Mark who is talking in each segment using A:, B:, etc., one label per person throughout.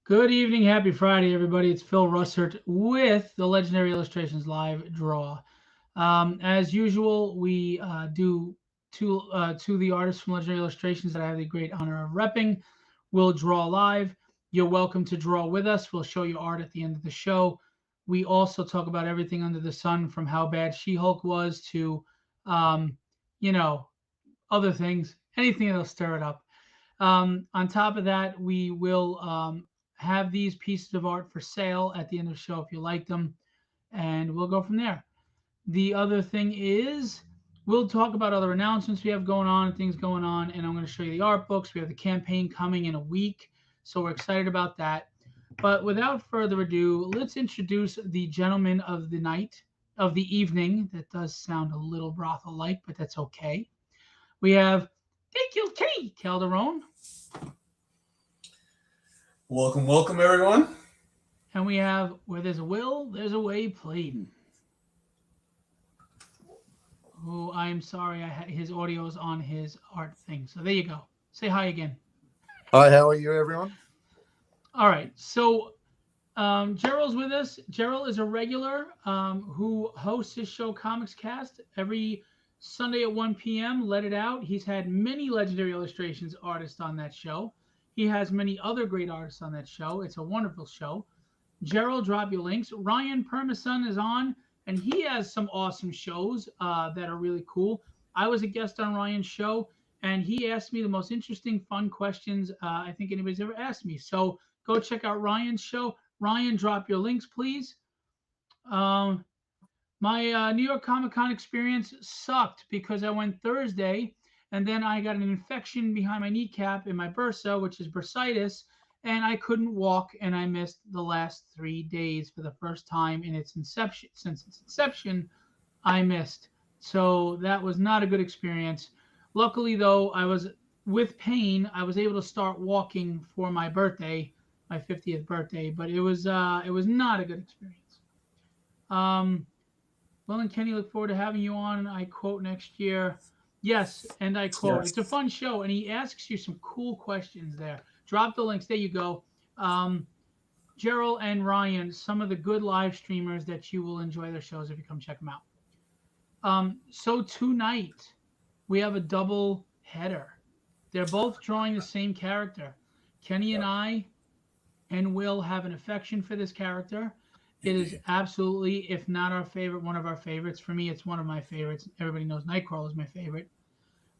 A: Good evening, happy Friday, everybody. It's Phil Russert with the Legendary Illustrations live draw. As usual, we do to the artists from Legendary Illustrations that I have the great honor of repping. We'll draw live. You're welcome to draw with us. We'll show you art at the end of the show. We also talk about everything under the sun, from how bad She-Hulk was to, you know, other things, anything that'll stir it up. On top of that, we will have these pieces of art for sale at the end of the show if you like them, and we'll go from there. The other thing is we'll talk about other announcements we have going on and things going on, and I'm going to show you the art books. We have the campaign coming in a week, so we're excited about that. But without further ado, let's introduce the gentleman of the night, of the evening. That does sound a little brothel-like, but that's okay. We have, thank you, Kenny Calderon.
B: Welcome, welcome, everyone.
A: And we have, where there's a will, there's a way, Pleydon. Oh, I'm sorry, his audio is on his art thing. So there you go. Say hi again.
C: Hi, how are you, everyone?
A: All right, so Gerald's with us. Gerald is a regular who hosts his show Comics Cast every Sunday at 1 p.m. Let it out. He's had many Legendary Illustrations artists on that show. He has many other great artists on that show. It's a wonderful show. Gerald, drop your links. Ryan Permason is on, and he has some awesome shows that are really cool. I was a guest on Ryan's show, and he asked me the most interesting, fun questions I think anybody's ever asked me. So go check out Ryan's show. Ryan, drop your links, please. My New York Comic Con experience sucked because I went Thursday, and then I got an infection behind my kneecap in my bursa, which is bursitis, and I couldn't walk, and I missed the last 3 days for the first time in its inception. Since its inception, I missed. So that was not a good experience. Luckily, though, I was with pain. I was able to start walking for my birthday, my 50th birthday, but it was not a good experience. Will and Kenny, look forward to having you on. I quote next year. Yes, and I quote. Yes. It's a fun show, and he asks you some cool questions there. Drop the links. There you go. Gerald and Ryan, some of the good live streamers that you will enjoy their shows if you come check them out. So tonight, we have a double header. They're both drawing the same character. Kenny and I and Will have an affection for this character. It is absolutely, if not our favorite, one of our favorites. For me, it's one of my favorites. Everybody knows Nightcrawler is my favorite.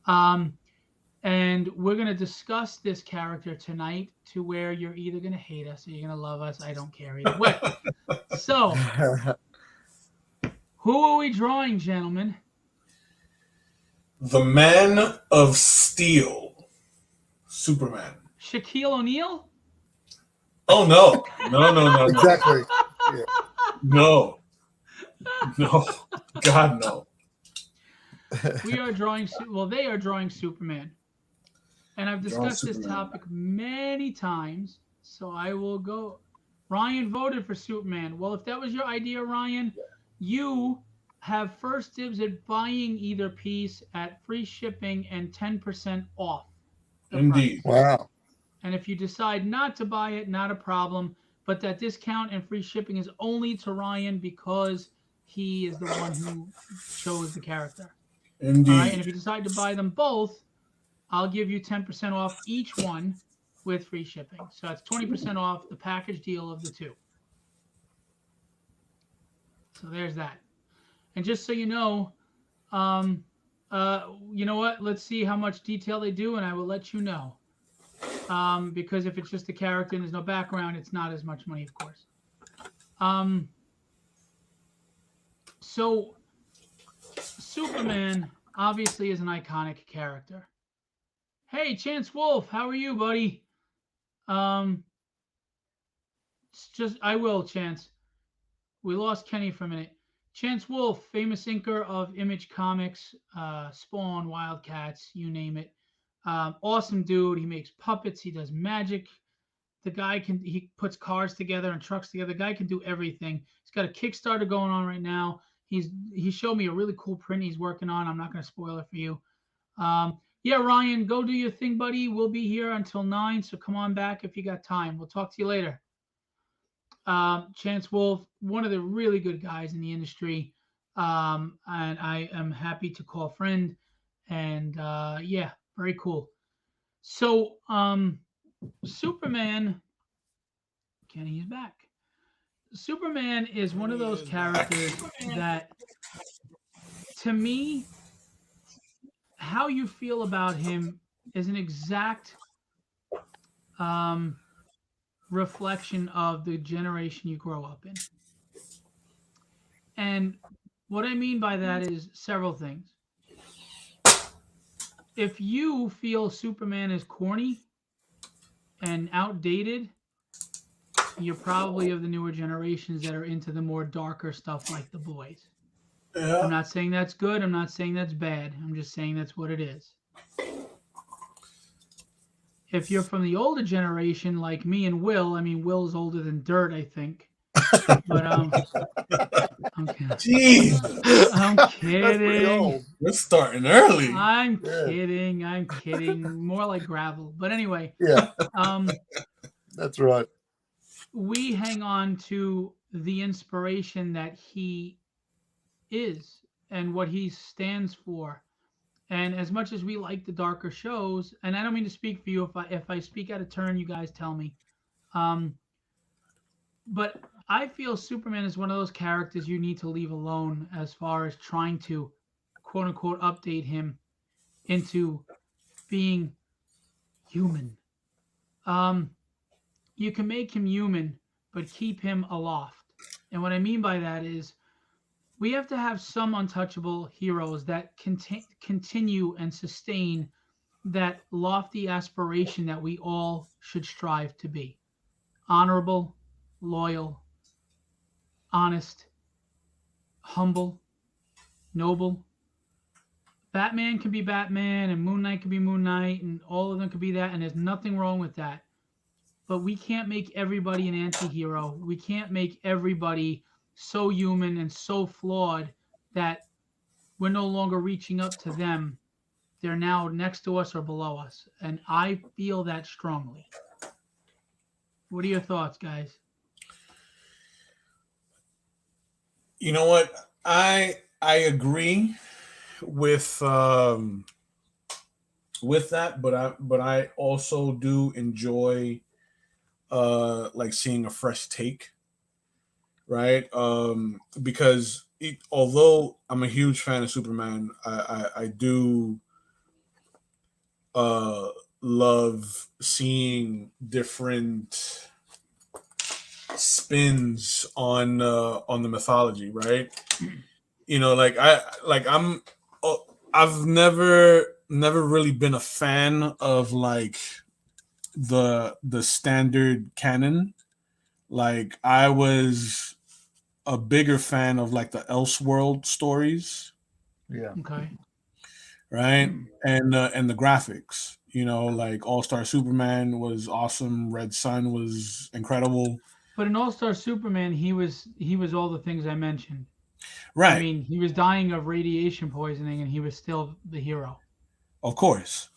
A: And we're going to discuss this character tonight to where you're either going to hate us or you're going to love us. I don't care either way. So, who are we drawing, gentlemen?
B: The Man of Steel, Superman.
A: Shaquille O'Neal?
B: Oh, no. No.
C: Exactly. Yeah.
B: No. God, no.
A: We are drawing, they are drawing Superman. And I've discussed this topic many times, so I will go. Ryan voted for Superman. Well, if that was your idea, Ryan, you have first dibs at buying either piece at free shipping and 10% off.
B: Indeed.
A: Price.
C: Wow.
A: And if you decide not to buy it, not a problem. But that discount and free shipping is only to Ryan because he is the one who chose the character.
B: Indeed.
A: All right, and if you decide to buy them both, I'll give you 10% off each one with free shipping. So that's 20% off the package deal of the two. So there's that. And just so you know what? Let's see how much detail they do, and I will let you know. Because if it's just a character and there's no background, it's not as much money, of course. So Superman obviously is an iconic character. Hey, Chance Wolf, how are you, buddy? Um, I will, Chance. We lost Kenny for a minute. Chance Wolf, famous inker of Image Comics, Spawn, Wildcats, you name it. Awesome dude. He makes puppets. He does magic. He puts cars together and trucks together. The guy can do everything. He's got a Kickstarter going on right now. He showed me a really cool print he's working on. I'm not going to spoil it for you. Yeah, Ryan, go do your thing, buddy. We'll be here until 9, so come on back if you got time. We'll talk to you later. Chance Wolf, one of the really good guys in the industry, and I am happy to call friend. And yeah, very cool. So Superman, Kenny is back. Superman is one of those characters that, to me, how you feel about him is an exact reflection of the generation you grow up in. And what I mean by that is several things. If you feel Superman is corny and outdated, you're probably of the newer generations that are into the more darker stuff like The Boys.
B: Yeah.
A: I'm not saying that's good. I'm not saying that's bad. I'm just saying that's what it is. If you're from the older generation like me and Will, I mean, Will's older than dirt, I think. But I'm kidding.
B: Jeez,
A: I'm
C: That's pretty
A: kidding.
C: old.
B: we're starting early.
A: I'm
C: Yeah.
A: kidding. I'm kidding. More like gravel. But anyway,
C: Yeah,
A: um,
C: that's right.
A: we hang on to the inspiration that he is and what he stands for. And as much as we like the darker shows, and I don't mean to speak for you, if I speak out of turn, you guys tell me. But I feel Superman is one of those characters you need to leave alone as far as trying to quote unquote update him into being human. You can make him human, but keep him aloft. And what I mean by that is we have to have some untouchable heroes that continue and sustain that lofty aspiration that we all should strive to be: honorable, loyal, honest, humble, noble. Batman can be Batman, and Moon Knight can be Moon Knight, and all of them can be that, and there's nothing wrong with that. But we can't make everybody an anti-hero. We can't make everybody so human and so flawed that we're no longer reaching up to them. They're now next to us or below us. And I feel that strongly. What are your thoughts, guys?
B: You know what? I agree with that, but I also do enjoy like seeing a fresh take, right? Because although I'm a huge fan of Superman, I do love seeing different spins on the mythology, right? You know, I've never really been a fan of like the standard canon. Like I was a bigger fan of like the Elseworld stories,
C: Yeah.
A: Okay.
B: right? And the graphics, you know, like All Star Superman was awesome, Red Sun was incredible.
A: But in All-Star Superman, he was all the things I mentioned.
B: Right.
A: I mean, he was dying of radiation poisoning, and he was still the hero.
B: Of course.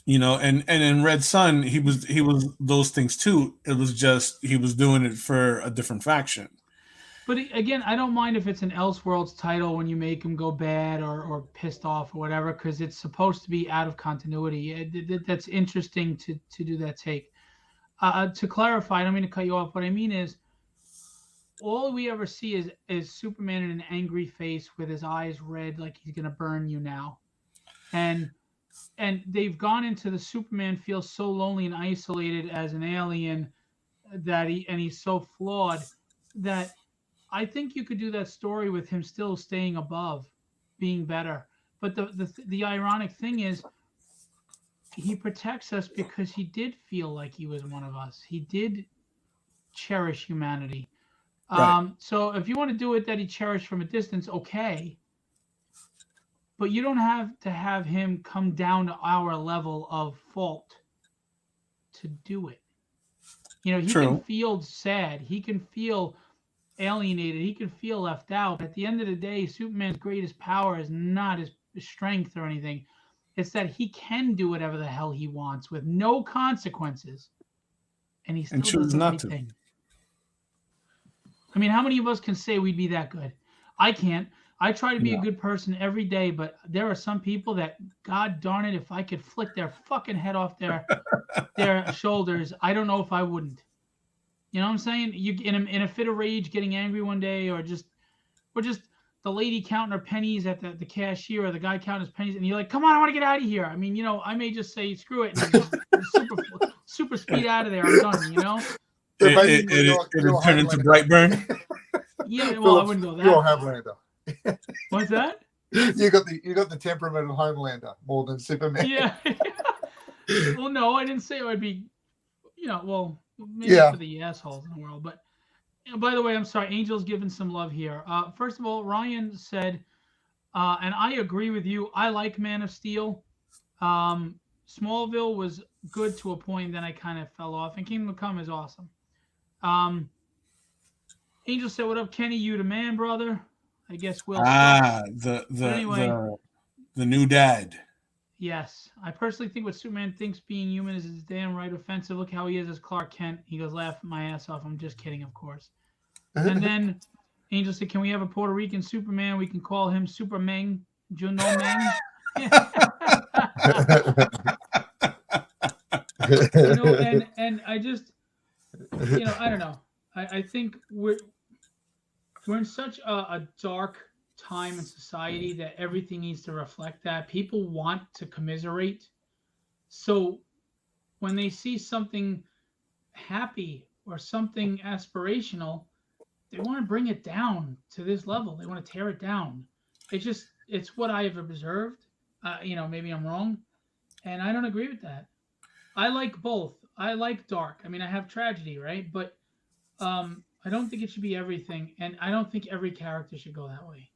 B: You know, and in Red Sun, he was those things too. It was just he was doing it for a different faction.
A: But again, I don't mind if it's an Elseworlds title when you make him go bad or pissed off or whatever, because it's supposed to be out of continuity. That's interesting to do that take. To clarify, I don't mean to cut you off. What I mean is, all we ever see is Superman in an angry face with his eyes red, like he's gonna burn you now, and they've gone into the Superman feels so lonely and isolated as an alien that he's so flawed that I think you could do that story with him still staying above, being better. But the ironic thing is, he protects us because he did feel like he was one of us. He did cherish humanity.
B: Right.
A: So if you want to do it that he cherished from a distance, okay. But you don't have to have him come down to our level of fault to do it. He can
B: True.
A: feel sad. He can feel alienated. He can feel left out. But at the end of the day, Superman's greatest power is not his strength or anything. It's that he can do whatever the hell he wants with no consequences, and he
B: And
A: still does
B: choose
A: the
B: not
A: right
B: to.
A: thing. I mean, how many of us can say we'd be that good? I can't. I try to be a
B: No.
A: good person every day, but there are some people that, God darn it, if I could flick their fucking head off their shoulders, I don't know if I wouldn't. You know what I'm saying? You in a fit of rage, getting angry one day, or just the lady counting her pennies at the cashier, or the guy counting his pennies, and you're like, "Come on, I want to get out of here." I mean, I may just say screw it and just super speed out of there. I'm done.
C: So
B: It, it,
C: basically,
B: it,
C: you're
B: it'll turn into
C: Homelander.
B: Brightburn.
A: Yeah, well, I
C: Phillips,
A: wouldn't go that
C: you're
A: far.
C: Homelander.
A: What's that?
C: You got the temperament of Homelander more than Superman.
A: Yeah. Well, no, I didn't say it would be, well, maybe
C: Yeah.
A: for the assholes in the world. But by the way, I'm sorry, Angel's giving some love here. First of all, Ryan said, and I agree with you. I like Man of Steel. Smallville was good to a point, then I kind of fell off. And Kingdom Come is awesome. Angel said, "What up, Kenny? You the man, brother?" I guess Will.
B: The
A: But anyway,
B: the new dad.
A: yes, I personally think what Superman thinks being human is damn right offensive. Look how he is as Clark Kent. He goes, laugh my ass off. I'm just kidding, of course. And then Angel said, "Can we have a Puerto Rican Superman? We can call him Super Meng, Juno Meng." And I just, I don't know. I think we're in such a dark time in society that everything needs to reflect that. People want to commiserate. So when they see something happy or something aspirational, they want to bring it down to this level. They want to tear it down. It's what I have observed. Maybe I'm wrong, and I don't agree with that. I like both. I like dark. I mean, I have tragedy, right? But I don't think it should be everything, and I don't think every character should go that way.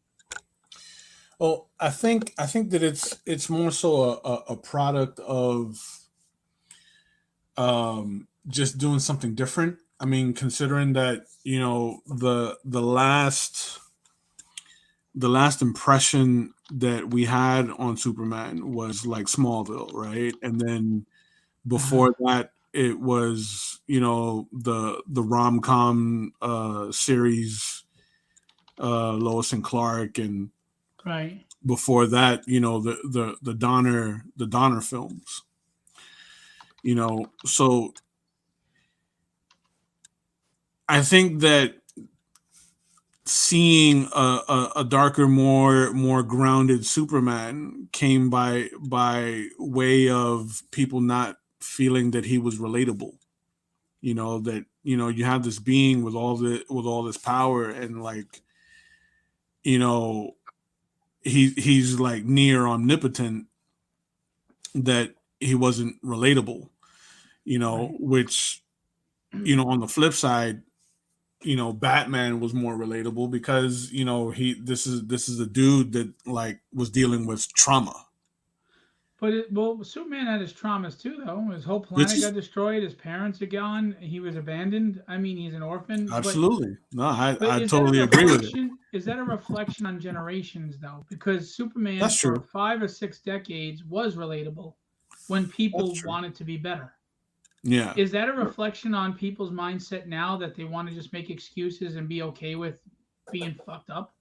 B: Well, I think that it's more so a product of just doing something different. I mean, considering that the last impression that we had on Superman was like Smallville, right? And then before that, it was the rom com series, Lois and Clark, and
A: Right.
B: before that, the Donner films. So I think that seeing a darker, more grounded Superman came by way of people not feeling that he was relatable. That you have this being with all this power, and like he's like near omnipotent, that he wasn't relatable.
A: Right.
B: Which on the flip side, Batman was more relatable because this is a dude that like was dealing with trauma.
A: But Superman had his traumas too, though. His whole
B: This
A: planet got
B: is
A: destroyed. His parents are gone. He was abandoned. I mean, he's an orphan.
B: absolutely no.
A: But
B: I
A: is that a
B: totally agree with it.
A: reflection? Is that a reflection on generations, though? Because Superman,
B: That's
A: for
B: true.
A: 5 or 6 decades, was relatable when
B: That's
A: people
B: true.
A: wanted to be better.
B: Yeah.
A: Is that a reflection on people's mindset now that they want to just make excuses and be okay with being fucked up?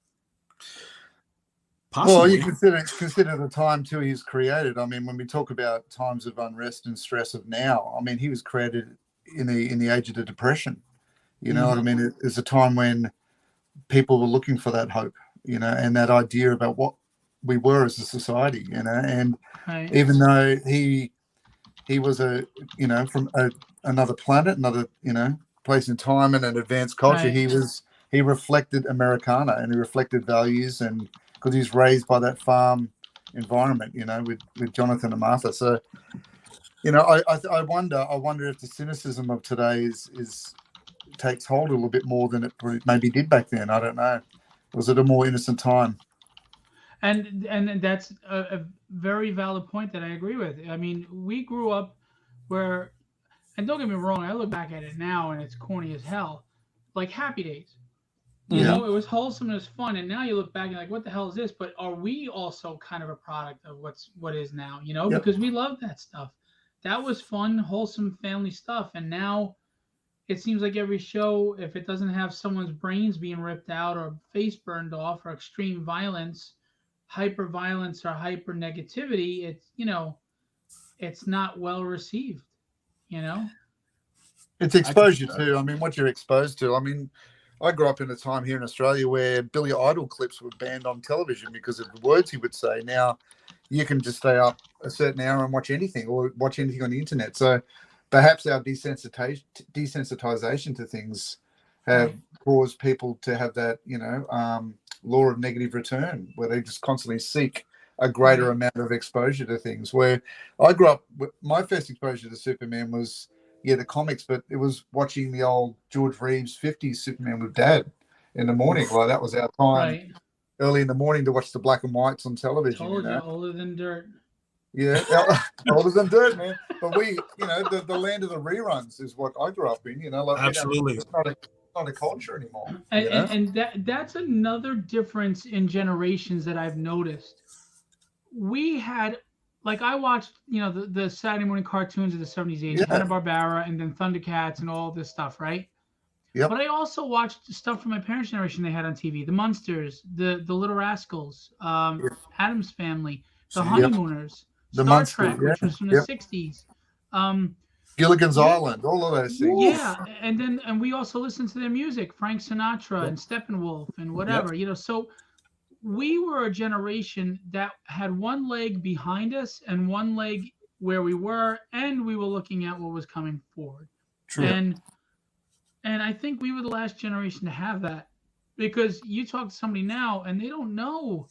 B: Possibly.
C: Well, you consider the time too he's created. I mean, when we talk about times of unrest and stress of now, I mean, he was created in the age of the Depression. You know what I mean? It's a time when people were looking for that hope, and that idea about what we were as a society, and
A: Right.
C: even though he was from another planet, another place in time and an advanced culture,
A: Right.
C: he was he reflected Americana and he reflected values, and because he's raised by that farm environment, with Jonathan and Martha. So, I wonder if the cynicism of today is takes hold a little bit more than it maybe did back then. I don't know. Was it a more innocent time?
A: And that's a very valid point that I agree with. I mean, we grew up where, and don't get me wrong, I look back at it now and it's corny as hell, like Happy Days.
C: Yeah.
A: It was wholesome, it was fun, and now you look back and you're like, what the hell is this? But are we also kind of a product of what is now?
C: Yep.
A: Because we love that stuff. That was fun, wholesome family stuff, and now it seems like every show, if it doesn't have someone's brains being ripped out or face burned off or extreme violence, hyper violence or hyper negativity, it's not well received. You know.
C: It's exposure too. I mean, what you're exposed to. I mean, I grew up in a time here in Australia where Billy Idol clips were banned on television because of the words he would say. Now, you can just stay up a certain hour and watch anything, or watch anything on the internet. So, perhaps our desensitization to things have caused people to have that, law of negative return, where they just constantly seek a greater amount of exposure to things. Where I grew up, my first exposure to Superman was, the comics, but it was watching the old George Reeves 50s Superman with Dad in the morning. Like, that was our time early in the morning to watch the black and whites on television.
A: Told you, older than dirt.
C: Yeah, older than dirt, man. But we, the land of the reruns is what I grew up in. Like,
B: absolutely,
C: it's not a culture anymore.
A: And that's another difference in generations that I've noticed. We had, like, I watched, the Saturday morning cartoons of the 70s, 80s, Hanna-Barbera, and then Thundercats and all this stuff, right?
C: Yep.
A: But I also watched stuff from my parents' generation they had on TV. The Munsters, the Little Rascals, Addams Family, the Honeymooners, Star Trek, which was from the 60s.
C: Gilligan's Island, all of those things.
A: Yeah, and we also listened to their music, Frank Sinatra and Steppenwolf and whatever, so we were a generation that had one leg behind us and one leg where we were, and we were looking at what was coming forward.
C: True.
A: And I think we were the last generation to have that, because you talk to somebody now and they don't know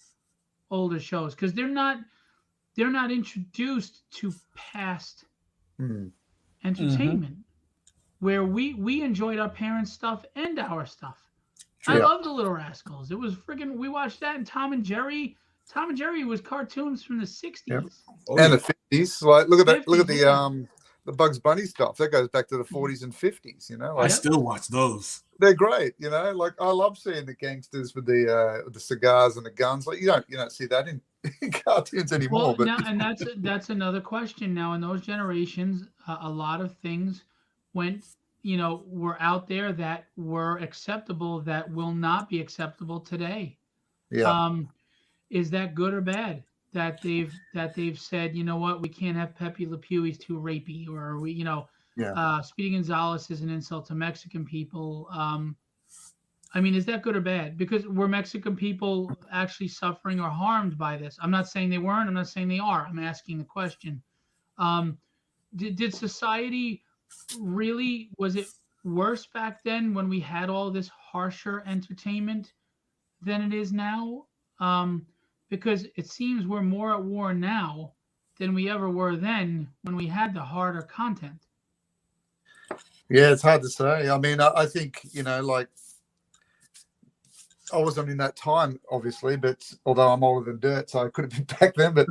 A: older shows because they're not introduced to past entertainment where we enjoyed our parents' stuff and our stuff. I love the Little Rascals. It was friggin'. We watched that, and Tom and Jerry. Tom and Jerry was cartoons from the 60s.
C: Yep. And the 50s. Like, look at that. Look at the Bugs Bunny stuff. That goes back to the 40s and 50s.
B: I still watch those.
C: They're great. Like, I love seeing the gangsters with the cigars and the guns. Like, you don't see that in cartoons anymore.
A: Well, now, and that's another question. Now, in those generations, a lot of things went. Were out there that were acceptable that will not be acceptable today.
C: Yeah.
A: Is that good or bad? That they've said, what, we can't have Pepe Le Pew, he's too rapey, or Speedy Gonzalez is an insult to Mexican people. I mean, is that good or bad? Because were Mexican people actually suffering or harmed by this? I'm not saying they weren't. I'm not saying they are. I'm asking the question. Did society really, was it worse back then when we had all this harsher entertainment than it is now? Because it seems we're more at war now than we ever were then when we had the harder content.
C: Yeah, it's hard to say. I mean, I think, like, I wasn't in that time, obviously, but although I'm older than dirt, so I could have been back then. But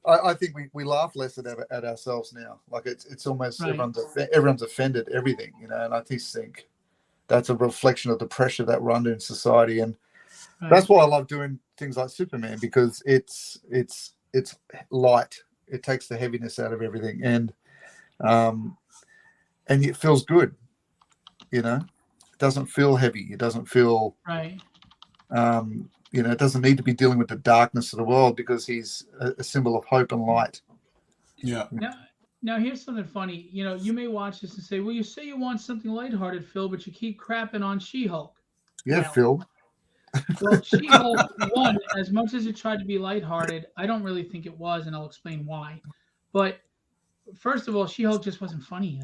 C: I think we laugh less at ourselves now. Like, it's almost everyone's offended everything, and I just think that's a reflection of the pressure that run in society, and that's why I love doing things like Superman, because it's light. It takes the heaviness out of everything, and it feels good, It doesn't feel heavy. It doesn't feel it doesn't need to be dealing with the darkness of the world, because he's a symbol of hope and light.
B: Yeah.
A: Now here's something funny. You may watch this and say, well, you say you want something lighthearted, Phil, but you keep crapping on She-Hulk.
C: Yeah, Phil.
A: Well, She-Hulk, one, as much as it tried to be lighthearted, I don't really think it was, and I'll explain why. But first of all, She-Hulk just wasn't funny,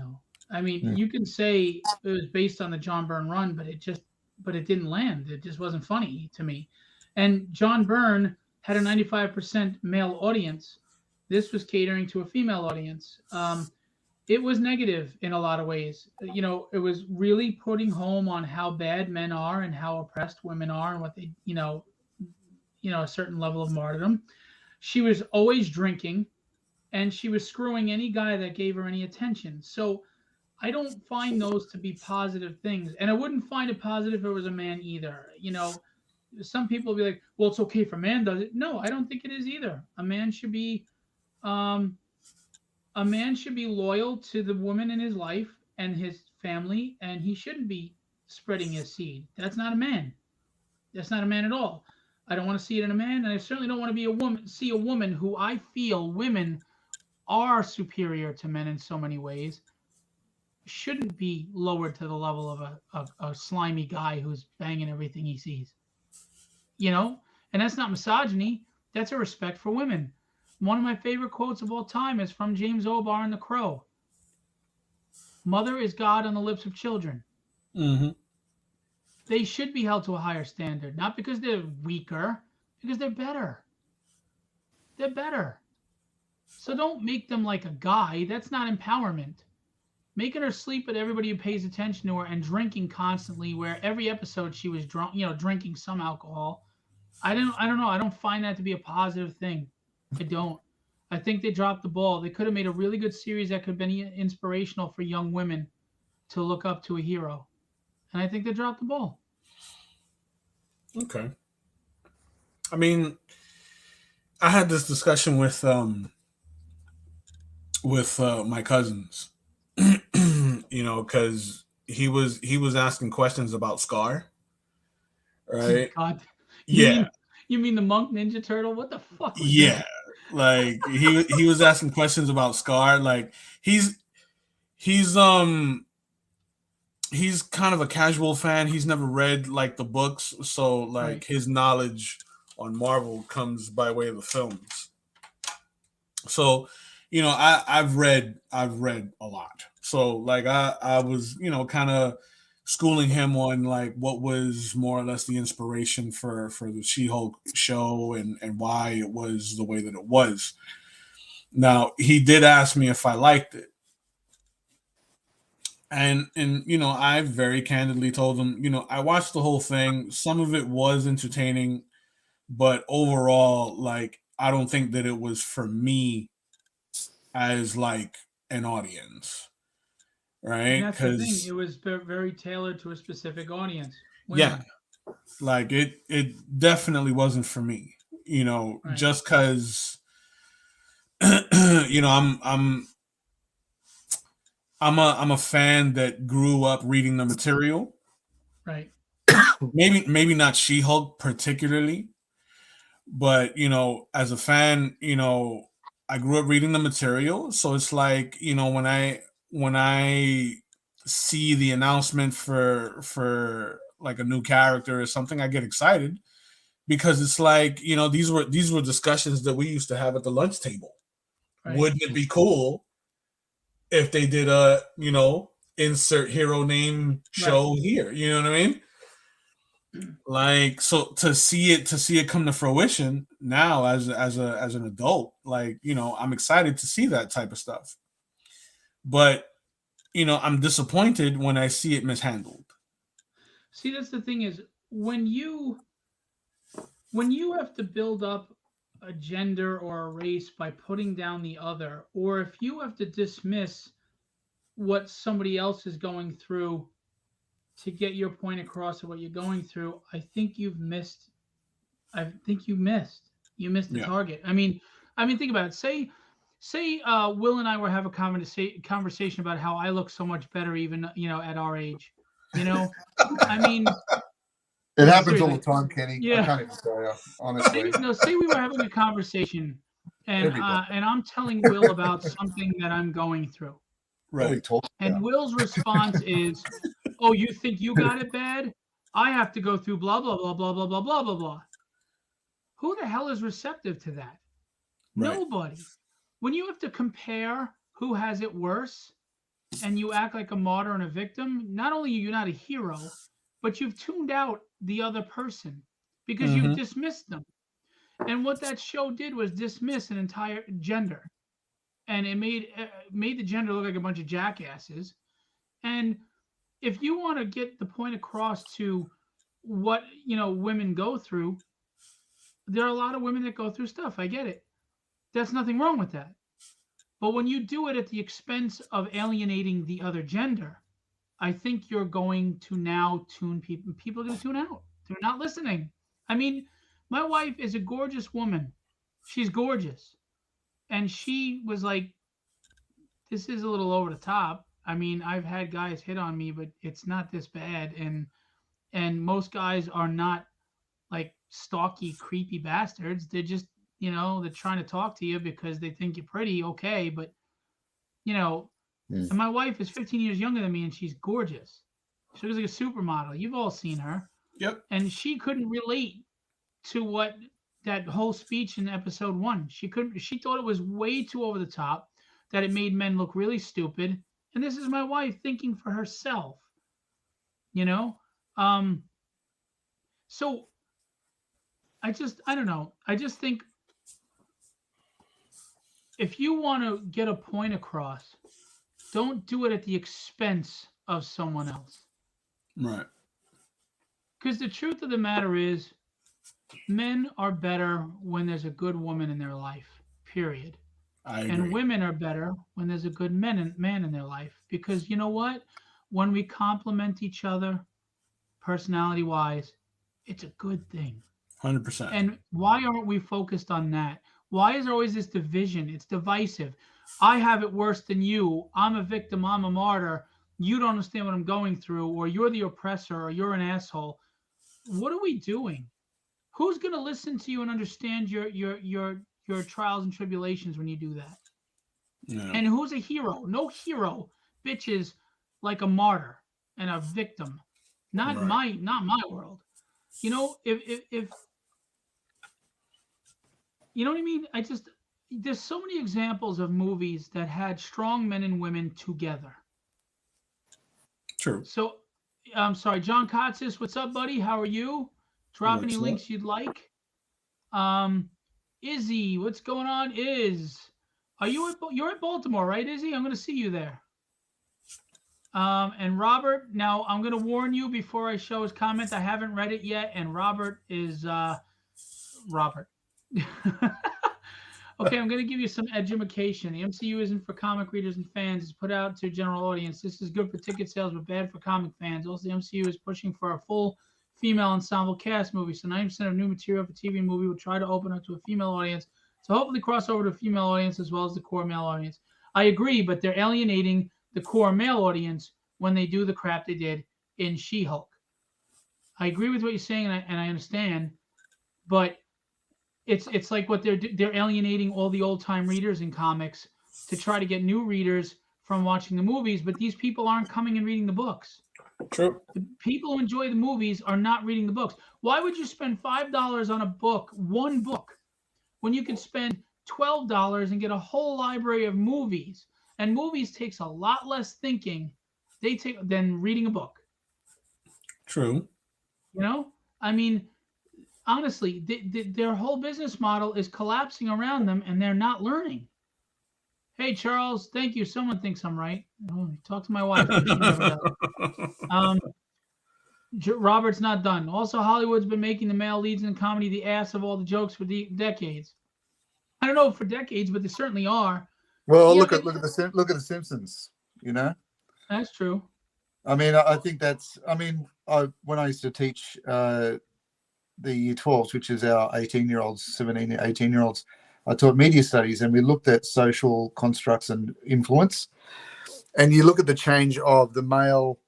A: I mean, you can say it was based on the John Byrne run, but it just but it didn't land. It just wasn't funny to me. And John Byrne had a 95% male audience. This was catering to a female audience. It was negative in a lot of ways. It was really putting home on how bad men are and how oppressed women are and what they, a certain level of martyrdom. She was always drinking and she was screwing any guy that gave her any attention. So I don't find those to be positive things. And I wouldn't find it positive if it was a man either. Some people will be like, well, it's okay if a man does it. No, I don't think it is either. Um, a man should be loyal to the woman in his life and his family, and he shouldn't be spreading his seed. That's not a man. That's not a man at all. I don't want to see it in a man, and I certainly don't want to be a woman. See a woman who I feel women are superior to men in so many ways shouldn't be lowered to the level of a slimy guy who's banging everything he sees. And that's not misogyny. That's a respect for women. One of my favorite quotes of all time is from James O'Barr in The Crow. Mother is God on the lips of children.
B: Mm-hmm.
A: They should be held to a higher standard, not because they're weaker, because they're better. They're better. So don't make them like a guy. That's not empowerment. Making her sleep with everybody who pays attention to her and drinking constantly, where every episode she was drunk, drinking some alcohol. I don't know. I don't find that to be a positive thing. I don't. I think they dropped the ball. They could have made a really good series that could have been inspirational for young women to look up to a hero. And I think they dropped the ball.
B: Okay. I mean, I had this discussion with my cousins, because he was asking questions about Scar, right?
A: God,
B: Yeah,
A: you mean the Monk Ninja Turtle? What the fuck?
B: yeah. Like he was asking questions about Scar. Like he's he's kind of a casual fan. He's never read like the books, so like
A: Right.
B: his knowledge on Marvel comes by way of the films. So, I've read a lot. So like I was, kind of schooling him on like what was more or less the inspiration for the She-Hulk show and why it was the way that it was. Now, he did ask me if I liked it. And I very candidly told him, I watched the whole thing. Some of it was entertaining, but overall, like I don't think that it was for me as like an audience,
A: And
B: right?
A: that's the thing.
B: Because
A: It was very tailored to a specific audience.
B: yeah,
A: Women.
B: like it definitely wasn't for me.
A: Right.
B: Just because I'm a fan that grew up reading the material.
A: Right.
B: Maybe not She-Hulk particularly, but as a fan, I grew up reading the material, so it's like when I see the announcement for like a new character or something, I get excited because it's like these were discussions that we used to have at the lunch table.
A: Right.
B: Wouldn't it be cool if they did a insert hero name show here? You know what I mean? Like, so to see it come to fruition now as an adult, like I'm excited to see that type of stuff, but I'm disappointed when I see it mishandled.
A: See, that's the thing is when you have to build up a gender or a race by putting down the other, or if you have to dismiss what somebody else is going through to get your point across of what you're going through, I think you've missed. I think you missed. You missed the target. I mean, think about it. Say, Will and I were having a conversation about how I look so much better, even at our age. I mean,
C: it happens all the time, Kenny.
A: Yeah.
C: I can't even tell you, honestly.
A: Say we were having a conversation, and I'm telling Will about something that I'm going through.
B: Right.
A: And Will's response is, "Oh, you think you got it bad? I have to go through blah blah blah blah blah blah blah blah blah." Who the hell is receptive to that? Right. Nobody. When you have to compare who has it worse, and you act like a martyr and a victim, not only are you not a hero, but you've tuned out the other person because you've
B: Mm-hmm.
A: dismissed them. And what that show did was dismiss an entire gender, and it made the gender look like a bunch of jackasses. And if you want to get the point across to what women go through, there are a lot of women that go through stuff. I get it. That's nothing wrong with that. But when you do it at the expense of alienating the other gender, I think you're going to now tune people. People are going to tune out. They're not listening. I mean, my wife is a gorgeous woman. She's gorgeous. And she was like, this is a little over the top. I mean, I've had guys hit on me, but it's not this bad. And most guys are not like stalky, creepy bastards. They're just, they're trying to talk to you because they think you're pretty, okay, but you know,
C: Mm.
A: and my wife is 15 years younger than me, and she's gorgeous. She looks like a supermodel. You've all seen her.
B: Yep.
A: And she couldn't relate to what that whole speech in episode 1. She couldn't. She thought it was way too over the top, that it made men look really stupid. And this is my wife thinking for herself. You know. So I don't know. I just think if you want to get a point across, don't do it at the expense of someone else.
B: Right.
A: Because the truth of the matter is, men are better when there's a good woman in their life, period.
B: I agree.
A: And women are better when there's a good man in their life. Because you know what? When we complement each other, personality-wise, it's a good thing.
B: 100%.
A: And why aren't we focused on that? Why is there always this division? It's divisive. I have it worse than you. I'm a victim. I'm a martyr. You don't understand what I'm going through, or you're the oppressor, or you're an asshole. What are we doing? Who's going to listen to you and understand your trials and tribulations when you do that?
B: Yeah.
A: And who's a hero? No hero bitches like a martyr and a victim. Not
B: Right.
A: my world. You know, if you know what I mean? There's so many examples of movies that had strong men and women together.
B: True.
A: So, I'm sorry, John Kotsis, what's up, buddy? How are you? Drop any
B: What's
A: links
B: up?
A: you'd like. Izzy, what's going on? You're at Baltimore, right, Izzy? I'm going to see you there. And Robert, now I'm going to warn you before I show his comment. I haven't read it yet, and Robert is Robert. Okay, I'm going to give you some edumacation. The MCU isn't for comic readers and fans. It's put out to a general audience. This is good for ticket sales, but bad for comic fans. Also, the MCU is pushing for a full female ensemble cast movie. So 90% of new material for TV and movie will try to open up to a female audience. So hopefully cross over to a female audience as well as the core male audience. I agree, but they're alienating the core male audience when they do the crap they did in She-Hulk. I agree with what you're saying, and I understand, but it's like what they're alienating all the old time readers in comics to try to get new readers from watching the movies, but these people aren't coming and reading the books.
B: True.
A: The people who enjoy the movies are not reading the books. Why would you spend $5 on a book, one book, when you could spend $12 and get a whole library of movies? And movies takes a lot less thinking than reading a book.
B: True.
A: You know, I mean, honestly, their whole business model is collapsing around them, and they're not learning. Hey, Charles, thank you. Someone thinks I'm right. Oh, talk to my wife, but she never does. Robert's not done. Also, Hollywood's been making the male leads in comedy the ass of all the jokes for decades. I don't know for decades, but they certainly are.
C: Well,
A: Yeah,
C: look at the Simpsons. You know,
A: that's true.
C: I mean, I think that's. I mean, when I used to teach the year 12s, which is our 18-year-olds, 17, 18-year-olds, I taught media studies, and we looked at social constructs and influence. And you look at the change of the male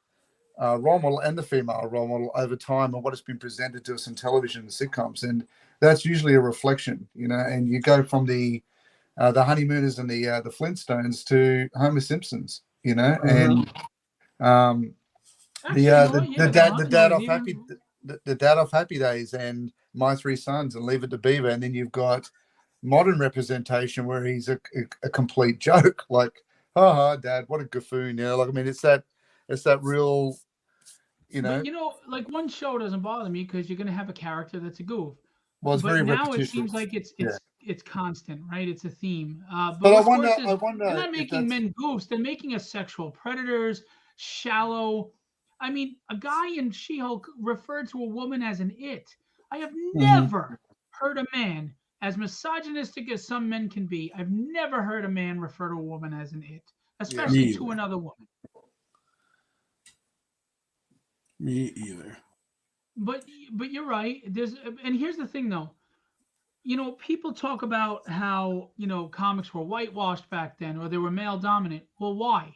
C: role model and the female role model over time and what has been presented to us in television and sitcoms. And that's usually a reflection, you know, and you go from the Honeymooners and the Flintstones to Homer Simpsons, you know,
B: Mhm.
C: and
A: Actually, you know what?
C: the
A: Yeah,
C: dad of the dad of Happy Days and My Three Sons and Leave It to Beaver, and then you've got modern representation where he's a complete joke, like, haha, dad, what a gaffoon, you know, like, I mean, it's that real you
A: But
C: know,
A: like one show doesn't bother me because you're gonna have a character that's a goof.
C: well, it's
A: But
C: very
A: now it
C: repetitious.
A: seems like it's
C: Yeah.
A: it's it's constant, right? It's a theme. But
C: But
A: what's worse
C: I
A: is they're
C: wonder
A: not
C: if
A: making
C: that's
A: men goofs. They're making us sexual predators, shallow. I mean, a guy in She-Hulk referred to a woman as an it. I have
B: Hmm.
A: never heard a man, as misogynistic as some men can be, I've never heard a man refer to a woman as an it,
C: yeah.
B: Me
A: especially to
B: either.
A: another woman.
B: Me either.
A: But but you're right. And here's the thing though. People talk about how, comics were whitewashed back then or they were male dominant. Well, why?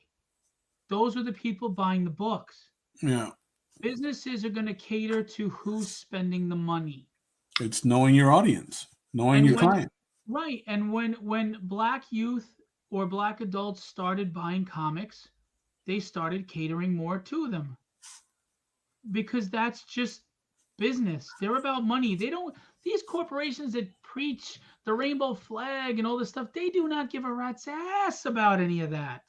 A: Those are the people buying the books.
B: Yeah.
A: Businesses are going to cater to who's spending the money.
B: It's knowing your audience, knowing
A: And
B: your
A: when
B: client.
A: right, and when black youth or black adults started buying comics, they started catering more to them because that's just business. They're about money. They don't these corporations that preach the rainbow flag and all this stuff, they do not give a rat's ass about any of that.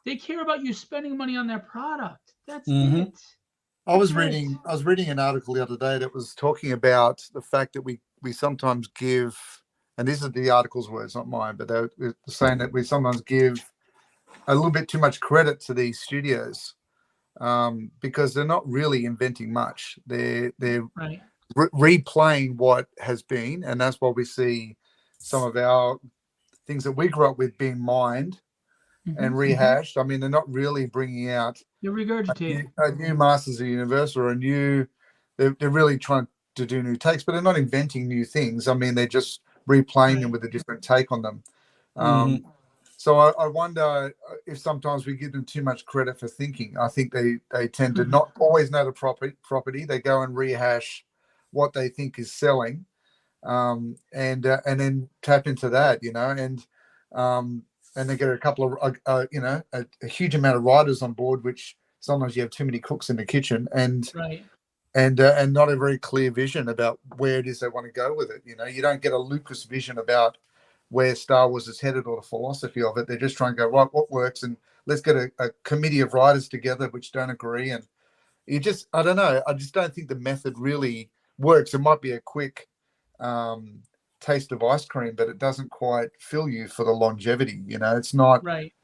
A: They care about you spending money on their product. That's
B: Hmm.
A: it. That's it.
C: I was reading an article the other day that was talking about the fact that we sometimes give, and these are the article's words, not mine, but they're saying that we sometimes give a little bit too much credit to these studios, because they're not really inventing much. They're
A: Right.
C: replaying what has been, and that's why we see some of our things that we grew up with being mined
A: Hmm.
C: and rehashed. I mean, they're not really bringing out
A: You're regurgitating.
C: a new Masters of the Universe or a new. They're really trying to do new takes, but they're not inventing new things. I mean, they're just replaying them
A: Right.
C: with a different take on them.
B: Hmm.
C: So I wonder if sometimes we give them too much credit for thinking. I think they tend to not always know the property. They go and rehash what they think is selling, and then tap into that, and they get a couple of a huge amount of writers on board, which sometimes you have too many cooks in the kitchen,
A: Right.
C: and not a very clear vision about where it is they want to go with it. You don't get a Lucas vision about where Star Wars is headed or the philosophy of it. They're just trying to go, right, what works, and let's get a committee of writers together which don't agree. And I don't know, I just don't think the method really works. It might be a quick um, taste of ice cream, but it doesn't quite fill you for the longevity. It's not
A: Right.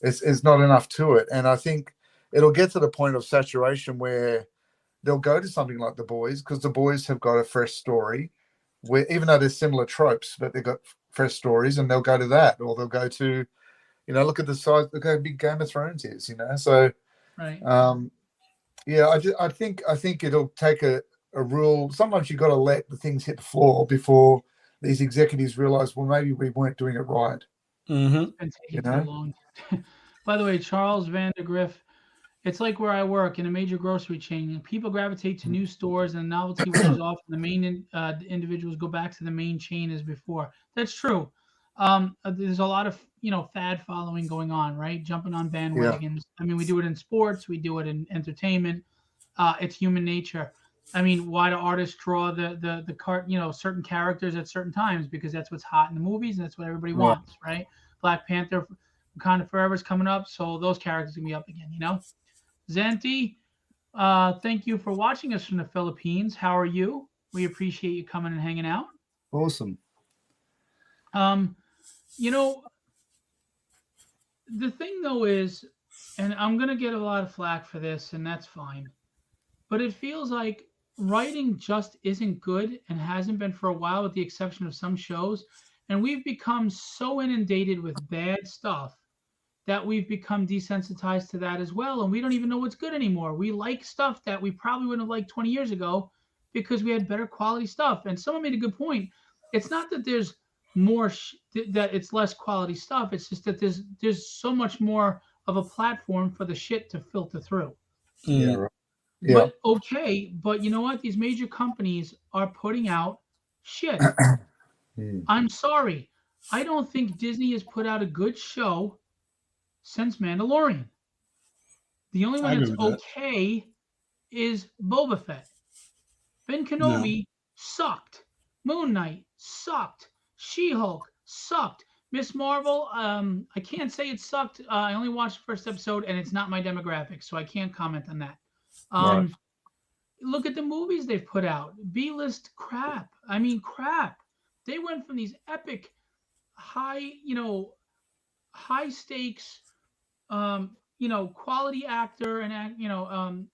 C: it's not enough to it. And I think it'll get to the point of saturation where they'll go to something like The Boys, because The Boys have got a fresh story, where even though there's similar tropes, but they've got fresh stories, and they'll go to that, or they'll go to, look at the size, look how big Game of Thrones is. So
A: Right.
C: yeah, I think it'll take a rule. Sometimes you've got to let the things hit the floor before these executives realize, well, maybe we weren't doing it right.
B: Hmm.
A: Been
C: You
A: taking too
C: know?
A: long. By the way, Charles Vandergriff, it's like where I work in a major grocery chain. People gravitate to new stores and novelty wears off, and the main individuals go back to the main chain as before. That's true. There's a lot of fad following going on, right? Jumping on
C: Yeah,
A: bandwagons. I mean, we do it in sports, we do it in entertainment. It's human nature. I mean, why do artists draw the cart, certain characters at certain times? Because that's what's hot in the movies and that's what everybody
C: right.
A: wants, right? Black Panther, Wakanda Forever is coming up, so those characters are gonna be up again. Zanti, thank you for watching us from the Philippines. How are you? We appreciate you coming and hanging out.
C: Awesome.
A: Um, you know, the thing though is, and I'm gonna get a lot of flack for this, and that's fine. But it feels like writing just isn't good and hasn't been for a while, with the exception of some shows. And we've become so inundated with bad stuff that we've become desensitized to that as well. And we don't even know what's good anymore. We like stuff that we probably wouldn't have liked 20 years ago because we had better quality stuff. And someone made a good point. It's not that there's more that it's less quality stuff. It's just that there's so much more of a platform for the shit to filter through.
C: Yeah,
B: Mm.
C: right. Yeah.
A: But okay, but you know what? These major companies are putting out shit.
C: Mm.
A: I'm sorry. I don't think Disney has put out a good show since Mandalorian. The only one
B: I agree
A: that's
B: with that.
A: okay is Boba Fett. Ben
B: No.
A: Kenobi sucked. Moon Knight sucked. She-Hulk sucked. Miss Marvel, I can't say it sucked. I only watched the first episode, and it's not my demographic, so I can't comment on that.
C: Right.
A: Look at the movies they've put out. B-list crap. I mean, crap. They went from these epic, high, high stakes, quality actor and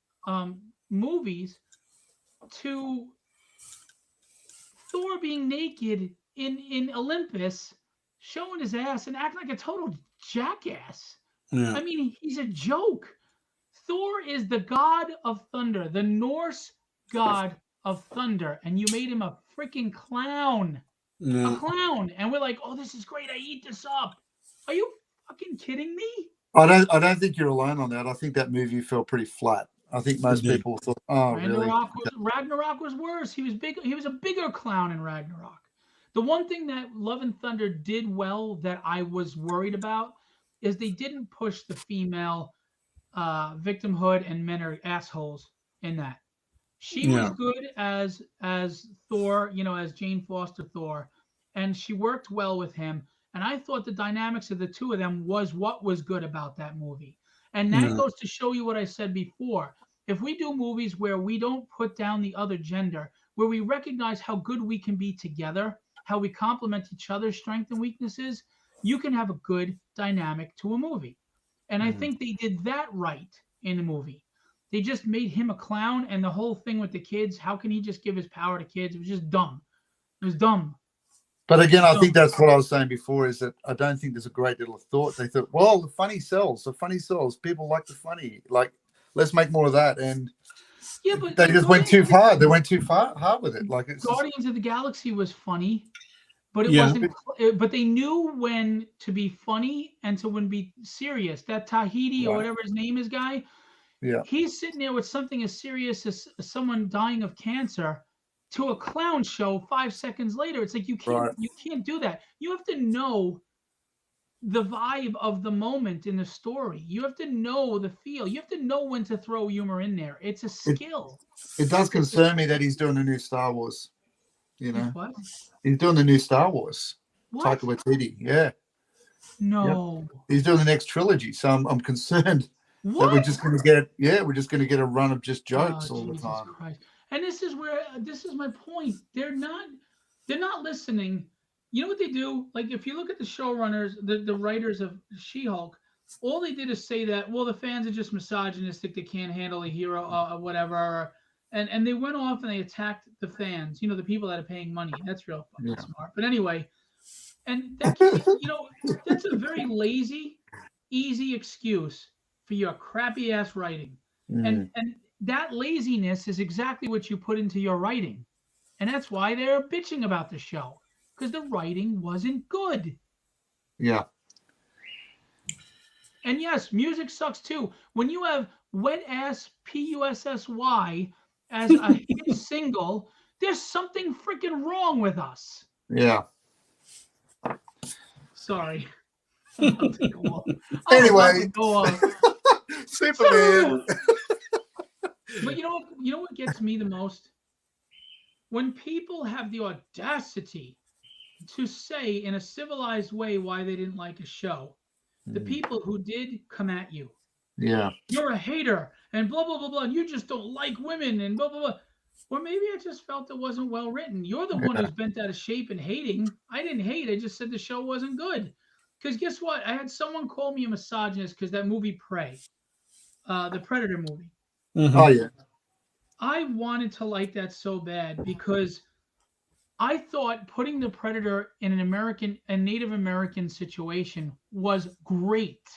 A: movies to Thor being naked in Olympus, showing his ass and acting like a total jackass.
B: Yeah.
A: I mean, he's a joke. Thor is the god of thunder, the Norse god of thunder, and you made him a freaking clown. A
B: Yeah.
A: clown. And we're like, oh, this is great. I eat this up. Are you fucking kidding me?
C: I don't think you're alone on that. I think that movie fell pretty flat. I think most
B: did.
C: people thought, oh, really?
A: Ragnarok was worse. He was big. He was a bigger clown in Ragnarok. The one thing that Love and Thunder did well that I was worried about is they didn't push the female victimhood and men are assholes in that. She was
B: Yeah.
A: good as Thor, as Jane Foster Thor, and she worked well with him. And I thought the dynamics of the two of them was what was good about that movie. And that
B: Yeah.
A: goes to show you what I said before. If we do movies where we don't put down the other gender, where we recognize how good we can be together, how we complement each other's strengths and weaknesses, you can have a good dynamic to a movie. And I think they did that right in the movie. They just made him a clown, and the whole thing with the kids, how can he just give his power to kids? It was just dumb. It was dumb.
C: But again, I think that's what I was saying before, is that I don't think there's a great deal of thought. They thought, well, the funny sells. The funny sells. People like the funny. Like, let's make more of that. And
A: Yeah, but
C: they just went too far. They went too far hard with it. Like, it's just,
A: Guardians of the Galaxy was funny, but it
B: Yeah.
A: wasn't. But they knew when to be funny and to when be serious. That Tahiti or
C: Right.
A: whatever his name is guy,
C: yeah,
A: he's sitting there with something as serious as someone dying of cancer to a clown show 5 seconds later. It's like you
C: right.
A: can't do that. You have to know the vibe of the moment in the story. You have to know the feel. You have to know when to throw humor in there. It's a skill.
C: It does concern me that he's doing a new Star Wars. You know,
A: What?
C: he's doing the new Star Wars.
A: What?
C: Taika Waititi. Yeah,
A: No.
C: he's doing the next trilogy. So I'm concerned that
A: What?
C: we're just going to get a run of just jokes all the
A: Jesus
C: time.
A: Christ. And this is my point. They're not listening. You know what they do? Like if you look at the showrunners, the writers of She-Hulk, all they did is say that, well, the fans are just misogynistic, they can't handle a hero or whatever. And they went off and they attacked the fans, the people that are paying money. That's real fucking smart. But anyway, and that that's a very lazy, easy excuse for your crappy ass writing. And that laziness is exactly what you put into your writing. And that's why they're bitching about the show, because the writing wasn't good.
C: Yeah.
A: And yes, music sucks too. When you have Wet Ass Pussy as a hit single, there's something freaking wrong with us.
C: Yeah.
A: Sorry. I'll take a walk.
C: Anyway. Superman.
A: But you know what gets me the most? When people have the audacity to say in a civilized way why they didn't like a show, the people who did come at you.
C: Yeah.
A: You're a hater and blah, blah, blah, blah. And you just don't like women and blah, blah, blah. Or maybe I just felt it wasn't well written. You're the one who's bent out of shape and hating. I didn't hate. I just said the show wasn't good. Because guess what? I had someone call me a misogynist because that movie Prey, the Predator movie.
B: Mm-hmm.
C: Oh, yeah.
A: I wanted to like that so bad because I thought putting the Predator in a Native American situation was great.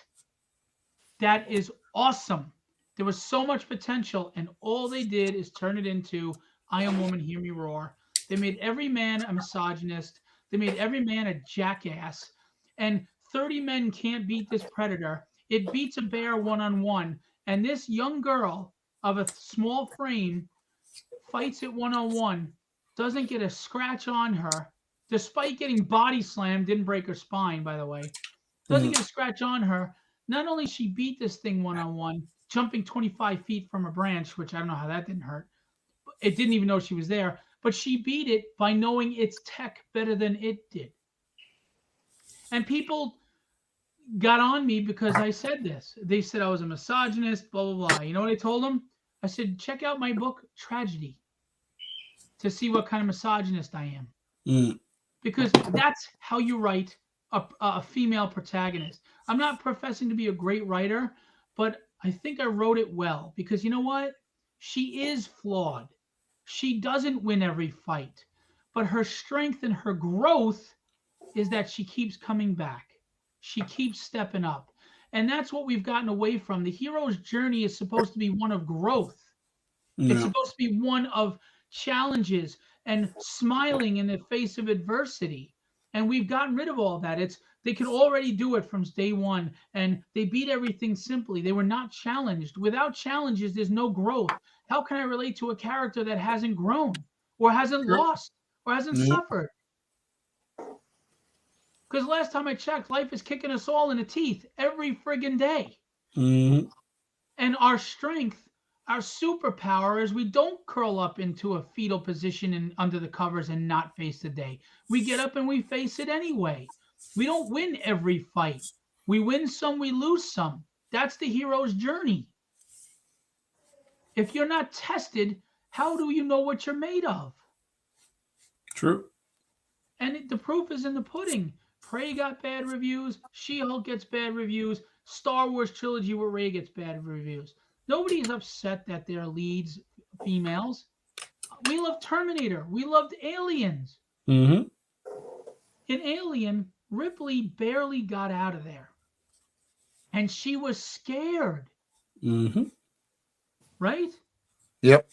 A: That is awesome. There was so much potential, and all they did is turn it into I Am Woman, Hear Me Roar. They made every man a misogynist. They made every man a jackass. And 30 men can't beat this Predator. It beats a bear one-on-one. And this young girl of a small frame fights it one-on-one, doesn't get a scratch on her, despite getting body slammed, didn't break her spine, by the way. Doesn't get a scratch on her. Not only she beat this thing one-on-one, jumping 25 feet from a branch, which I don't know how that didn't hurt. It didn't even know she was there, but she beat it by knowing its tech better than it did. And people got on me because I said this. They said I was a misogynist, blah, blah, blah. You know what I told them? I said, check out my book, Tragedy, to see what kind of misogynist I am.
B: Mm.
A: Because that's how you write a female protagonist. I'm not professing to be a great writer, but I think I wrote it well because you know what? She is flawed. She doesn't win every fight, but her strength and her growth is that she keeps coming back. She keeps stepping up. And that's what we've gotten away from. The hero's journey is supposed to be one of growth. It's
B: Yeah.
A: supposed to be one of challenges and smiling in the face of adversity. And we've gotten rid of all that. It's they can already do it from day one, and they beat everything simply. They were not challenged. Without challenges, there's no growth. How can I relate to a character that hasn't grown or hasn't
B: Sure.
A: lost or hasn't
B: Yeah.
A: suffered? Because last time I checked, life is kicking us all in the teeth every friggin' day.
B: Mm.
A: And our strength, our superpower is we don't curl up into a fetal position and under the covers and not face the day. We get up and we face it anyway. We don't win every fight. We win some, we lose some. That's the hero's journey. If you're not tested, how do you know what you're made of?
B: True.
A: And the proof is in the pudding. Prey got bad reviews. She-Hulk gets bad reviews. Star Wars trilogy with Rey gets bad reviews. Nobody's upset that they're leads females. We love Terminator. We loved Aliens.
B: Mm-hmm.
A: In Alien, Ripley barely got out of there. And she was scared.
B: Mm-hmm.
A: Right?
C: Yep.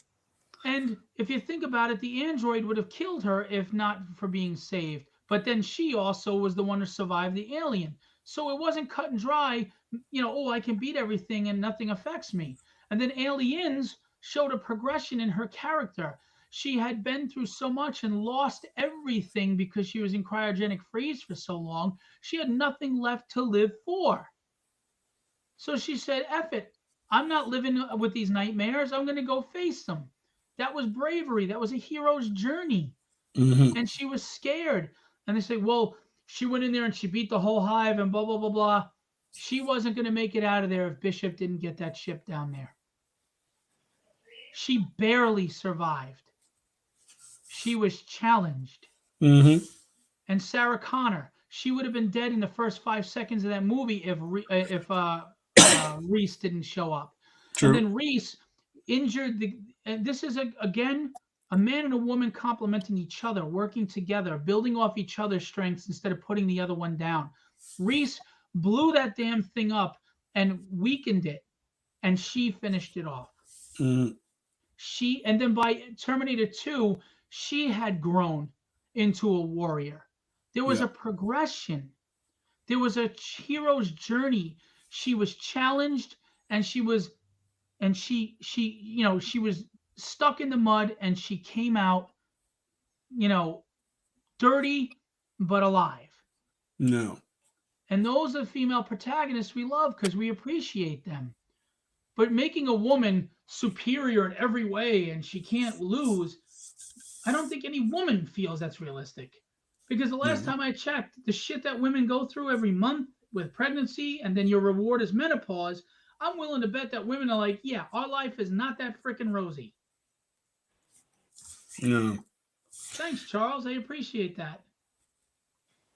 A: And if you think about it, the android would have killed her if not for being saved. But then she also was the one who survived the alien. So it wasn't cut and dry, oh, I can beat everything and nothing affects me. And then Aliens showed a progression in her character. She had been through so much and lost everything because she was in cryogenic freeze for so long. She had nothing left to live for. So she said, F it. I'm not living with these nightmares. I'm going to go face them. That was bravery. That was a hero's journey.
B: Mm-hmm.
A: And she was scared. And they say, well, she went in there and she beat the whole hive and blah, blah, blah, blah. She wasn't going to make it out of there if Bishop didn't get that ship down there. She barely survived. She was challenged.
B: Mm-hmm.
A: And Sarah Connor, she would have been dead in the first 5 seconds of that movie if Reese didn't show up.
B: True.
A: And then Reese injured and this is again a man and a woman complementing each other, working together, building off each other's strengths instead of putting the other one down. Reese blew that damn thing up and weakened it, and she finished it off.
B: Mm-hmm.
A: And then by Terminator 2, she had grown into a warrior. There was a progression. There was a hero's journey. She was challenged, and she was stuck in the mud, and she came out, dirty but alive.
B: No.
A: And those are female protagonists we love because we appreciate them. But making a woman superior in every way and she can't lose, I don't think any woman feels that's realistic. Because the last time I checked, the shit that women go through every month with pregnancy and then your reward is menopause, I'm willing to bet that women are like, yeah, our life is not that freaking rosy.
B: No.
A: Thanks, Charles. I appreciate that.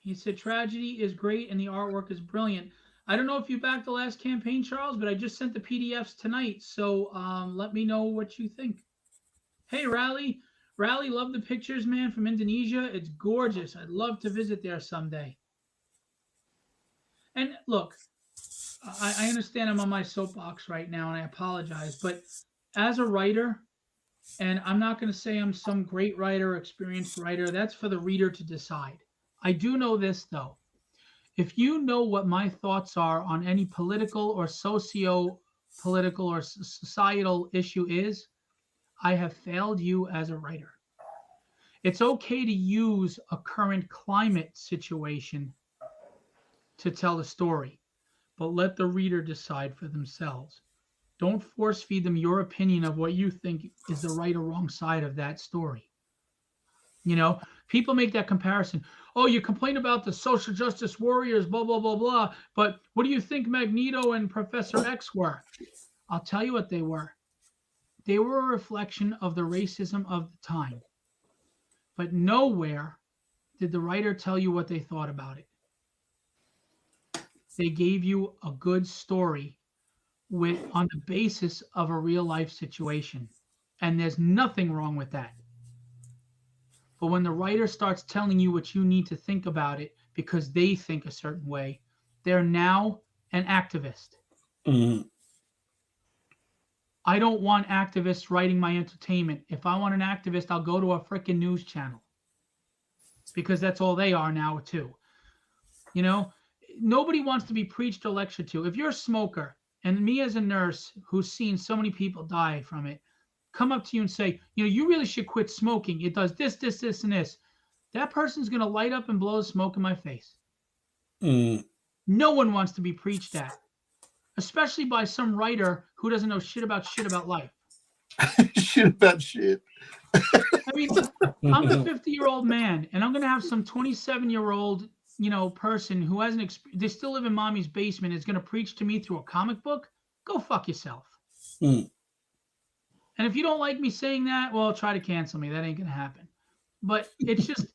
A: He said tragedy is great and the artwork is brilliant. I don't know if you backed the last campaign, Charles, but I just sent the PDFs tonight. So let me know what you think. Hey, Rally. Rally, love the pictures, man, from Indonesia. It's gorgeous. I'd love to visit there someday. And look, I understand I'm on my soapbox right now, and I apologize. But as a writer, and I'm not going to say I'm some great writer, experienced writer. That's for the reader to decide. I do know this, though. If you know what my thoughts are on any political or socio-political or societal issue is, I have failed you as a writer. It's okay to use a current climate situation to tell a story, but let the reader decide for themselves. Don't force feed them your opinion of what you think is the right or wrong side of that story. People make that comparison. Oh, you complain about the social justice warriors, blah, blah, blah, blah. But what do you think Magneto and Professor X were? I'll tell you what they were. They were a reflection of the racism of the time. But nowhere did the writer tell you what they thought about it. They gave you a good story with on the basis of a real life situation. And there's nothing wrong with that. But when the writer starts telling you what you need to think about it because they think a certain way, they're now an activist.
B: Mm-hmm.
A: I don't want activists writing my entertainment. If I want an activist, I'll go to a freaking news channel because that's all they are now, too. You know, nobody wants to be preached or lectured to. If you're a smoker, and me as a nurse who's seen so many people die from it, come up to you and say, you really should quit smoking. It does this, this, this, and this. That person's going to light up and blow the smoke in my face.
B: Mm.
A: No one wants to be preached at, especially by some writer who doesn't know shit about life.
C: Shit about shit.
A: I mean, I'm a 50-year-old man, and I'm going to have some 27-year-old, person who hasn't, they still live in mommy's basement, is going to preach to me through a comic book. Go fuck yourself.
B: Mm.
A: And if you don't like me saying that, well, try to cancel me. That ain't going to happen. But it's just,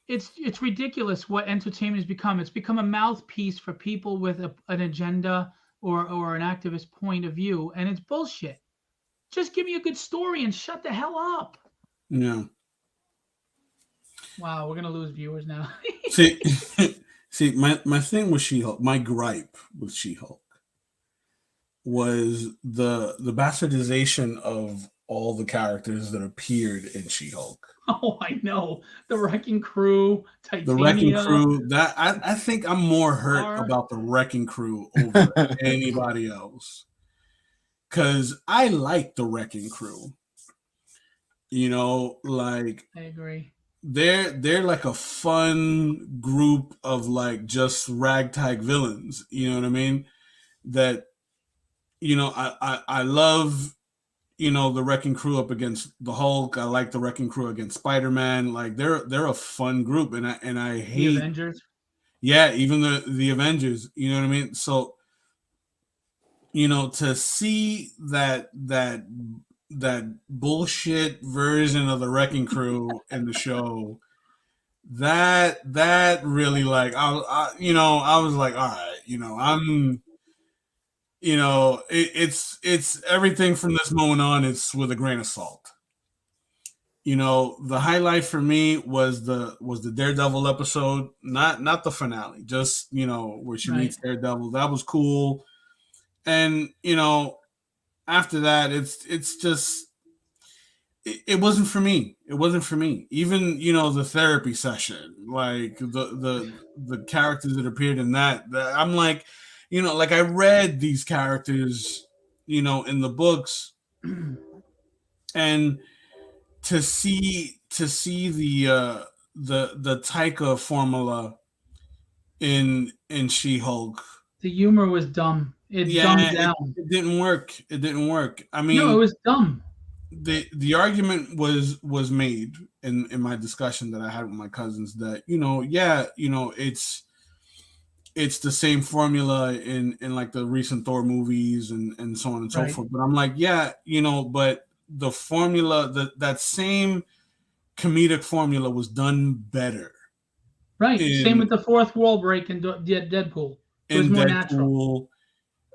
A: it's ridiculous what entertainment has become. It's become a mouthpiece for people with an agenda or an activist point of view, and it's bullshit. Just give me a good story and shut the hell up.
B: Yeah.
A: Wow, we're gonna lose viewers now.
B: see, my thing with She-Hulk, my gripe with She-Hulk was the bastardization of all the characters that appeared in She-Hulk.
A: Oh, I know. The Wrecking Crew, Titania.
B: The Wrecking Crew. That I think I'm more hurt about the Wrecking Crew over anybody else. Because I like the Wrecking Crew. Like
A: I agree.
B: They're like a fun group of like just ragtag villains. You know what I mean? That I love the Wrecking Crew up against the Hulk. I like the Wrecking Crew against Spider-Man. Like they're a fun group, and I hate
A: the Avengers.
B: Yeah, even the Avengers. You know what I mean? So to see that bullshit version of the Wrecking Crew in the show, that really like I was like, all right, I'm it's everything from this moment on. It's with a grain of salt. The highlight for me was the Daredevil episode, not the finale, just where she meets Daredevil. That was cool. And after that, it's just it wasn't for me. It wasn't for me. Even the therapy session, like the characters that appeared in that I'm like, like I read these characters, in the books, and to see the Taika formula in She-Hulk.
A: The humor was dumb. It dumbed down.
B: It didn't work. It didn't work. I mean,
A: no, it was dumb.
B: The argument was made in my discussion that I had with my cousins that it's the same formula in like the recent Thor movies and so on and so forth. But I'm like, but the formula, that same comedic formula was done better.
A: Right. Same with the fourth wall break in Deadpool. It was more natural.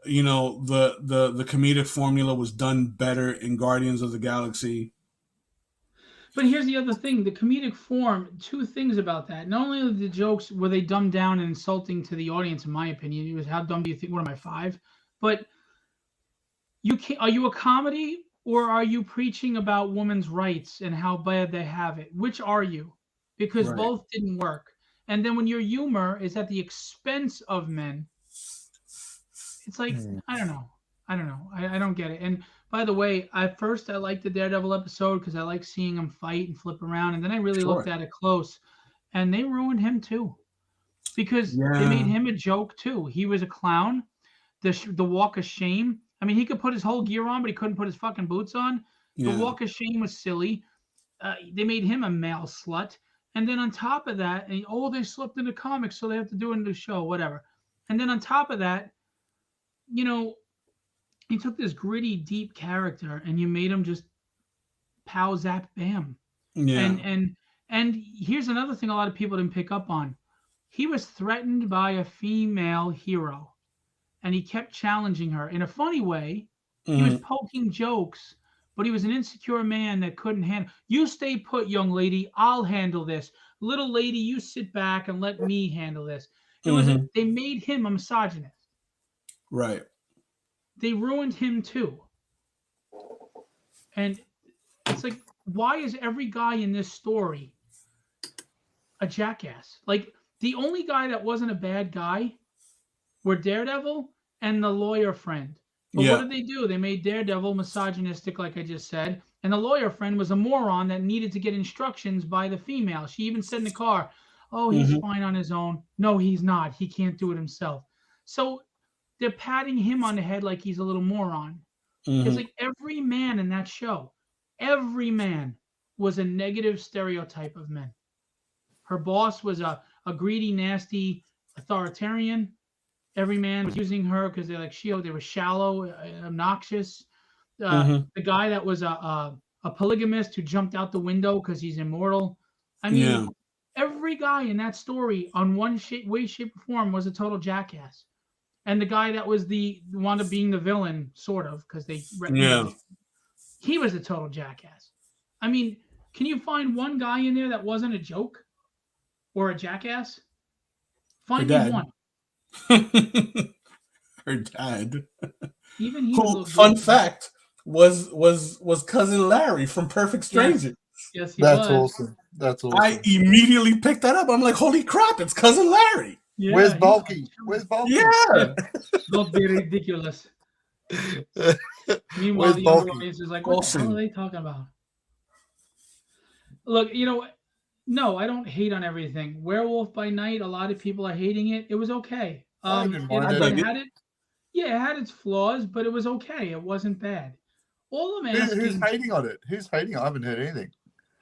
B: The comedic formula was done better in Guardians of the Galaxy.
A: But here's the other thing. The comedic form, two things about that. Not only the jokes were they dumbed down and insulting to the audience, in my opinion. It was, how dumb do you think? What am I, 5? But are you a comedy, or are you preaching about women's rights and how bad they have it? Which are you? Because both didn't work. And then when your humor is at the expense of men, it's like, I don't know. I don't get it. And by the way, at first I liked the Daredevil episode because I like seeing him fight and flip around. And then I really looked at it close, and they ruined him too, because they made him a joke too. He was a clown. The walk of shame. I mean, he could put his whole gear on, but he couldn't put his fucking boots on. The walk of shame was silly. They made him a male slut. And then on top of that, they slipped into comics, so they have to do it in the show, whatever. And then on top of that, You took this gritty, deep character and you made him just pow zap bam.
B: Yeah.
A: And here's another thing a lot of people didn't pick up on. He was threatened by a female hero, and he kept challenging her in a funny way. He was
B: Hmm.
A: poking jokes, but he was an insecure man that couldn't handle. You stay put, young lady. I'll handle this. Little lady, you sit back and let me handle this.
B: Hmm.
A: They made him a misogynist.
B: Right.
A: They ruined him too. And it's like, why is every guy in this story a jackass? Like the only guy that wasn't a bad guy were Daredevil and the lawyer friend. But what
B: Yeah.
A: did they do? They made Daredevil misogynistic, like I just said, and the lawyer friend was a moron that needed to get instructions by the female. She even said in the car, "Oh, he's
B: Hmm.
A: fine on his own." No, he's not. He can't do it himself. So they're patting him on the head like he's a little moron. It's
B: Hmm.
A: like every man in that show, every man was a negative stereotype of men. Her boss was a greedy, nasty authoritarian. Every man was using her because they're like they were shallow, obnoxious.
B: Hmm.
A: The guy that was a polygamist who jumped out the window because he's immortal. I
B: Yeah.
A: mean, every guy in that story, on one way, shape, or form, was a total jackass. And the guy that was the wound up being the villain, sort of, because
B: Yeah.
A: he was a total jackass. I mean, can you find one guy in there that wasn't a joke or a jackass?
B: Her
A: Find me
B: dad.
A: one.
B: Her dad.
A: Even he was a
B: Who?
A: little
B: Fun
A: goofy.
B: fact was cousin Larry from Perfect
A: Yes,
B: Stranger.
A: yes, he
C: That's
A: was.
C: awesome. That's
B: I
C: awesome.
B: immediately picked that up. I'm like, holy crap! It's cousin Larry.
C: Where's
A: Yeah, he was
C: Bulky?
A: chilling.
C: Where's Bulky?
A: Yeah,
B: Yeah.
A: don't be ridiculous. Meanwhile,
C: Where's
A: the younger
C: Bulky?
A: audience is like, "What the hell are
B: Awesome.
A: they talking about?" Look, no, I don't hate on everything. Werewolf by Night, a lot of people are hating it. It was okay.
C: I didn't
A: It
C: mind
B: I
C: it.
A: it
B: dug it.
A: had it, yeah, it had its flaws, but it was okay. It wasn't bad. All I'm
C: Who's
A: asking,
C: hating on it? Who's hating? I haven't heard anything.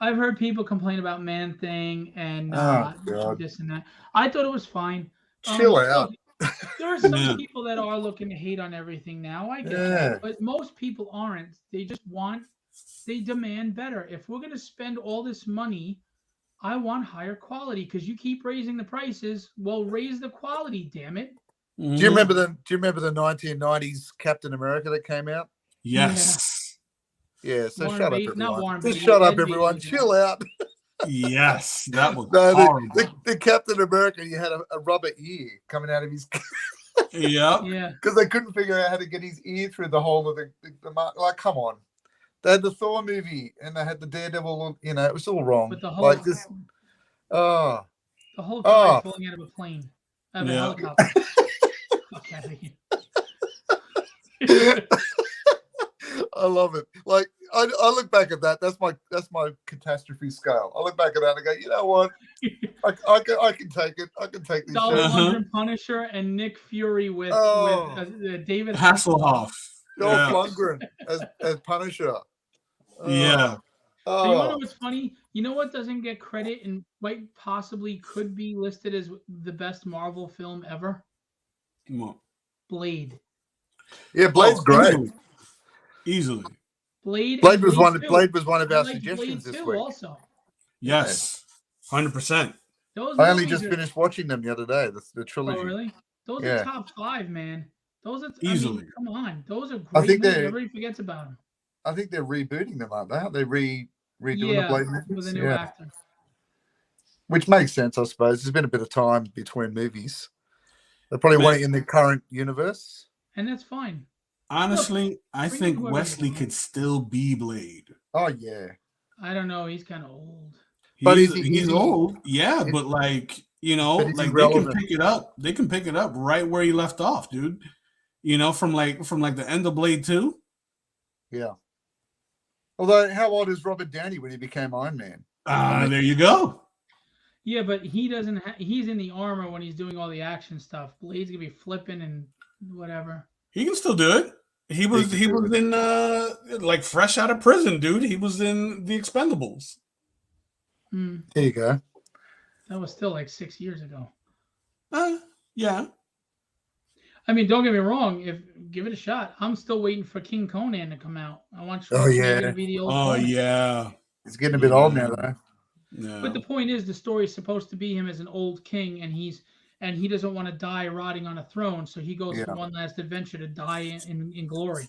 A: I've heard people complain about Man Thing and
C: Oh God,
A: this and that. I thought it was fine.
C: chill
A: Look,
C: out.
A: there are some
B: Yeah.
A: people that are looking to hate on everything now. I get that,
C: Yeah.
A: but most people aren't. They demand better. If we're going to spend all this money, I want higher quality because you keep raising the prices. Well, raise the quality, damn it.
B: Hmm.
C: Do you remember the 1990s Captain America that came out?
A: Yeah,
B: Yes.
C: Yeah. So
A: Warren
C: shut up,
A: Beatty, not
C: everyone.
A: Warren
C: Just
A: Beatty.
C: shut up,
A: Ed Beatty
C: everyone.
A: was in it.
C: Chill out.
B: Yes. That was
C: No,
B: horrible.
C: the Captain America, you had a rubber ear coming out of his
B: Yep.
A: Yeah,
C: because they couldn't figure out how to get his ear through the hole of the mark. Like, come on. They had the Thor movie and they had the Daredevil. It was all wrong.
A: but the
C: Like
A: whole
C: this. Oh,
A: the whole guy
C: oh.
A: falling out of a plane, out of a
B: Yeah.
A: helicopter. Fuck out of here.
C: I love it. Like I look back at that. That's my catastrophe scale. I look back at that and I go, you know what? I can take it. I can take this
A: Dolph
C: shit.
B: Uh-huh.
A: Lundgren Punisher and Nick Fury with
C: Oh.
A: David
B: Hasselhoff.
C: Dolph
B: Yeah.
C: Lundgren as Punisher.
B: Yeah.
A: So you want to know
C: Oh,
A: what's funny? You know what doesn't get credit and might possibly could be listed as the best Marvel film ever?
B: Come on.
A: Blade.
C: yeah, Blade's
B: Oh,
C: great.
B: easily.
A: Blade and
C: Blade was
A: Blade
C: one.
A: 2.
C: Blade was one of
A: I
C: our
A: liked Blade
C: suggestions this
A: 2
C: week.
A: also.
C: Yeah.
B: Yes. 100%.
A: Those
C: I only
A: movies
C: just
A: are,
C: finished watching them the other day. The
A: oh
C: trilogy.
A: really? Those are
C: Yeah,
A: top 5, man. Those are I
B: Easily.
A: mean, come on. Those are
C: I
A: great
C: think
A: movies.
C: they.
A: Everybody forgets about them.
C: I think they're rebooting them, aren't they? Aren't they redoing the
A: Yeah,
C: Blade
A: with
C: movies?
A: a new
C: Yeah,
A: actor.
C: which makes sense, I suppose. There's been a bit of time between movies. They probably want it in the current universe.
A: And that's fine.
B: Honestly, I
A: bring
B: think
A: in whoever you
B: Wesley
A: want.
B: could still be Blade.
C: Oh yeah,
A: I don't know. He's kind of old.
C: But
B: He's
C: is
B: he's
C: he-
B: old, yeah,
C: is-
B: but like,
C: but is he
B: like they can
C: relevant?
B: pick it up. They can pick it up right where he left off, dude. From the end of Blade 2.
C: Yeah. Although, how old is Robert Downey when he became Iron Man?
B: There you go.
A: Yeah, but he doesn't. He's in the armor when he's doing all the action stuff. Blade's gonna be flipping and whatever.
B: He can still do it. He was in like fresh out of prison, dude. He was in The Expendables.
A: Hmm.
C: There you go.
A: That was still like 6 years ago.
B: Yeah.
A: I mean, don't get me wrong. If give it a shot, I'm still waiting for King Conan to come out. I want
C: Oh
A: Schwarzenegger to
C: yeah,
A: be the old
B: Oh
A: Conan.
B: yeah,
C: it's getting a bit old now
B: yeah,
C: though.
A: But
B: yeah,
A: the point is, the story is supposed to be him as an old king, and he doesn't want to die rotting on a throne, so he goes for
C: Yeah,
A: one last adventure to die in glory.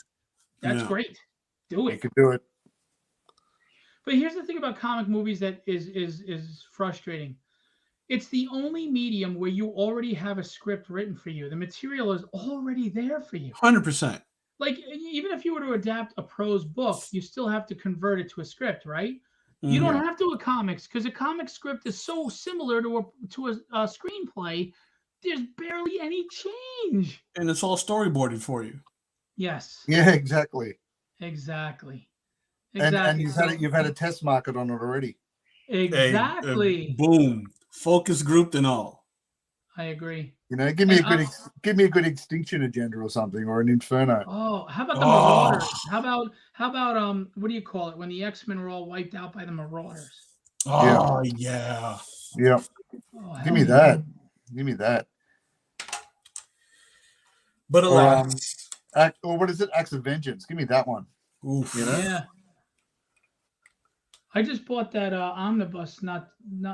A: That's
B: yeah.
A: great. Do
C: he
A: it.
C: could do it.
A: But here's the thing about comic movies that is frustrating. It's the only medium where you already have a script written for you. The material is already there for you.
B: 100%.
A: Like even if you were to adapt a prose book, you still have to convert it to a script, right? You don't
B: Hmm.
C: Yeah,
A: have to a comics because a comic script is so similar to a screenplay. There's barely any change.
B: And it's all storyboarded for you.
A: Yes,
C: yeah, exactly.
A: exactly,
C: And
A: exactly. So
C: you've had a test market on it already.
B: Hey,
A: exactly,
B: boom, focus grouped and all.
A: I agree.
C: You know, give me
A: And
C: a good give me a good Extinction Agenda or something, or an Inferno.
A: oh, how about the
B: Oh,
A: Marauders? How about what do you call it when the X-Men were all wiped out by the Marauders?
C: Yeah,
B: oh yeah.
C: yeah.
A: Oh
C: Give
A: hell
C: me
A: yeah!
C: that. Give me that.
B: But
C: Or
B: alas,
C: or what is it? Acts of Vengeance. Give me that one. You know.
B: oof.
A: Yeah, I just bought that omnibus not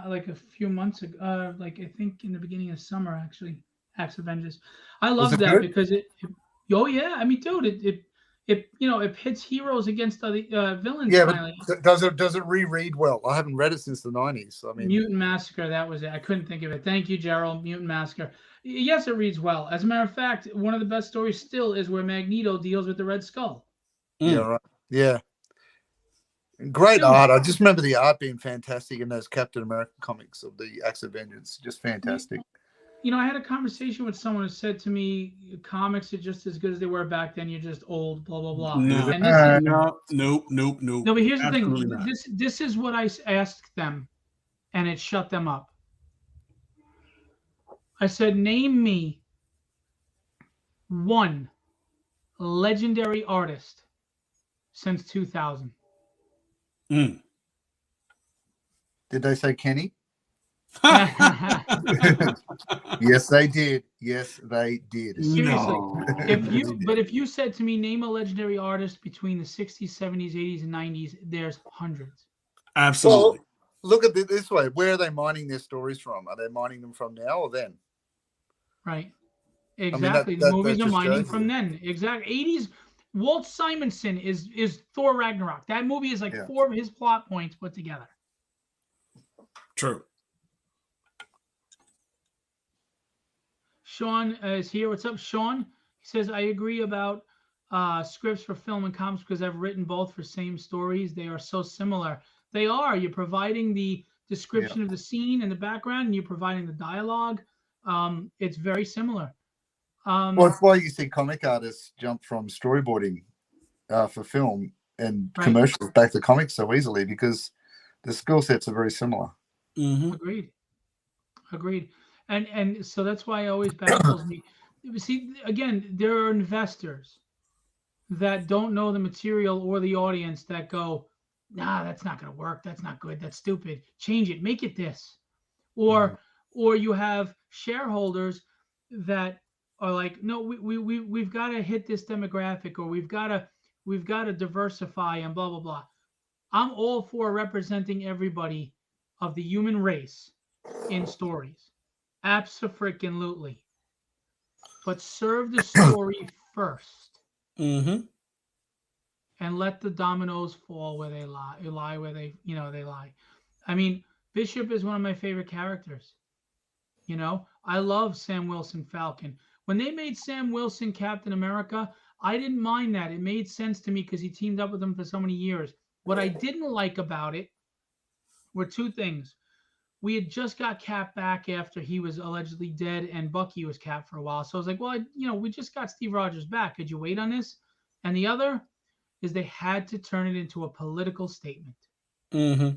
A: like a few months ago. Like I think in the beginning of summer actually. Acts of Vengeance. I
C: Was
A: love
C: it
A: that
C: good?
A: because oh yeah. I mean, dude, it it pits heroes against other villains
C: Yeah, but
A: finally.
C: does it reread well? I haven't read it since the 90s. I mean,
A: Mutant Massacre, that was it. I couldn't think of it. Thank you, Gerald. Mutant Massacre. Yes, it reads well. As a matter of fact, one of the best stories still is where Magneto deals with the Red Skull.
C: yeah,
B: Mm.
C: right. Yeah. Great
A: Dude,
C: art. I just remember the art being fantastic in those Captain America comics of the Acts of Vengeance. Just
A: you,
C: fantastic.
A: I had a conversation with someone who said to me, comics are just as good as they were back then. You're just old, blah, blah, blah.
B: No,
A: And this is,
B: no, nope, nope, nope.
A: no, but here's the
B: Absolutely
A: thing.
B: not.
A: This is what I asked them, and it shut them up. I said, name me one legendary artist since 2000.
B: Mm.
C: Did they say Kenny? Yes, they did. Yes, they did.
A: Seriously,
B: No.
A: if you said to me, name a legendary artist between the 60s, 70s, 80s, and 90s, there's hundreds.
C: Well,
B: Absolutely.
C: look at it this way. Where are they mining their stories from? Are they mining them from now or then?
A: Right.
C: I mean, that
A: Exactly. The
C: that, that
A: movies are
C: just
A: mining
C: shows
A: from
C: you.
A: then. Exactly. 80s. Walt Simonson is Thor Ragnarok. That movie is like
C: Yeah.
A: 4 of his plot points put together.
B: True.
A: Sean is here. What's up, Sean? He says, I agree about scripts for film and comics because I've written both for same stories. They are so similar. They are. You're providing the
C: Yeah.
A: description of the scene in the background, and you're providing the dialogue. It's very similar.
C: Well, it's why you see comic artists jump from storyboarding for film and
A: Right.
C: commercials back to comics so easily because the skill sets are very similar.
B: Mm-hmm.
A: Agreed. Agreed. And so that's why it always baffles me. See, again, there are investors that don't know the material or the audience that go, nah, that's not going to work. That's not good. That's stupid. Change it. Make it this.
C: Mm.
A: Or you have shareholders that are like, no, we've got to hit this demographic, or we've got to diversify and blah blah blah. I'm all for representing everybody of the human race in stories. Abso-freaking-lutely. But serve the story first
B: Mm-hmm.
A: and let the dominoes fall where they lie where they lie. I mean, Bishop is one of my favorite characters. I love Sam Wilson Falcon. When they made Sam Wilson Captain America, I didn't mind that. It made sense to me because he teamed up with him for so many years. What I didn't like about it were two things. We had just got Cap back after he was allegedly dead, and Bucky was Cap for a while. So I was like, well, we just got Steve Rogers back. Could you wait on this? And the other is they had to turn it into a political statement.
B: Mm-hmm.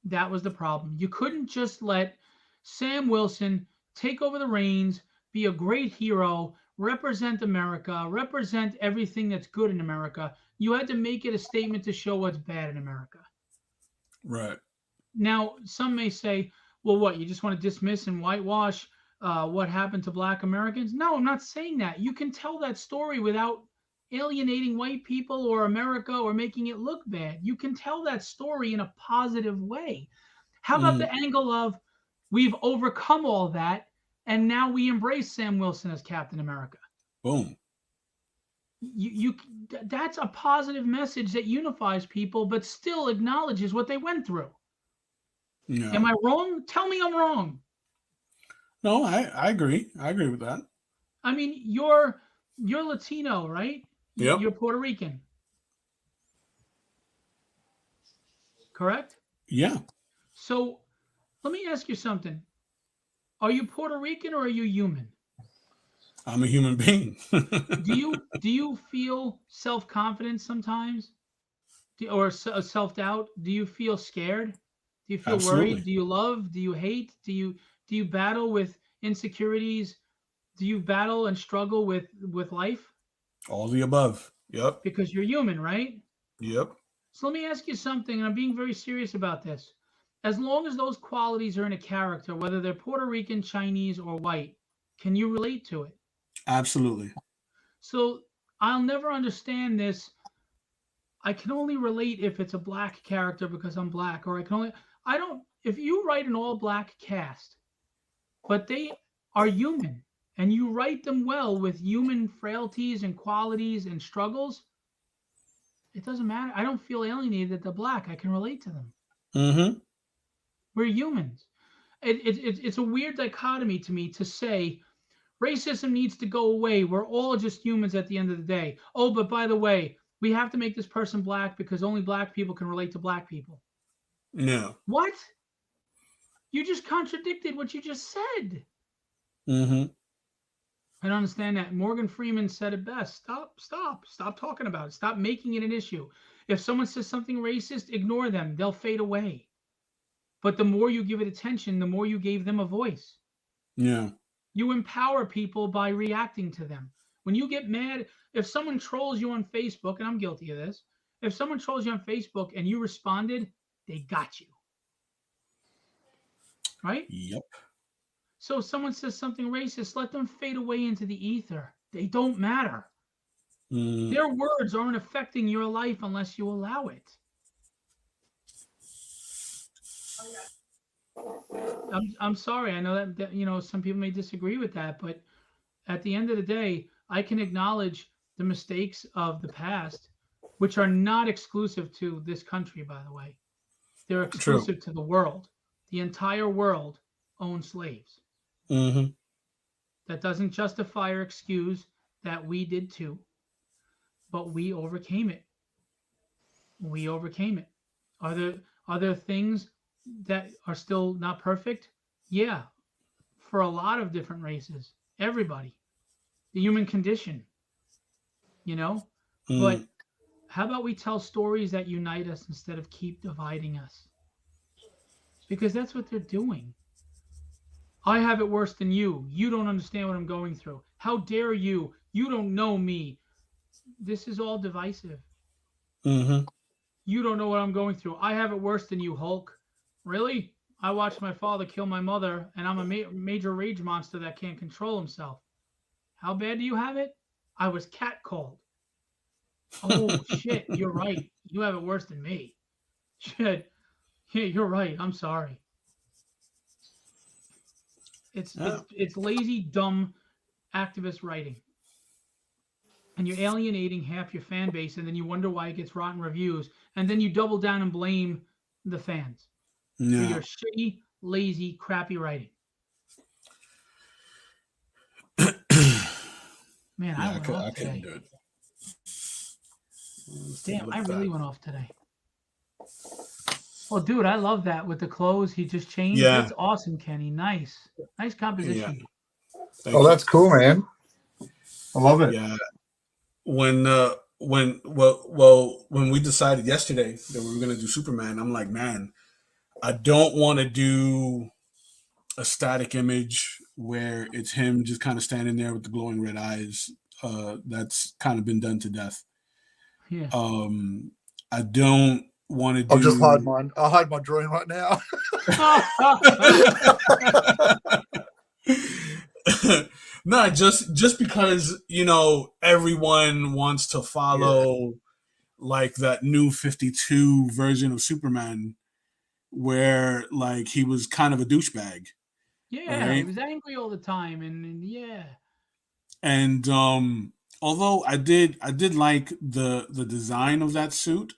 A: That was the problem. You couldn't just let Sam Wilson take over the reins, be a great hero, represent America, represent everything that's good in America. You had to make it a statement to show what's bad in America.
B: Right.
A: Now, some may say, well, what, you just want to dismiss and whitewash what happened to Black Americans. No, I'm not saying that. You can tell that story without alienating white people or America or making it look bad. You can tell that story in a positive way. How about the angle of we've overcome all that and now we embrace Sam Wilson as Captain America?
B: Boom.
A: You that's a positive message that unifies people but still acknowledges what they went through.
B: Yeah.
A: Am I wrong? Tell me I'm wrong.
B: No, I agree. I agree with that.
A: I mean, you're Latino, right?
B: Yep.
A: You're Puerto Rican. Correct?
B: Yeah.
A: So let me ask you something. Are you Puerto Rican or are you human?
B: I'm a human being.
A: Do you feel self-confident sometimes? Or self-doubt? Do you feel scared? Do you feel
B: Absolutely.
A: worried? Do you love? Do you hate? Do you battle with insecurities? Do you battle and struggle with life?
B: All the above. Yep.
A: Because you're human, right?
B: Yep.
A: So let me ask you something, and I'm being very serious about this. As long as those qualities are in a character, whether they're Puerto Rican, Chinese, or white, can you relate to it?
B: Absolutely.
A: So I'll never understand this. I can only relate if it's a black character because I'm black, or if you write an all black cast, but they are human and you write them well with human frailties and qualities and struggles, it doesn't matter. I don't feel alienated that they're black. I can relate to them.
B: Mm-hmm.
A: We're humans. It's a weird dichotomy to me to say racism needs to go away. We're all just humans at the end of the day. Oh, but by the way, we have to make this person black because only black people can relate to black people.
B: No.
A: What? You just contradicted what you just said.
B: Mm-hmm.
A: I don't understand that. Morgan Freeman said it best. Stop talking about it. Stop making it an issue. If someone says something racist, ignore them. They'll fade away. But the more you give it attention, the more you gave them a voice.
B: Yeah.
A: You empower people by reacting to them. When you get mad, if someone trolls you on Facebook, and I'm guilty of this, if someone trolls you on Facebook and you responded, they got you. Right?
B: Yep.
A: So if someone says something racist, let them fade away into the ether. They don't matter. Their words aren't affecting your life unless you allow it. I'm sorry. I know that some people may disagree with that, but at the end of the day, I can acknowledge the mistakes of the past, which are not exclusive to this country, by the way. They're exclusive to the world. The entire world owns slaves.
B: Mm-hmm.
A: That doesn't justify or excuse that we did too, but we overcame it. We overcame it. Are there things that are still not perfect? Yeah, for a lot of different races, everybody, the human condition, But how about we tell stories that unite us instead of keep dividing us? Because that's what they're doing. I have it worse than you. You don't understand what I'm going through. How dare you? You don't know me. This is all divisive.
B: Mm-hmm.
A: You don't know what I'm going through. I have it worse than you, Hulk. Really? I watched my father kill my mother, and I'm a major rage monster that can't control himself. How bad do you have it? I was catcalled. Oh, shit. You're right. You have it worse than me. Shit. Yeah, you're right. I'm sorry. It's lazy, dumb activist writing. And you're alienating half your fan base, and then you wonder why it gets rotten reviews, and then you double down and blame the fans for your shitty, lazy, crappy writing. Man, I went off today. Do it. Damn, I really went off today. Well, dude, I love that with the clothes he just changed. Yeah. That's awesome, Kenny. Nice composition.
C: Yeah. That's cool, man. I love it.
B: Yeah. When we decided yesterday that we were gonna do Superman, I'm like, man, I don't want to do a static image where it's him just kind of standing there with the glowing red eyes. That's kind of been done to death.
A: Yeah.
B: I don't want to do.
C: I'll just hide mine. I'll hide my drawing right now.
B: No, just because everyone wants to
C: Yeah.
B: follow like that new 52 version of Superman where like he was kind of a douchebag,
A: Yeah, he
B: right?
A: was angry all the time, and yeah,
B: And although I did like the design of that suit,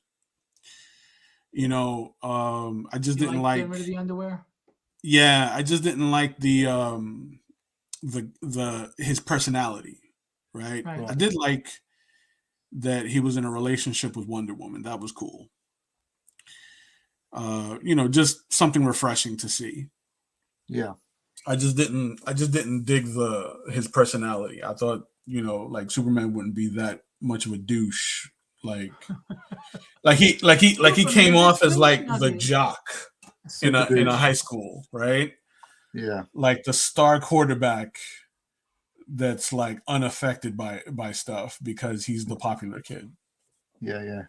B: I just
A: you
B: didn't
A: like getting
B: like,
A: rid of the underwear.
B: yeah, I just didn't like the his personality, right?
A: Right.
B: I
C: Right.
B: did like that he was in a relationship with Wonder Woman. That was cool. Just something refreshing to see.
C: Yeah.
B: I just didn't dig the his personality. I thought, like Superman wouldn't be that much of a douche. Like like he came
A: Superman's a
B: off as
A: space
B: like the
A: nugget.
B: jock in
C: Super
B: a
C: douche.
B: high school, right?
C: Yeah.
B: Like the star quarterback that's like unaffected by stuff because he's the popular kid.
C: Yeah. Yeah.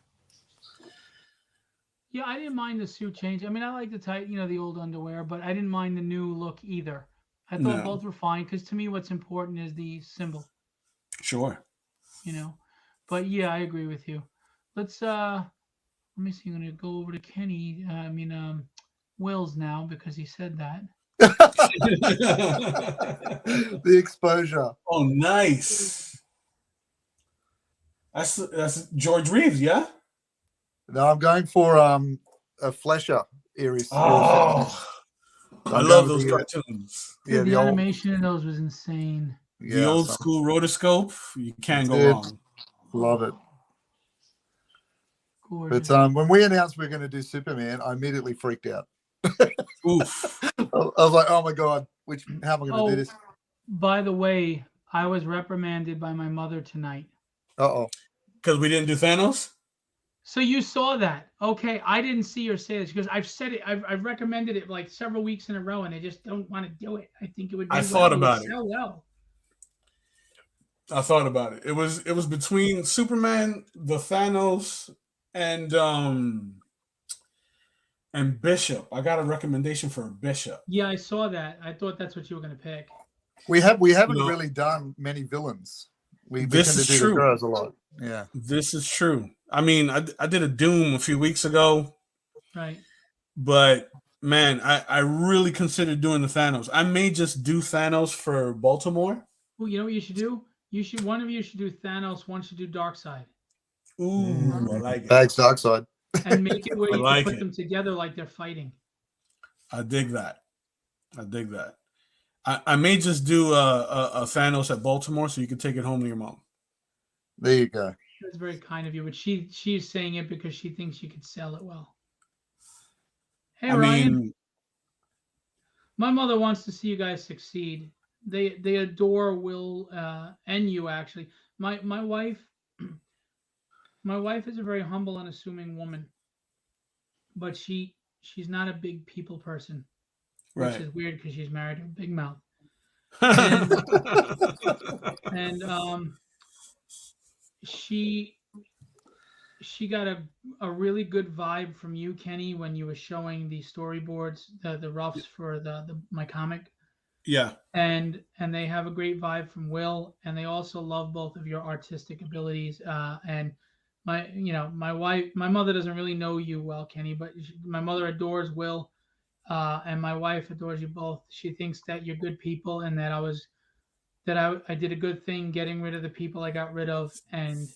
A: Yeah, I didn't mind the suit change. I mean, I like the tight, the old underwear, but I didn't mind the new look either. I thought
B: No,
A: both were fine because to me, what's important is the symbol,
B: sure.
A: you know. But yeah, I agree with you. Let's let me see. I'm gonna go over to Kenny. Wills now because he said that.
C: The exposure.
B: Oh, nice. That's George Reeves, yeah.
C: No, I'm going for a Flesher era Superman.
B: Oh,
C: So
B: I
C: I'm going
B: love
C: with
B: those
C: the
B: cartoons.
A: Dude,
C: the
A: the
C: old,
A: animation in those was insane.
B: The
C: yeah.
B: old
C: So
B: school rotoscope, you can't go
C: dude,
B: wrong.
C: love it. But
A: Gorgeous.
C: when we announced we are going to do Superman, I immediately freaked out.
B: Oof.
C: I was like, oh my god, how am I going to do
A: Oh,
C: this?
A: by the way, I was reprimanded by my mother tonight.
C: Oh,
B: Because we didn't do Thanos.
A: So you saw that. Okay, I didn't see her say this because I've said it. I've recommended it like several weeks in a row, and I just don't want to do it. I think it would
B: I
A: do
B: thought
A: well. It would
B: about it.
A: sell well.
B: I thought about it. It was between Superman, the Thanos, and Bishop. I got a recommendation for a Bishop.
A: Yeah, I saw that. I thought that's what you were gonna pick.
C: we
B: You
C: haven't
B: know,
C: really done many villains. We
B: this
C: tend to
B: is
C: do the
B: true.
C: heroes a lot. Yeah.
B: This is true. I mean, I did a Doom a few weeks ago,
A: Right.
B: but man, I really considered doing the Thanos. I may just do Thanos for Baltimore.
A: Well, you know what you should do? One of you should do Thanos. One should do Darkseid,
B: Ooh, I like it.
C: Bags Dark Side.
A: and make it where
B: I
A: you can
B: like
A: put
B: it.
A: them together like they're fighting.
B: I dig that. I dig that. I may just do a Thanos at Baltimore so you can take it home to your mom.
C: There you go.
A: That's very kind of you, but she's saying it because she thinks you could sell it well. Hey
B: I
A: Ryan,
B: mean,
A: my mother wants to see you guys succeed. They adore Will and you actually. My wife my wife is a very humble and assuming woman, but she's not a big people person, which
B: right.
A: is weird because she's married to a big mouth. And and she she got a really good vibe from you, Kenny, when you were showing the storyboards, the roughs for the my comic.
B: Yeah.
A: And they have a great vibe from Will, and they also love both of your artistic abilities. And my mother doesn't really know you well, Kenny, but my mother adores Will, and my wife adores you both. She thinks that you're good people, and that I did a good thing getting rid of the people I got rid of, and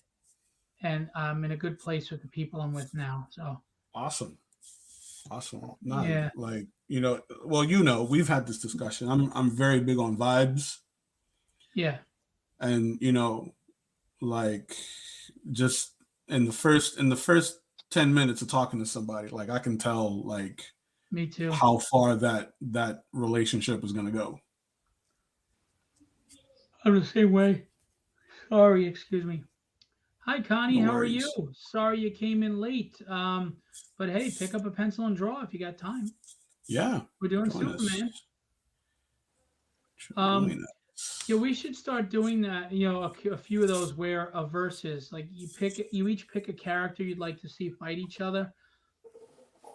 A: I'm in a good place with the people I'm with now. So
B: Awesome. Awesome. Not
A: yeah,
B: like, well, we've had this discussion. I'm very big on vibes
A: yeah,
B: and like just in the first 10 minutes of talking to somebody, like I can tell like
A: me too.
B: how far that relationship is going to go.
A: I'm the same way. Sorry, excuse me. Hi, Connie.
B: No
A: How are you?
B: worries.
A: Sorry you came in late. But hey, pick up a pencil and draw if you got time.
B: Yeah.
A: We're doing
B: Join us.
A: Superman.
B: Join
A: Um, yeah,
B: us.
A: we should start doing that. A few of those where a versus, like you each pick a character you'd like to see fight each other,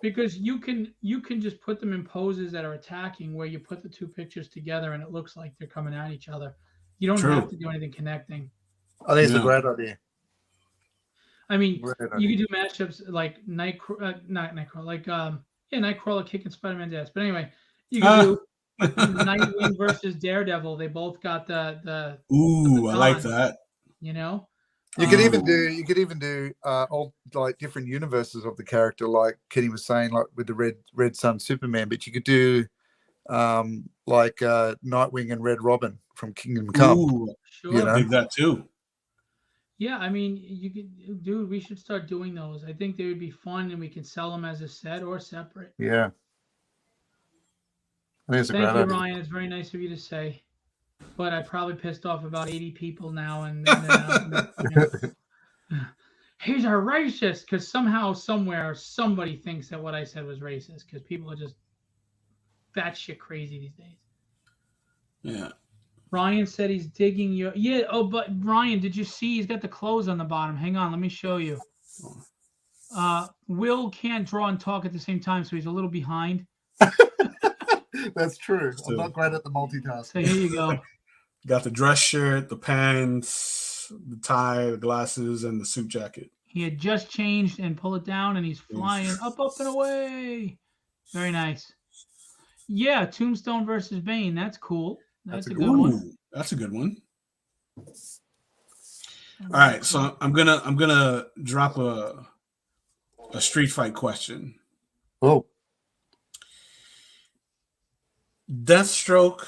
A: because you can just put them in poses that are attacking, where you put the two pictures together and it looks like they're coming at each other. You don't have
B: True.
A: to do anything connecting.
C: I think it's a
B: Yeah.
C: great idea.
A: I mean,
C: Great
A: you
C: idea.
A: could do matchups like not Nightcrawler, like Nightcrawler kicking Spider-Man's ass. But anyway, you could
B: Ah.
A: do Nightwing versus Daredevil. They both got the
B: Ooh, I like
A: baton,
B: that.
A: you know.
C: You could even
A: Um,
C: do all like different universes of the character, like Kenny was saying, like with the Red Sun Superman. But you could do like Nightwing and Red Robin from Kingdom Come.
B: Ooh,
C: You
A: sure.
C: know,
B: dig that too.
A: Yeah, I mean, you could, dude. We should start doing those. I think they would be fun, and we can sell them as a set or separate.
C: yeah, I think it's a
A: Thank
C: great
A: you,
C: idea.
A: Ryan. It's very nice of you to say. But I probably pissed off about 80 people now, and then he's a racist because somehow, somewhere, somebody thinks that what I said was racist because people are just batshit crazy these days.
B: Yeah.
A: Ryan said he's digging your. Yeah. Oh, but Ryan, did you see he's got the clothes on the bottom? Hang on, let me show you. Will can't draw and talk at the same time, so he's a little behind.
C: That's true. I'm
B: So-
C: not great at the multitasking.
A: So here you go.
B: Got the dress shirt, the pants, the tie, the glasses, and the suit jacket.
A: He had just changed and pull it down, and he's flying up, and away. Very nice. Yeah, Tombstone versus Bane. That's cool. That's a good one.
B: Ooh, that's a good one. All right, so I'm gonna drop a street fight question.
C: Oh,
B: Deathstroke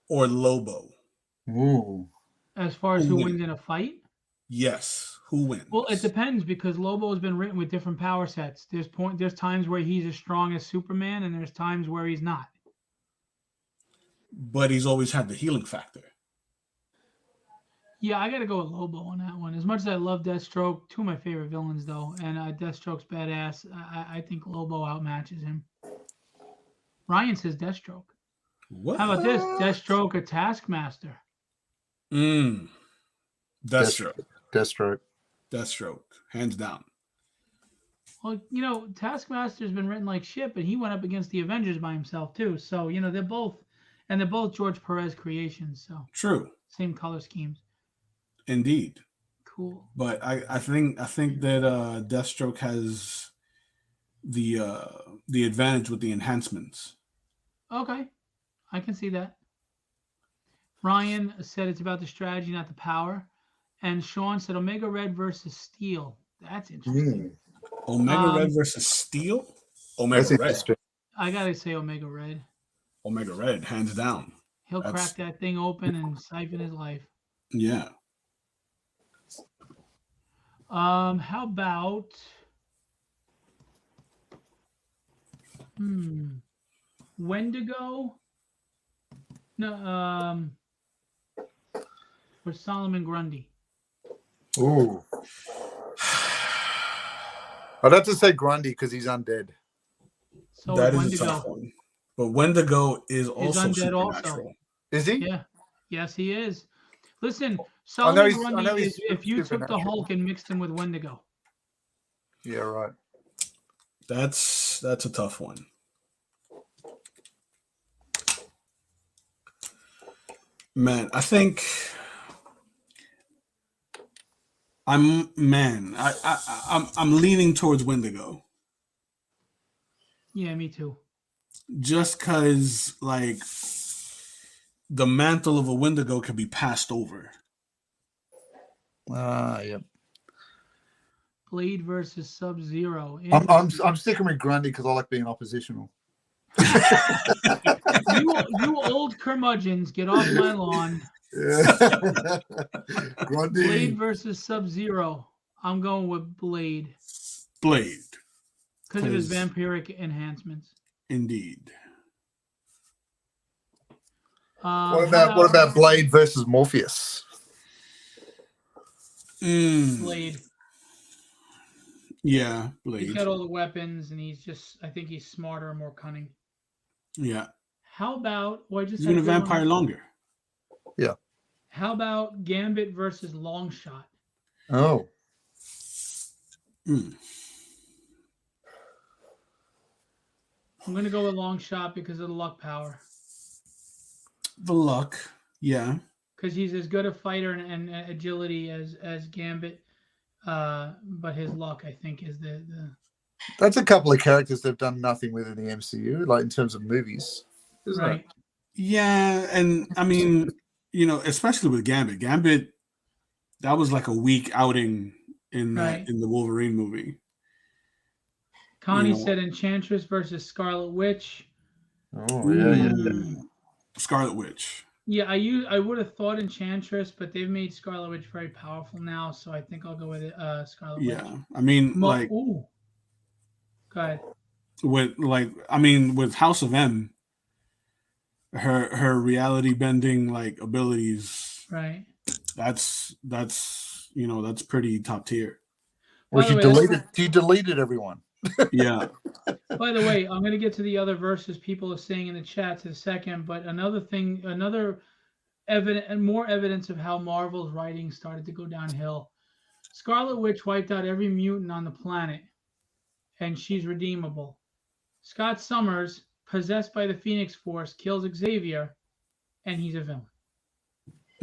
B: or Lobo?
C: ooh,
A: As far as
B: Who
A: who
B: wins?
A: wins in a fight,
B: Yes. Who wins?
A: well, it depends because Lobo has been written with different power sets. There's times where he's as strong as Superman, and there's times where he's not.
B: But he's always had the healing factor.
A: Yeah, I got to go with Lobo on that one. As much as I love Deathstroke, two of my favorite villains though, and Deathstroke's badass. I think Lobo outmatches him. Ryan says Deathstroke.
B: What?
A: How about this? Deathstroke or Taskmaster?
B: Deathstroke.
C: Deathstroke.
B: Hands down.
A: Well, Taskmaster's been written like shit, but he went up against the Avengers by himself too. So they're both George Perez creations. So
B: True.
A: same color schemes.
B: Indeed.
A: Cool.
B: But I think that Deathstroke has the advantage with the enhancements.
A: Okay, I can see that. Ryan said it's about the strategy, not the power. And Sean said Omega Red versus Steel. That's interesting.
B: Omega Red versus Steel? Omega
C: That's
B: Red.
C: interesting.
A: I gotta say Omega Red.
B: Omega Red, hands down.
A: He'll crack that thing open and siphon his life.
B: Yeah.
A: How about Wendigo? No, or Solomon Grundy?
C: Ooh. I'd have to say Grundy because he's undead.
A: So
B: That is
A: Wendigo.
B: a tough one. But Wendigo is
A: He's
B: also
A: undead
B: supernatural.
A: also.
C: Is he?
A: Yeah. Yes, he is. Listen,
C: I know
A: Solomon
C: he's
A: Grundy is if you took the
C: supernatural.
A: Hulk and mixed him with Wendigo.
C: Yeah, right.
B: That's a tough one. Man, I think I'm leaning towards Wendigo.
A: Yeah, me too.
B: Just because, like, the mantle of a Wendigo can be passed over.
C: Yeah.
A: Blade versus Sub-Zero.
C: I'm sticking with Grundy because I like being oppositional.
A: You old curmudgeons, get off my lawn.
C: Yeah. Grundy.
A: Blade versus Sub-Zero. I'm going with Blade
B: Blade.
A: because of his vampiric enhancements.
B: Indeed.
C: What about Blade versus Morpheus?
A: Blade?
B: Yeah,
A: He's
B: Blade.
A: got all the weapons, and I think he's smarter and more cunning.
B: Yeah.
A: How about? Well, I just
B: Even
A: had
B: a
A: good one.
B: vampire longer.
C: Yeah.
A: How about Gambit versus Longshot?
C: Oh.
A: I'm gonna go with long shot because of the luck power.
B: The luck, yeah.
A: Because he's as good a fighter and agility as Gambit, but his luck, I think, is the
C: That's a couple of characters they've done nothing with in the MCU, like in terms of movies, isn't
A: right.
C: it?
B: Yeah, and I mean, especially with Gambit. Gambit, that was like a weak outing in
A: Right.
B: the Wolverine movie.
A: Connie said Enchantress versus Scarlet Witch.
C: Oh yeah.
B: Scarlet Witch.
A: Yeah, I would have thought Enchantress, but they've made Scarlet Witch very powerful now, so I think I'll go with Scarlet Witch.
B: Yeah, I mean,
A: Ooh. Go ahead.
B: with House of M, her reality bending abilities.
A: Right.
B: That's pretty top tier.
C: Well, she deleted everyone.
B: Yeah.
A: By the way, I'm going to get to the other verses people are saying in the chat in a second, but more evidence of how Marvel's writing started to go downhill. Scarlet Witch wiped out every mutant on the planet, and she's redeemable. Scott Summers, possessed by the Phoenix Force, kills Xavier, and he's a villain.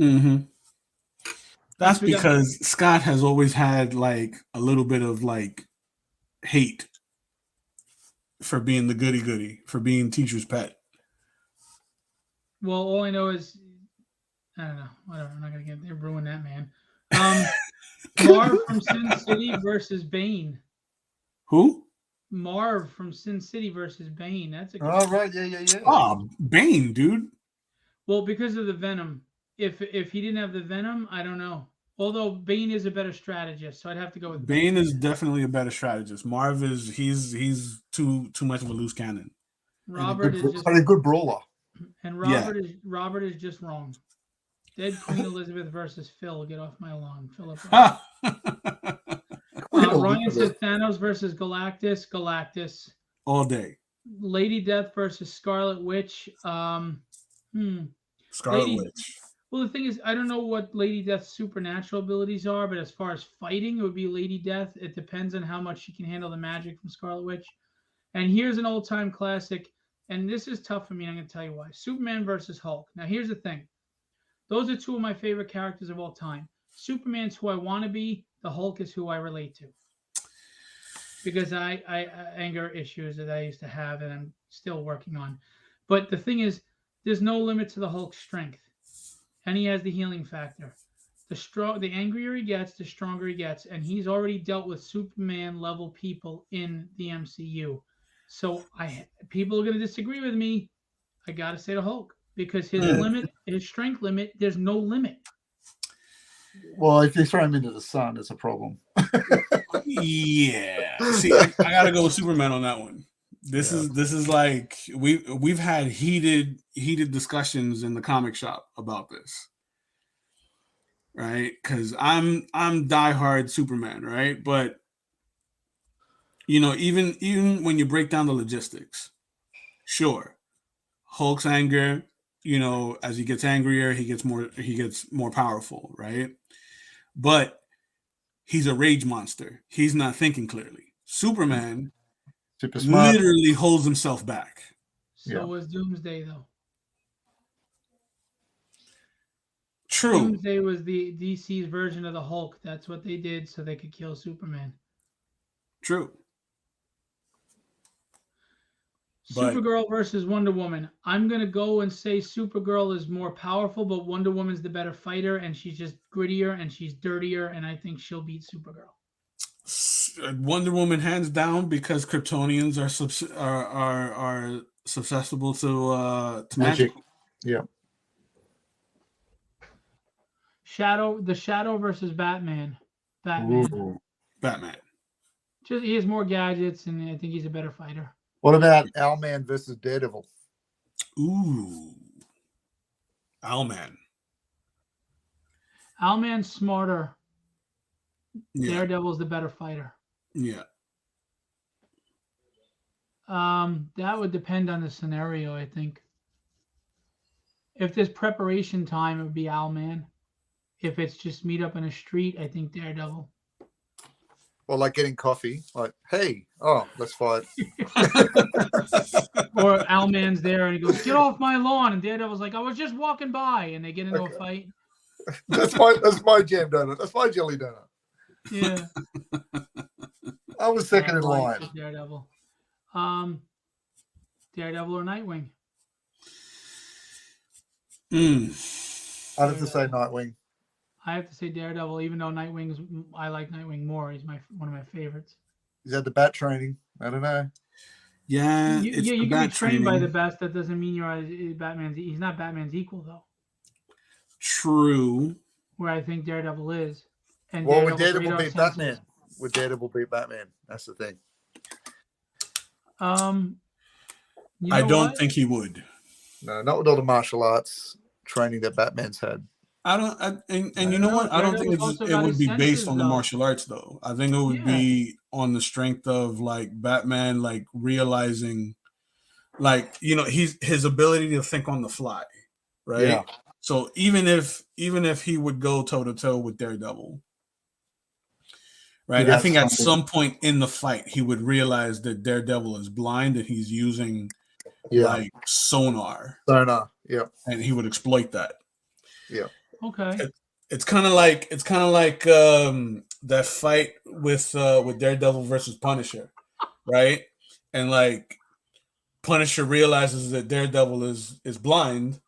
B: Mm-hmm. That's because Scott has always had a little bit of hate for being the goody-goody, for being teacher's pet.
A: Well, all I know is, I don't know. Whatever. I'm not going to ruin that, man. Marv from Sin City versus Bane.
B: Who?
A: Marv from Sin City versus Bane. That's a good
C: right. Yeah.
B: Oh, Bane, dude.
A: Well, because of the Venom. If he didn't have the Venom, I don't know. Although Bane is a better strategist, so I'd have to go with
B: Bane. Is definitely a better strategist. Marv is he's too much of a loose cannon.
A: Robert is just
C: a good brawler.
A: And Robert is just wrong. Dead Queen Elizabeth versus Phil. Get off my lawn, Philip. Ryan says Thanos versus Galactus. Galactus.
B: All day.
A: Lady Death versus Scarlet Witch.
B: Scarlet Witch.
A: Well, the thing is, I don't know what Lady Death's supernatural abilities are, but as far as fighting, it would be Lady Death. It depends on how much she can handle the magic from Scarlet Witch. And here's an old-time classic, and this is tough for me, and I'm going to tell you why. Superman versus Hulk. Now, here's the thing. Those are two of my favorite characters of all time. Superman's who I want to be. The Hulk is who I relate to. Because I anger issues that I used to have and I'm still working on. But the thing is, there's no limit to the Hulk's strength. And he has the healing factor. The angrier he gets, the stronger he gets. And he's already dealt with Superman level people in the MCU. So people are going to disagree with me. I got to say the Hulk. Because his strength limit, there's no limit.
C: Well, if you throw him into the sun, it's a problem.
B: Yeah. See, I gotta go with Superman on that one. This is like we've had heated discussions in the comic shop about this, right? Because I'm diehard Superman, right? But even when you break down the logistics, sure, Hulk's anger, as he gets angrier, he gets more powerful, right? But he's a rage monster. He's not thinking clearly. Superman literally holds himself back.
A: So was Doomsday, though.
B: True.
A: Doomsday was the DC's version of the Hulk. That's what they did so they could kill Superman.
B: True.
A: Supergirl versus Wonder Woman. I'm going to go and say Supergirl is more powerful, but Wonder Woman's the better fighter, and she's just grittier and she's dirtier, and I think she'll beat Supergirl.
B: Wonder Woman hands down because Kryptonians are susceptible to magic.
C: Yeah.
A: The Shadow versus Batman.
B: Batman.
A: Just he has more gadgets, and I think he's a better fighter.
C: What about Owlman versus Daredevil?
B: Ooh. Owlman.
A: Owlman's smarter.
B: Yeah.
A: Daredevil's the better fighter.
B: Yeah.
A: That would depend on the scenario, I think. If there's preparation time, it would be Owlman. If it's just meet up in a street, I think Daredevil.
C: Or like getting coffee, like, hey, let's fight.
A: Or Owlman's there and he goes, "Get off my lawn!" And Daredevil's like, "I was just walking by," and they get into a fight.
C: That's my jam donut. That's my jelly donut.
A: Yeah,
C: I was second in
A: Ryan
C: line.
A: said Daredevil. Daredevil or Nightwing?
C: I'd have to say Nightwing.
A: I have to say Daredevil, even though I like Nightwing more. He's one of my favorites.
C: Is that the bat training? I don't know.
B: Yeah,
A: You can be trained by the best. That doesn't mean you're Batman's. He's not Batman's equal though.
B: True.
A: Where I think Daredevil is. And
C: Well, would Daredevil beat Batman? Would Daredevil beat Batman? That's the thing.
B: I don't think he would.
C: No, not with all the martial arts training that Batman's had.
B: You know what? I don't think it would be based on the martial arts though. I think it would be on the strength of like Batman, like realizing, like his ability to think on the fly, right?
C: Yeah.
B: So even if he would go toe to toe with Daredevil, right? I think at some point in the fight he would realize that Daredevil is blind and he's using like sonar.
C: Yeah.
B: And he would exploit that.
C: Yeah.
A: Okay.
B: It's kind of like that fight with Daredevil versus Punisher, right? And like Punisher realizes that Daredevil is blind,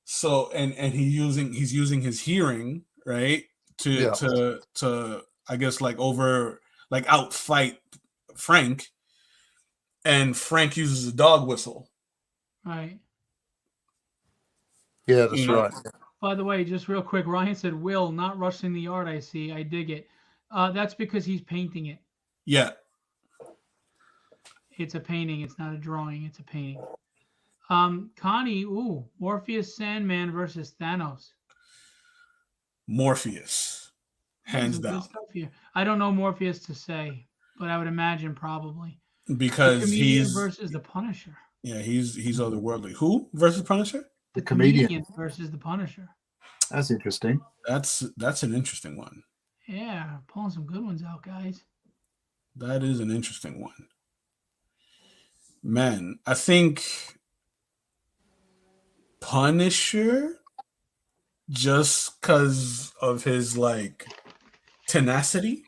B: so and he's using his hearing, right, to I guess like outfight Frank, and Frank uses a dog whistle.
A: Right.
C: Yeah, that's right.
A: By the way, just real quick, Ryan said, "Will, not rushing the art, I see. I dig it." That's because he's painting it.
B: Yeah.
A: It's a painting. It's not a drawing. It's a painting. Connie, Morpheus Sandman versus Thanos.
B: Morpheus. Hands down.
A: I don't know Morpheus to say, but I would imagine probably.
B: Because he's
A: versus the Punisher.
B: Yeah, he's otherworldly. Who versus Punisher?
A: The comedian versus the Punisher.
C: That's interesting.
B: That's an interesting one.
A: Yeah, pulling some good ones out, guys.
B: That is an interesting one. Man, I think Punisher, just because of his like tenacity.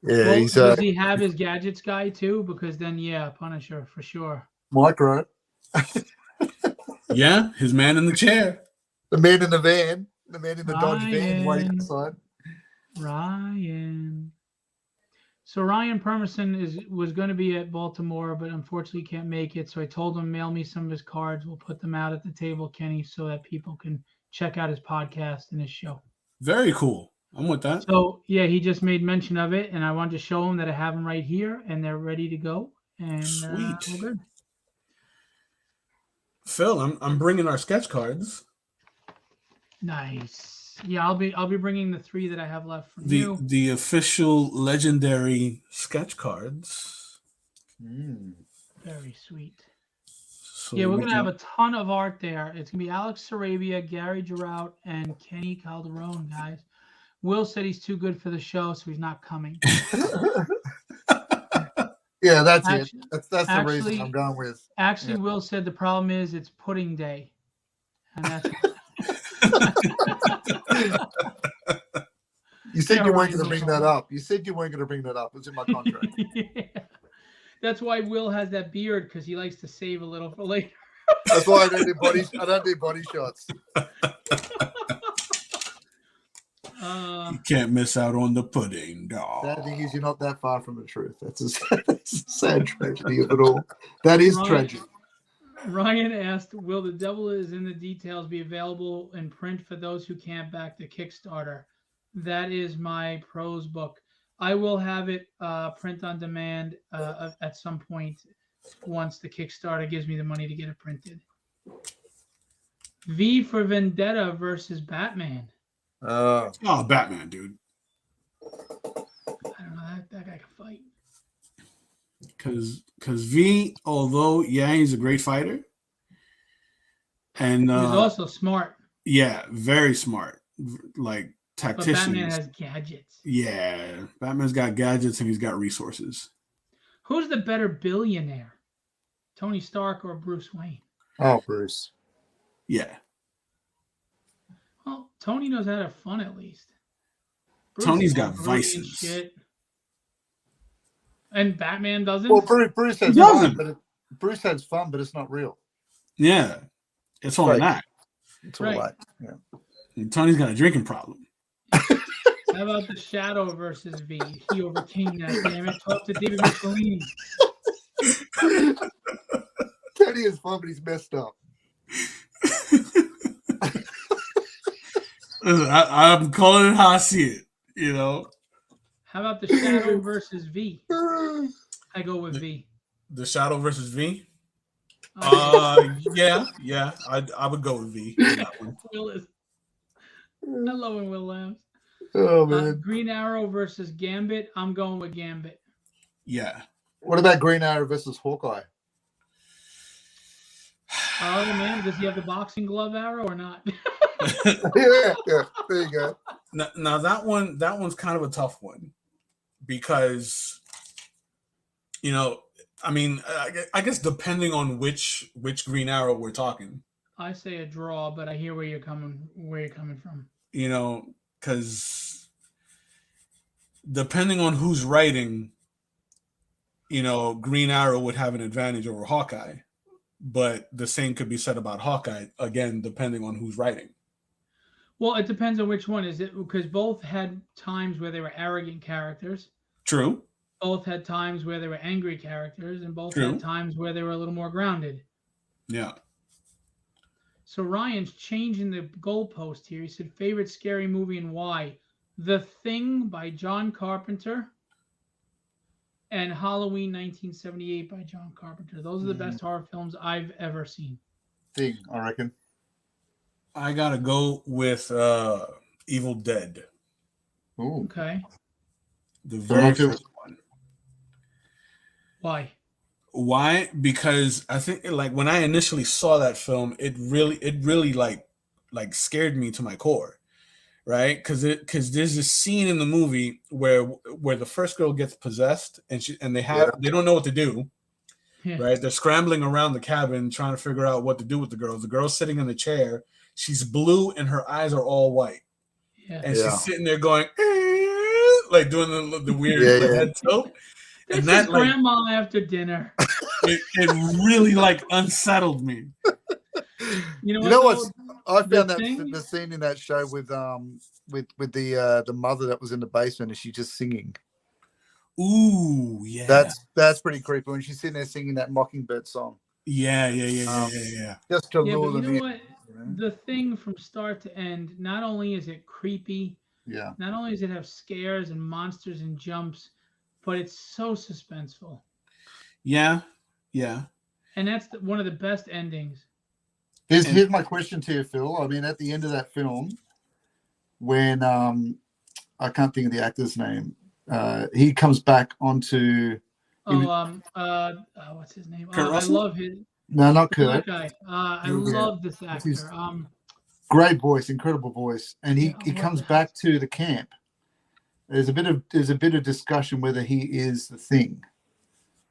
C: Yeah,
A: does he have his gadgets guy too? Because then, Punisher for sure.
C: Micro.
B: Yeah, his man in the chair.
C: The man in the van. The man in the Dodge van waiting outside.
A: Ryan. So Ryan Permerson was going to be at Baltimore, but unfortunately can't make it. So I told him, mail me some of his cards. We'll put them out at the table, Kenny, so that people can check out his podcast and his show.
B: Very cool. I'm with that.
A: So, he just made mention of it, and I wanted to show him that I have them right here, and they're ready to go. And
B: sweet.
A: We're good.
B: Phil, I'm bringing our sketch cards.
A: Nice. Yeah, I'll be bringing the 3 that I have left from you.
B: The official legendary sketch cards.
A: Very sweet.
B: So
A: we're gonna have a ton of art there. It's gonna be Alex Sarabia, Gary Girout, and Kenny Calderon, guys. Will said he's too good for the show, so he's not coming.
C: Yeah, that's it. That's the reason I'm going with.
A: Actually, Will said the problem is it's pudding day, and that's.
C: You said you weren't going to bring that up. You said you weren't going to bring that up. It was in my contract.
A: That's why Will has that beard, because he likes to save a little for later.
C: That's why I don't do body shots.
B: You can't miss out on the pudding, dog.
C: Sad thing is, you're not that far from the truth. That's a sad tragedy of it all. That is tragic.
A: Ryan asked, will The Devil is in the Details be available in print for those who can't back the Kickstarter? That is my prose book. I will have it print on demand at some point once the Kickstarter gives me the money to get it printed. V for Vendetta versus Batman.
B: Batman, dude.
A: I don't know, that guy can fight.
B: Because V, although he's a great fighter, and
A: he's also smart.
B: Yeah, very smart, like tactician.
A: But Batman has gadgets.
B: Yeah, Batman's got gadgets and he's got resources.
A: Who's the better billionaire? Tony Stark or Bruce Wayne?
C: Oh, Bruce.
B: Yeah.
A: Well, Tony knows how to have fun at least. Bruce
B: Tony's
A: is all
B: got
A: broody and
B: vices.
A: shit. And Batman doesn't?
C: Well, Bruce has
B: doesn't.
C: fun, but Bruce has fun, but it's not real.
B: Yeah. It's all an
C: Fake.
B: act.
C: It's all
A: Right.
C: like, yeah.
B: And Tony's got a drinking problem.
A: How about the Shadow versus V? He overcame that. Damn it. Talk to David Michelini.
C: Tony is fun, but he's messed up.
B: Listen, I'm calling it how I see it, you know.
A: How about the Shadow versus V? I go with V.
B: The Shadow versus V.
A: Okay.
B: Yeah. I would go with V. On that one.
A: Will is. I love when Will laughs.
C: Oh, man.
A: Green Arrow versus Gambit. I'm going with Gambit.
B: Yeah.
C: What about Green Arrow versus Hawkeye?
A: Oh man, does he have the boxing glove arrow or not?
C: yeah, there you go.
B: Now that one's kind of a tough one because, you know, I mean, I guess depending on which Green Arrow we're talking.
A: I say a draw, but I hear where you're coming from.
B: You know, because depending on who's writing, you know, Green Arrow would have an advantage over Hawkeye. But the same could be said about Hawkeye, again, depending on who's writing.
A: Well, it depends on which one. Is it because both had times where they were arrogant characters.
B: True.
A: Both had times where they were angry characters, and both
B: True.
A: had times where they were a little more grounded.
B: Yeah.
A: So Ryan's changing the goalpost here. He said, favorite scary movie and why? The Thing by John Carpenter and Halloween 1978 by John Carpenter. Those are the best horror films I've ever seen.
C: Thing, I reckon.
B: I gotta go with Evil Dead.
C: Ooh.
A: Okay.
B: The very first one.
A: Why?
B: Why? Because I think like when I initially saw that film, it really like scared me to my core, right? Because there's this scene in the movie where the first girl gets possessed and they don't know what to do, right? They're scrambling around the cabin trying to figure out what to do with the girl. The girl's sitting in the chair, she's blue and her eyes are all white, and she's sitting there going like doing the weird head tilt.
A: This
B: and that
A: is Grandma after dinner.
C: It
B: really like unsettled me.
A: You know what?
C: I found the scene in that show with the mother that was in the basement and she's just singing.
B: Ooh, yeah.
C: That's pretty creepy when she's sitting there singing that Mockingbird song.
B: Yeah.
C: Just to lure
A: them
C: in.
A: You know what? The Thing from start to end, not only is it creepy, not only does it have scares and monsters and jumps, but it's so suspenseful.
B: Yeah.
A: And that's one of the best endings.
C: Here's my question to you, Phil. I mean, at the end of that film, when I can't think of the actor's name, he comes back onto.
A: What's his name?
B: Kurt
A: I
B: Russell?
A: love his.
C: No, not Kurt.
A: That guy. I love this actor.
C: Great voice, incredible voice, and he comes back to the camp. There's a bit of discussion whether he is the Thing.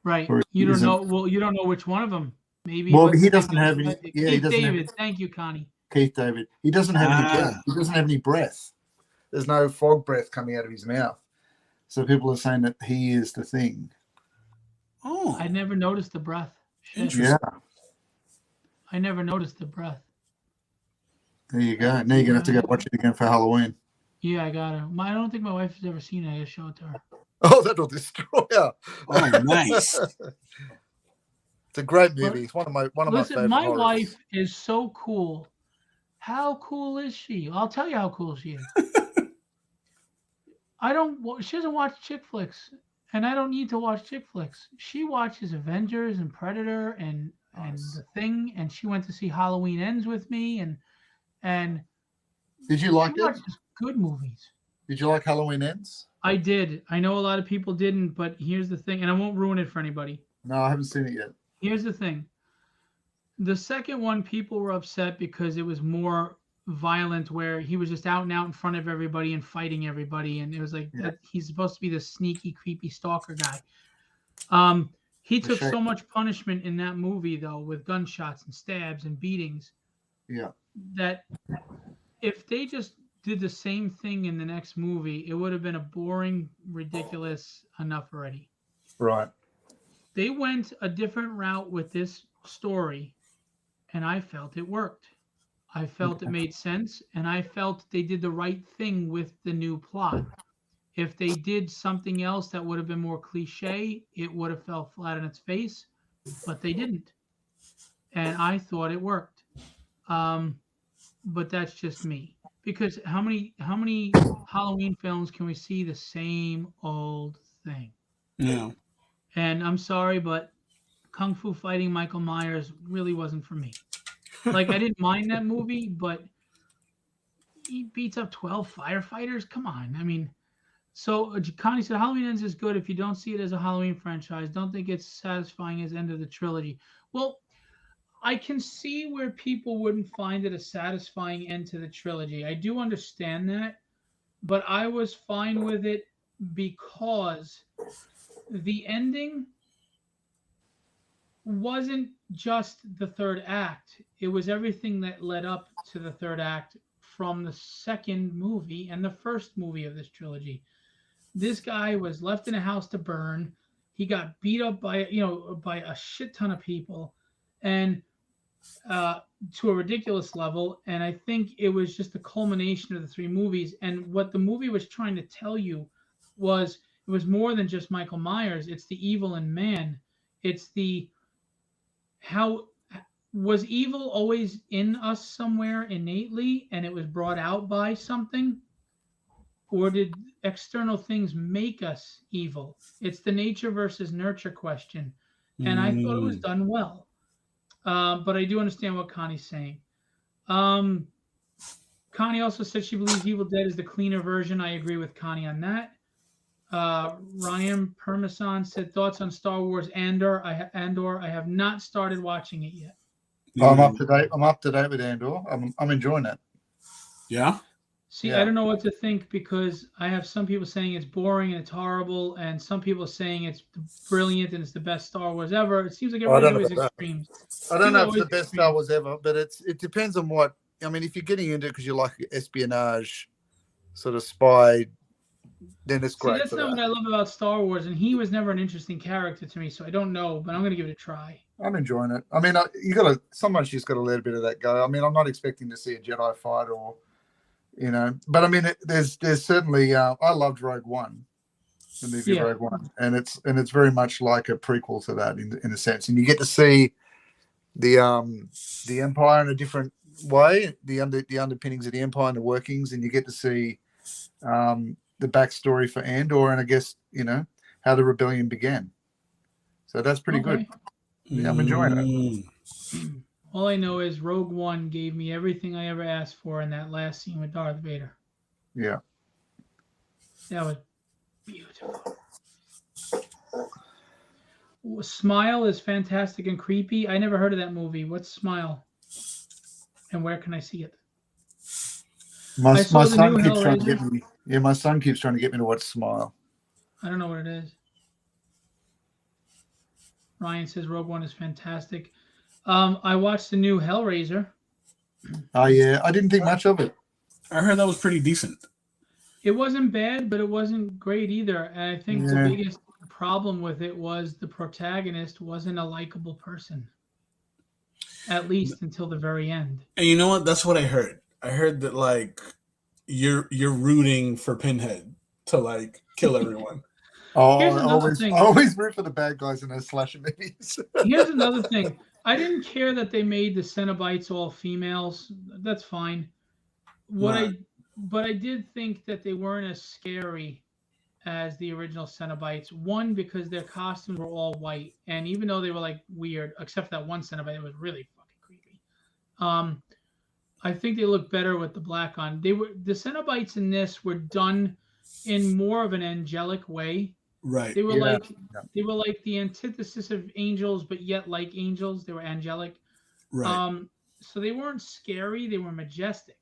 A: Right. You don't know. Well, you don't know which one of them. Maybe.
C: Well, he doesn't have any. Yeah,
A: Keith David. Thank you, Connie.
C: Keith David. He doesn't have any breath. He doesn't have any breath. There's no fog breath coming out of his mouth. So people are saying that he is the Thing.
B: Oh,
A: I never noticed the breath. Shit.
C: Yeah.
A: I never noticed the breath.
C: There you go. Now you're gonna have to go watch it again for Halloween.
A: Yeah, I got it. I don't think my wife has ever seen it. I just show it to her.
C: Oh, that'll destroy her.
B: Oh, nice.
C: It's a great movie. It's one of my favorite.
A: My
C: horrors.
A: wife is so cool. How cool is she? I'll tell you how cool she is. She doesn't watch chick flicks, and I don't need to watch chick flicks. She watches Avengers and Predator and The Thing, and she went to see Halloween Ends with me, and
C: Did you like
A: she
C: it?
A: watches good movies.
C: Did you like Halloween Ends?
A: I did. I know a lot of people didn't, but here's the thing, and I won't ruin it for anybody.
C: No, I haven't seen it yet.
A: Here's the thing. The second one, people were upset because it was more violent, where he was just out and out in front of everybody and fighting everybody, and it was like that he's supposed to be the sneaky, creepy stalker guy. He
C: For
A: took
C: sure.
A: so much punishment in that movie, though, with gunshots and stabs and beatings,
C: Yeah.
A: that if they just did the same thing in the next movie, it would have been a boring, ridiculous enough already.
C: Right.
A: They went a different route with this story, and I felt it worked. I felt it
C: Okay.
A: made sense, and I felt they did the right thing with the new plot. If they did something else that would have been more cliche, it would have fell flat on its face, but they didn't. And I thought it worked. Um, but that's just me. Because how many Halloween films can we see the same old thing?
B: Yeah.
A: And I'm sorry, but Kung Fu Fighting Michael Myers really wasn't for me. Like I didn't mind that movie, but he beats up 12 firefighters. Come on. I mean, so Connie said Halloween Ends is good if you don't see it as a Halloween franchise. Don't think it's satisfying as end of the trilogy. Well, I can see where people wouldn't find it a satisfying end to the trilogy. I do understand that, but I was fine with it because the ending wasn't just the third act. It was everything that led up to the third act from the second movie and the first movie of this trilogy. This guy was left in a house to burn. He got beat up by a shit ton of people, and uh, to a ridiculous level. And I think it was just the culmination of the three movies. And what the movie was trying to tell you was it was more than just Michael Myers. It's the evil in man. It's the how was evil always in us somewhere innately, and it was brought out by something, or did external things make us evil? It's the nature versus nurture question, and I thought it was
B: Mm.
A: done well. But I do understand what Connie's saying. Um, Connie also said she believes Evil Dead is the cleaner version. I agree with Connie on that. Ryan Permason said thoughts on Star Wars Andor. Andor. I have not started watching it yet.
C: I'm
B: Yeah.
C: up to date. I'm up to date with Andor. I'm enjoying it.
B: Yeah.
A: See, I
C: Yeah.
A: don't know what to think because I have some people saying it's boring and it's horrible, and some people saying it's brilliant and it's the best Star Wars ever. It seems like
C: I
A: everybody's
C: don't know
A: always
C: about that.
A: extremes.
C: I don't
A: People
C: know
A: are
C: if it's
A: always
C: the best Star
A: extremes.
C: Wars ever, but it depends on what. I mean, if you're getting into it because you like espionage, sort of spy, then it's
A: See,
C: great
A: that's
C: for
A: not what
C: that.
A: I love about Star Wars, and he was never an interesting character to me, so I don't know, but I'm gonna give it a try.
C: I'm enjoying it. I mean, you got to sometimes you just got to let a bit of that go. I mean, I'm not expecting to see a Jedi fight or but I mean, there's certainly. I loved Rogue One, the movie
A: Yeah.
C: Rogue One, and it's very much like a prequel to that in a sense, and you get to see the Empire in a different way, the underpinnings of the Empire and the workings, and you get to see the backstory for Andor, and I guess how the rebellion began. So that's pretty good.
A: Okay.
C: Yeah, I'm enjoying it.
B: Mm.
A: All I know is Rogue One gave me everything I ever asked for in that last scene with Darth Vader.
C: Yeah.
A: That was beautiful. Smile is fantastic and creepy. I never heard of that movie. What's Smile? And where can I see it?
C: My
A: I saw the
C: son
A: new
C: keeps trying to
A: Hellraiser.
C: get me. Yeah, my son keeps trying to get me to watch Smile.
A: I don't know what it is. Ryan says Rogue One is fantastic. I watched the new Hellraiser.
C: Oh yeah, I didn't think much of it.
B: I heard that was pretty decent.
A: It wasn't bad, but it wasn't great either. And I think the
C: Yeah.
A: biggest problem with it was the protagonist wasn't a likable person, at least until the very end.
B: And you know what? That's what I heard. I heard that like you're rooting for Pinhead to like kill everyone.
C: Oh,
A: Here's
C: I
A: another
C: always
A: thing.
C: root for the bad guys in those slasher movies.
A: Here's another thing. I didn't care that they made the Cenobites all females. That's fine.
B: Right.
A: But I did think that they weren't as scary as the original Cenobites. One, because their costumes were all white, and even though they were like weird, except for that one Cenobite, it was really fucking creepy. I think they look better with the black on. The Cenobites in this were done in more of an angelic way.
B: Right.
A: They were
C: Yeah.
A: like the antithesis of angels, but yet like angels. They were angelic.
B: Right.
A: So they weren't scary. They were majestic.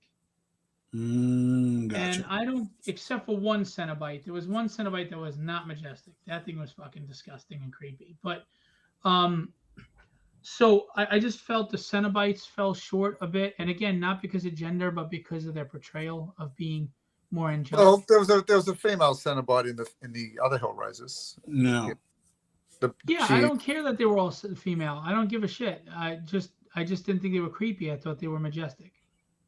B: Gotcha.
A: And I don't, except for one Cenobite. There was one Cenobite that was not majestic. That thing was fucking disgusting and creepy. But So I just felt the Cenobites fell short a bit, and again, not because of gender, but because of their portrayal of being more angelic.
C: Well, there was a female Cenobite in the other Hellraisers.
B: No.
A: Yeah, I don't care that they were all female. I don't give a shit. I just didn't think they were creepy. I thought they were majestic.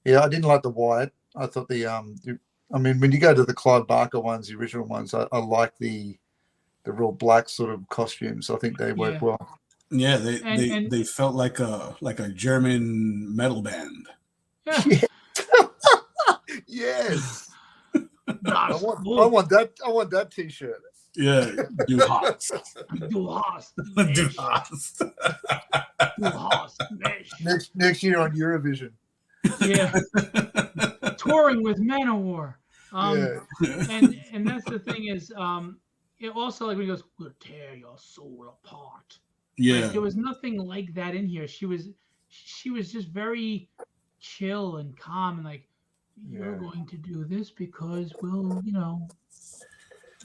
C: Yeah, I didn't like the white. I thought I mean, when you go to the Clive Barker ones, the original ones, I like the real black sort of costumes. I think they work well.
B: Yeah, they felt like a German metal band.
A: Yeah.
C: Yes. I want that T-shirt.
B: Yeah, du hast.
A: Du hast.
B: Du hast.
A: Du hast.
C: Next year on Eurovision.
A: Yeah. Touring with Manowar. And that's the thing is, it also, like when he goes, "We'll tear your soul apart."
B: Yeah.
A: Like, there was nothing like that in here. She was just very chill and calm and like, "You're going to do this because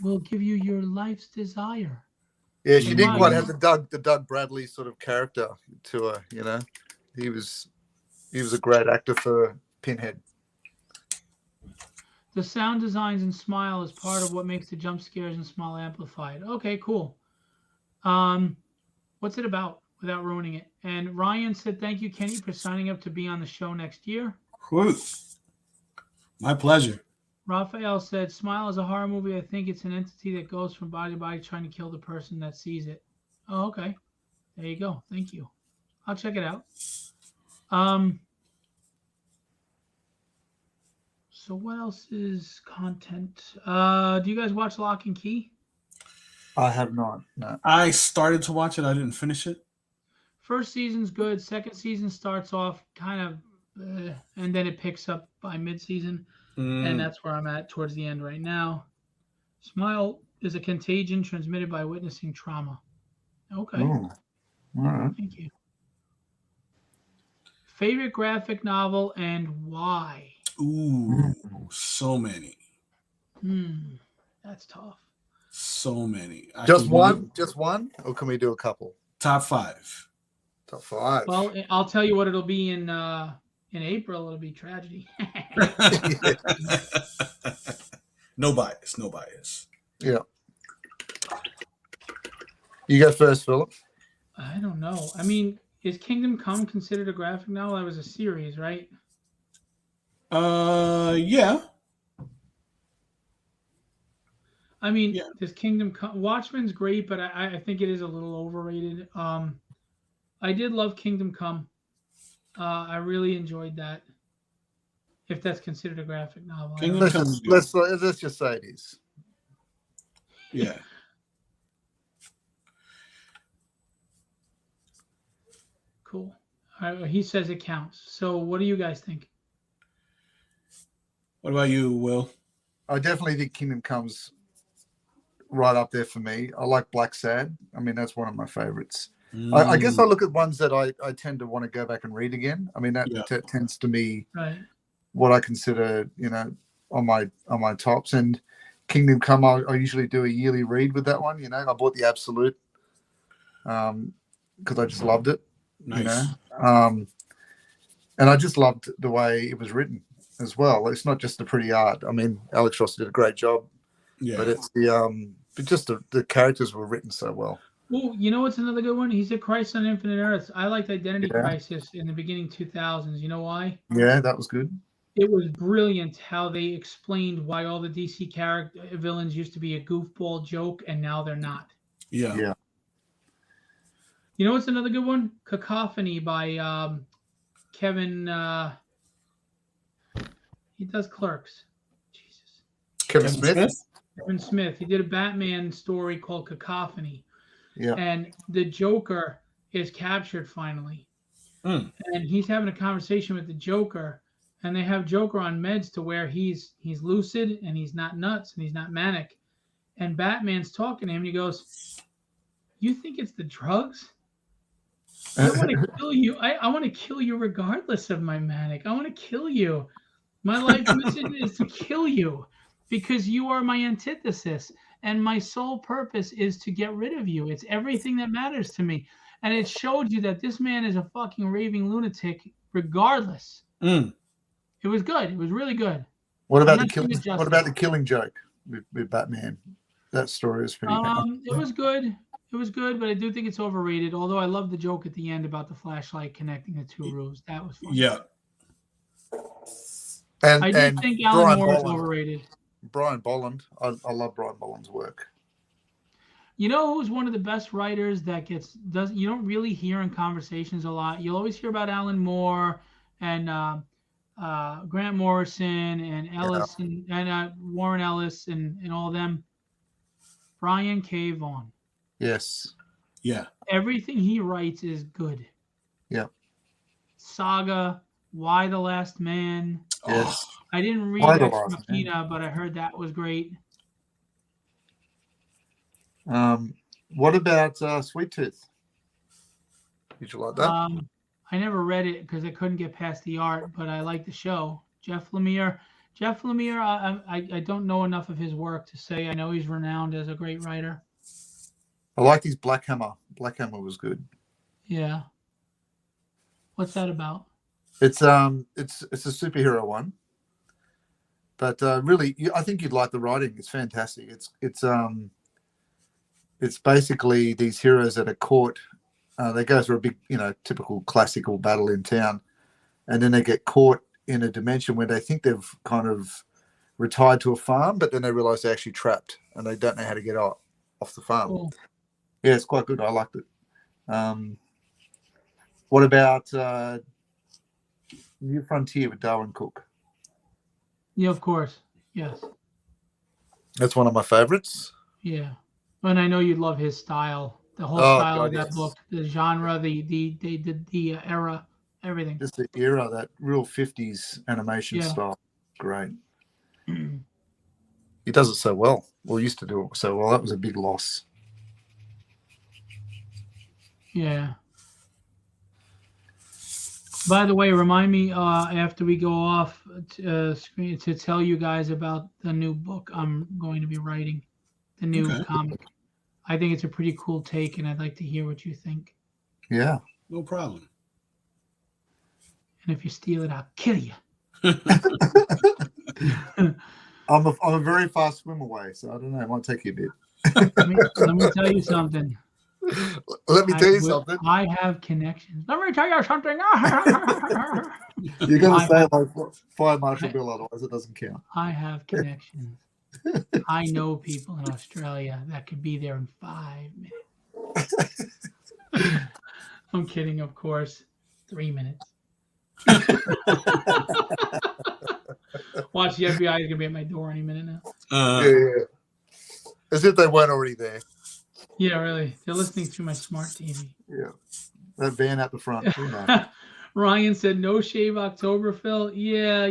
A: we'll give you your life's desire."
C: Yeah, she didn't quite have the Doug Bradley sort of character to her. He was a great actor for Pinhead.
A: The sound designs and smile is part of what makes the jump scares and smile amplified. Okay, cool. What's it about without ruining it? And Ryan said, "Thank you, Kenny, for signing up to be on the show next year."
B: Whew. My pleasure.
A: Raphael said, "Smile is a horror movie. I think it's an entity that goes from body to body trying to kill the person that sees it." Oh, okay. There you go. Thank you. I'll check it out. So what else is content? Do you guys watch Lock and Key?
C: I have not. No.
B: I started to watch it. I didn't finish it.
A: First season's good. Second season starts off kind of, and then it picks up by mid-season, and that's where I'm at towards the end right now. Smile is a contagion transmitted by witnessing trauma. Okay.
C: Ooh. All right.
A: Thank you. Favorite graphic novel and why?
B: Ooh, so many.
A: That's tough.
B: So many.
C: Just one? Or can we do a couple?
B: Top 5.
C: Top 5.
A: Well, I'll tell you what it'll be in April. It'll be Tragedy.
B: No bias.
C: Yeah. You go first, Philip.
A: I don't know. I mean, is Kingdom Come considered a graphic novel? That was a series, right?
B: Yeah.
A: I mean, Does Kingdom Come? Watchmen's great, but I think it is a little overrated. I did love Kingdom Come. I really enjoyed that. If that's considered a graphic novel.
C: Let's just say it is.
B: Yeah.
A: Cool. He says it counts. So what do you guys think?
B: What about you, Will?
C: I definitely think Kingdom Come's right up there for me. I like Black Sad. I mean, that's one of my favorites. I guess I look at ones that I tend to want to go back and read again. I mean, that tends to be what I consider, on my tops. And Kingdom Come, I usually do a yearly read with that one. I bought the Absolute because I just loved it.
B: Nice.
C: And I just loved the way it was written as well. It's not just the pretty art. I mean, Alex Ross did a great job. Yeah. But it's the characters were written so well.
A: Well, you know what's another good one? He said Crisis on Infinite Earths. I liked Identity Crisis in the beginning 2000s. You know why?
C: Yeah, that was good.
A: It was brilliant how they explained why all the DC villains used to be a goofball joke and now they're not.
B: Yeah.
C: Yeah.
A: You know what's another good one? Cacophony by Kevin. He does Clerks. Jesus.
C: Kevin Smith?
A: Kevin Smith. He did a Batman story called Cacophony.
C: Yeah.
A: And the Joker is captured finally. And he's having a conversation with the Joker. And they have Joker on meds to where he's lucid and he's not nuts and he's not manic. And Batman's talking to him and he goes, "You think it's the drugs? I want to kill you. I want to kill you regardless of my manic. I want to kill you. My life mission is to kill you because you are my antithesis." and my sole purpose is to get rid of you. It's everything that matters to me. And it showed you that this man is a fucking raving lunatic regardless.
B: Mm.
A: It was good. It was really good.
C: What
A: I'm
C: about
A: not
C: the
A: doing
C: killing?
A: it justice.
C: What about the Killing Joke with Batman? That story was pretty.
A: It was good. It was good, but I do think it's overrated. Although I love the joke at the end about the flashlight connecting the two roofs. That was fun.
B: Yeah.
A: I do
C: And
A: think Alan Moore is overrated.
C: Brian Bolland. I love Brian Bolland's work.
A: You know who's one of the best writers that you don't really hear in conversations a lot. You'll always hear about Alan Moore and Grant Morrison and Ellis and Warren Ellis and all of them. Brian K. Vaughan.
C: Yes.
B: Yeah.
A: Everything he writes is good.
C: Yeah.
A: Saga, Why the Last Man.
C: Yes.
A: I didn't read
C: Why the
A: Ex
C: Last
A: Machina, but I heard that was great.
C: What about Sweet Tooth? Did you like that?
A: I never read it because I couldn't get past the art, but I like the show. Jeff Lemire, I don't know enough of his work to say. I know he's renowned as a great writer.
C: I liked his Black Hammer. Black Hammer was good.
A: Yeah. What's that about?
C: It's a superhero one, but really, I think you'd like the writing. It's fantastic. It's basically these heroes that are caught. They go through a big, typical classical battle in town, and then they get caught in a dimension where they think they've kind of retired to a farm, but then they realize they're actually trapped and they don't know how to get off the farm.
A: Cool.
C: Yeah, it's quite good. I liked it. What about New Frontier with Darwin Cook?
A: Yeah, of course. Yes.
C: That's one of my favorites.
A: Yeah. And I know you love his style, the whole style of that book, the genre, the era, everything.
C: Just the era, that real 50s animation style. Great. He does it so well. Well, used to do it so well. That was a big loss.
A: Yeah. By the way, remind me after we go off screen to tell you guys about the new book I'm going to be writing, the new comic. I think it's a pretty cool take, and I'd like to hear what you think.
C: Yeah.
B: No problem.
A: And if you steal it, I'll kill you.
C: I'm a very fast swim away, so I don't know. It might take you a bit.
A: Let me tell you something.
C: Let me tell you something.
A: I have connections. Let me tell you something.
C: You're going to say it like Fire Marshal Bill, otherwise it doesn't count.
A: I have connections. I know people in Australia that could be there in 5 minutes. I'm kidding, of course. 3 minutes. Watch, the FBI is going to be at my door any minute now.
C: Yeah. As if they weren't already there.
A: Yeah, really. They're listening through my smart TV.
C: Yeah. That van at the front.
A: Ryan said, no shave October, Phil. Yeah,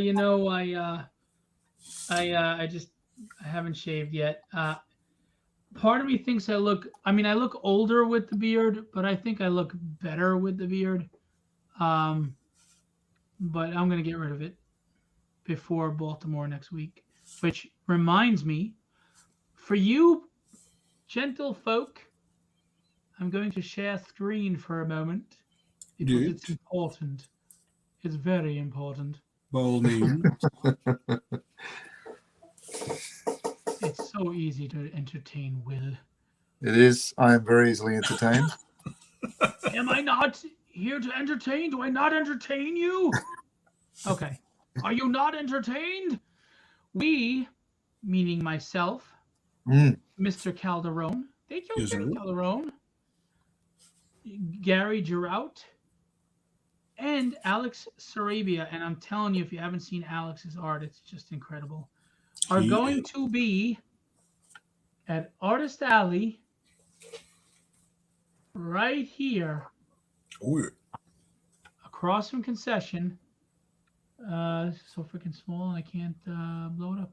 A: I haven't shaved yet. Part of me thinks I look older with the beard, but I think I look better with the beard. But I'm going to get rid of it before Baltimore next week, which reminds me, for you gentle folk, I'm going to share screen for a moment because it's important. It's very important.
B: Bowling.
A: It's so easy to entertain Will.
C: It is. I am very easily entertained.
A: Am I not here to entertain? Do I not entertain you? Okay. Are you not entertained? We, meaning myself, Mr. Calderon. Thank you, Mr. Calderon. Gary Girout. And Alex Sarabia. And I'm telling you, if you haven't seen Alex's art, it's just incredible. Are going to be at Artist Alley right here.
B: Weird.
A: Across from Concession. So freaking small, and I can't blow it up.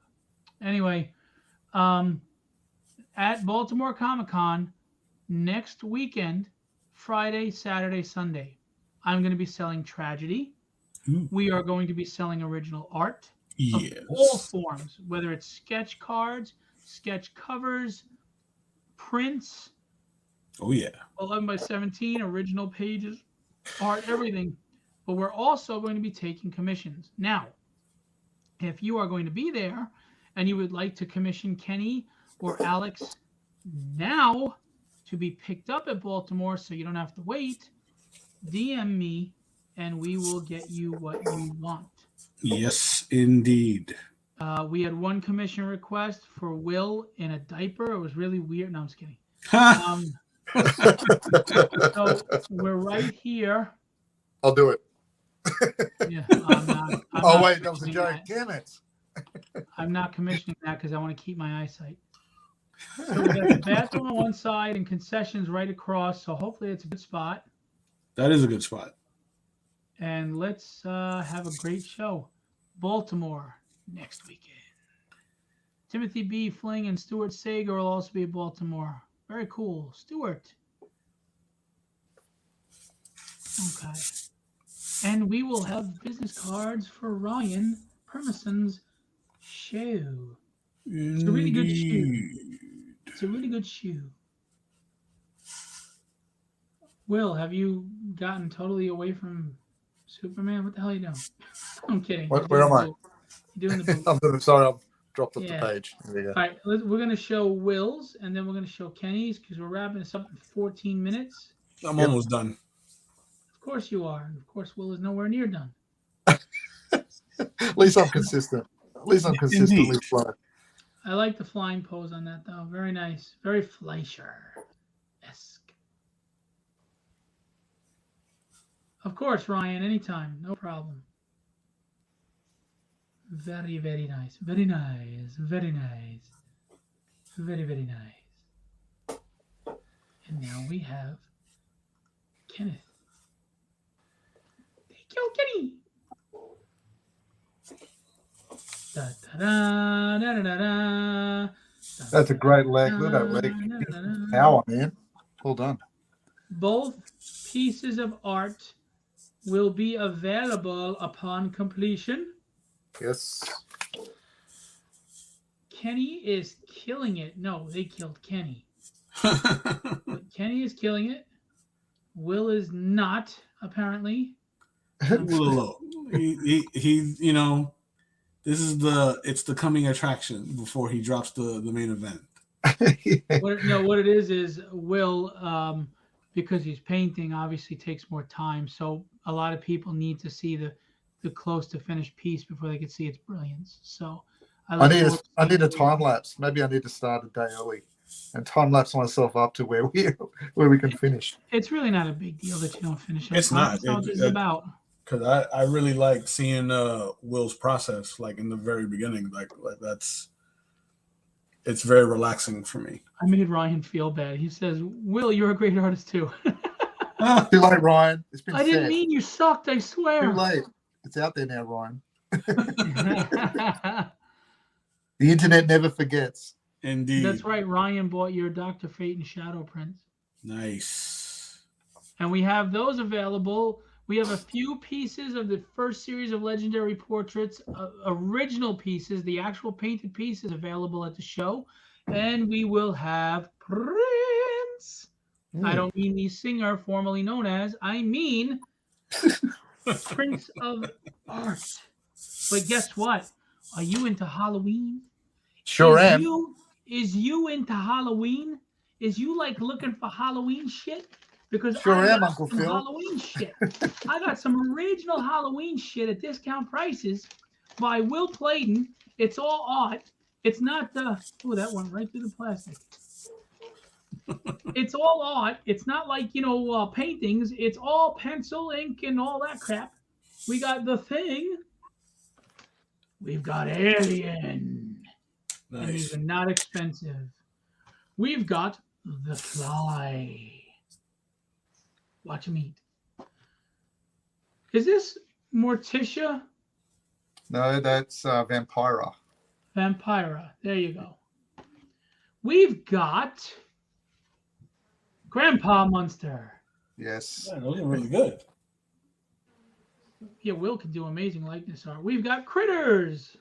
A: Anyway, at Baltimore Comic-Con next weekend, Friday, Saturday, Sunday, I'm going to be selling Tragedy. We are going to be selling original art of all forms, whether it's sketch cards, sketch covers, prints.
B: Oh yeah.
A: 11 by 17, original pages, art, everything. But we're also going to be taking commissions. Now, if you are going to be there and you would like to commission Kenny or Alex now to be picked up at Baltimore so you don't have to wait, DM me and we will get you what you want.
B: Yes, indeed.
A: We had one commission request for Will in a diaper. It was really weird. No, I'm just kidding. So we're right here.
C: I'll do it.
A: Yeah,
C: Oh, wait, that was a joke. Damn it.
A: I'm not commissioning that because I want to keep my eyesight. So we got the bathroom on one side and concessions right across. So hopefully it's a good spot.
B: That is a good spot.
A: And let's have a great show. Baltimore next weekend. Timothy B. Fling and Stuart Sager will also be at Baltimore. Very cool. Stuart. Okay. And we will have business cards for Ryan Permison's shoe. It's a really good shoe. It's a really good shoe. Will, have you gotten totally away from Superman? What the hell are you doing? I'm kidding.
C: Where am I?
A: You're doing the boot.
C: I'm sorry, I've dropped off the page. There you go.
A: All right, we're going to show Will's, and then we're going to show Kenny's because we're wrapping this up in 14 minutes.
B: I'm almost done.
A: Of course you are. And of course, Will is nowhere near done.
C: At least I'm consistent. At least I'm consistently slow.
A: I like the flying pose on that, though. Very nice. Very Fleischer-esque. Of course, Ryan, anytime. No problem. Very, very nice. Very nice. Very nice. Very, very nice. And now we have Kenneth. Thank you, Kenny. Da, da, da, da, da, da,
C: That's a great leg. Look at that leg. Power, man. Well done.
A: Both pieces of art will be available upon completion.
C: Yes.
A: Kenny is killing it. No, they killed Kenny. Kenny is killing it. Will is not, apparently.
B: Will, he, you know, this is it's the coming attraction before he drops the main event.
A: What it is Will, because he's painting, obviously takes more time. So a lot of people need to see the close to finished piece before they can see its brilliance. So
C: I need a time lapse. Maybe I need to start a day early and time lapse myself up to where we can finish.
A: It's really not a big deal that you don't finish it.
B: It's not.
A: That's all this is about.
B: Because I really like seeing Will's process, like in the very beginning, like it's very relaxing for me.
A: I made Ryan feel bad. He says, "Will, you're a great artist too."
C: Too late, Ryan. It's been.
A: I didn't mean you sucked. I swear.
C: Too late. It's out there now, Ryan. The internet never forgets.
B: Indeed.
A: That's right. Ryan bought your Dr. Fate and Shadow prints.
B: Nice.
A: And we have those available. We have a few pieces of the first series of Legendary Portraits, original pieces, the actual painted pieces available at the show. And we will have prints. I don't mean the singer formerly known as. I mean prints of art. But guess what? Are you into Halloween?
C: Sure am.
A: Is you into Halloween? Is you like looking for Halloween shit? Because
C: sure
A: I
C: am,
A: got
C: Uncle
A: some
C: Phil.
A: Halloween shit. I got some original Halloween shit at discount prices by Will Pleydon. It's all art. It's not that went right through the plastic. It's all art. It's not like, paintings. It's all pencil, ink, and all that crap. We got The Thing. We've got Alien.
B: Nice.
A: And these are not expensive. We've got The Fly. Watch him eat. Is this Morticia?
C: No, that's Vampira.
A: Vampira. There you go. We've got Grandpa Munster.
C: Yes.
B: Yeah, those are really good.
A: Yeah, Will can do amazing likeness art. We've got Critters.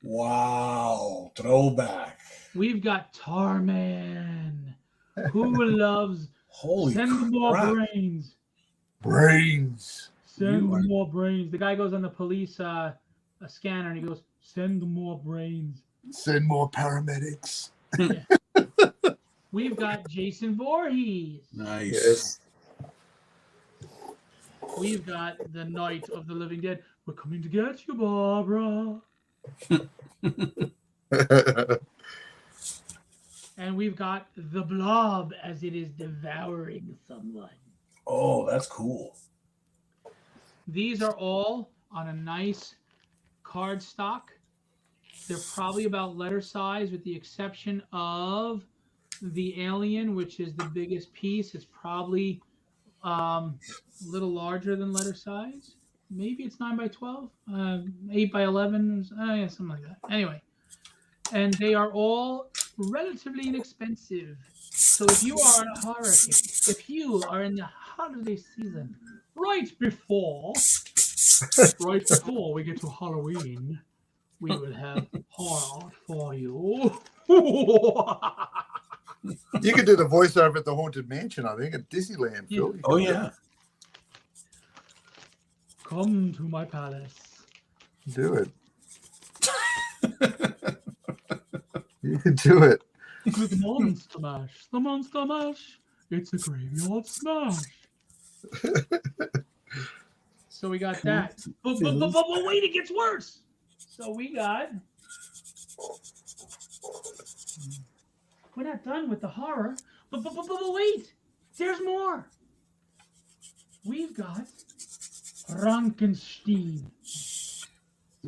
B: Wow, throwback.
A: We've got Tarman. Who loves
B: Holy
A: send more
B: crap.
A: brains?
C: Brains.
A: Send
B: You are-
A: more brains. The guy goes on the police a scanner and he goes, send more brains.
C: Send more paramedics.
A: Yeah. We've got Jason Voorhees.
B: Nice.
C: Yes.
A: We've got the Night of the Living Dead. We're coming to get you, Barbara. And we've got the Blob as it is devouring someone.
B: Oh, that's cool.
A: These are all on a nice card stock. They're probably about letter size with the exception of the Alien, which is the biggest piece. It's probably a little larger than letter size. Maybe it's 9 by 12, 8 by 11, yeah, something like that. Anyway, and they are all relatively inexpensive. So if you are a horror kid, if you are in the holiday season, right before we get to Halloween, we will have horror for you.
C: You could do the voiceover at the Haunted Mansion, I think, at Disneyland, Phil.
B: Oh, yeah.
A: Come to my palace.
C: Do it. You can do it.
A: With Monster Mash. The Monster Mash. It's a graveyard smash. So we got that. But wait, it gets worse. So we got... We're not done with the horror. But wait. There's more. We've got Frankenstein.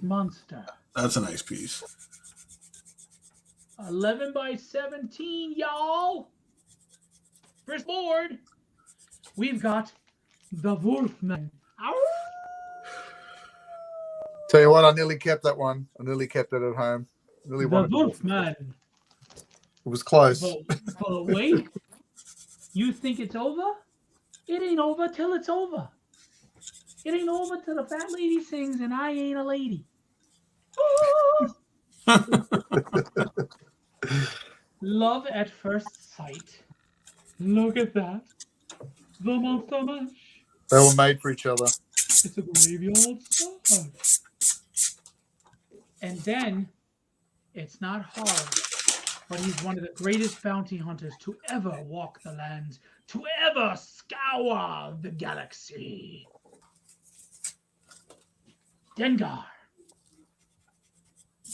A: Monster.
B: That's a nice piece.
A: 11 by 17, y'all. First board. We've got the Wolfman. Ow!
C: Tell you what, I nearly kept that one. I nearly kept it at home. Really
A: The
C: wanted to-
A: Wolfman.
C: It was close.
A: But wait. You think it's over? It ain't over till it's over. It ain't over till the fat lady sings and I ain't a lady. Love at first sight. Look at that. The Monster Mash.
C: They were made for each other.
A: It's a graveyard smash. And then, it's not hard, but he's one of the greatest bounty hunters to ever walk the lands, to ever scour the galaxy. Dengar.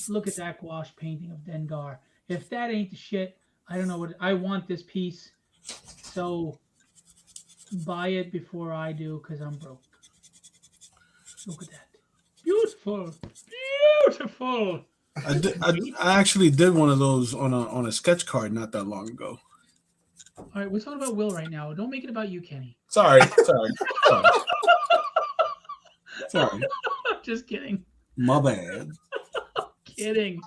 A: Look at that gouache painting of Dengar. If that ain't the shit, I don't know what... I want this piece, so buy it before I do, because I'm broke. Look at that. Beautiful. Beautiful.
B: I actually did one of those on a sketch card not that long ago.
A: All right, we're talking about Will right now. Don't make it about you, Kenny.
B: Sorry.
A: Just kidding.
B: My bad.
A: Kidding.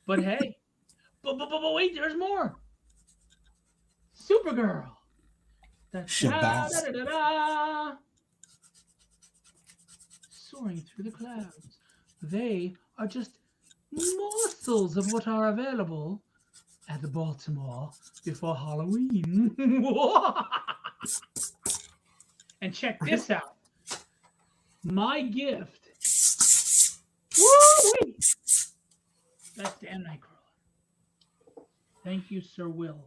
A: But hey, but wait, there's more. Supergirl. Da-da-da-da-da. Soaring through the clouds. They are just morsels of what are available at the Baltimore before Halloween. And check this out. My gift. Woo-wee! That's Dan Nightcrawler. Thank you, Sir Will.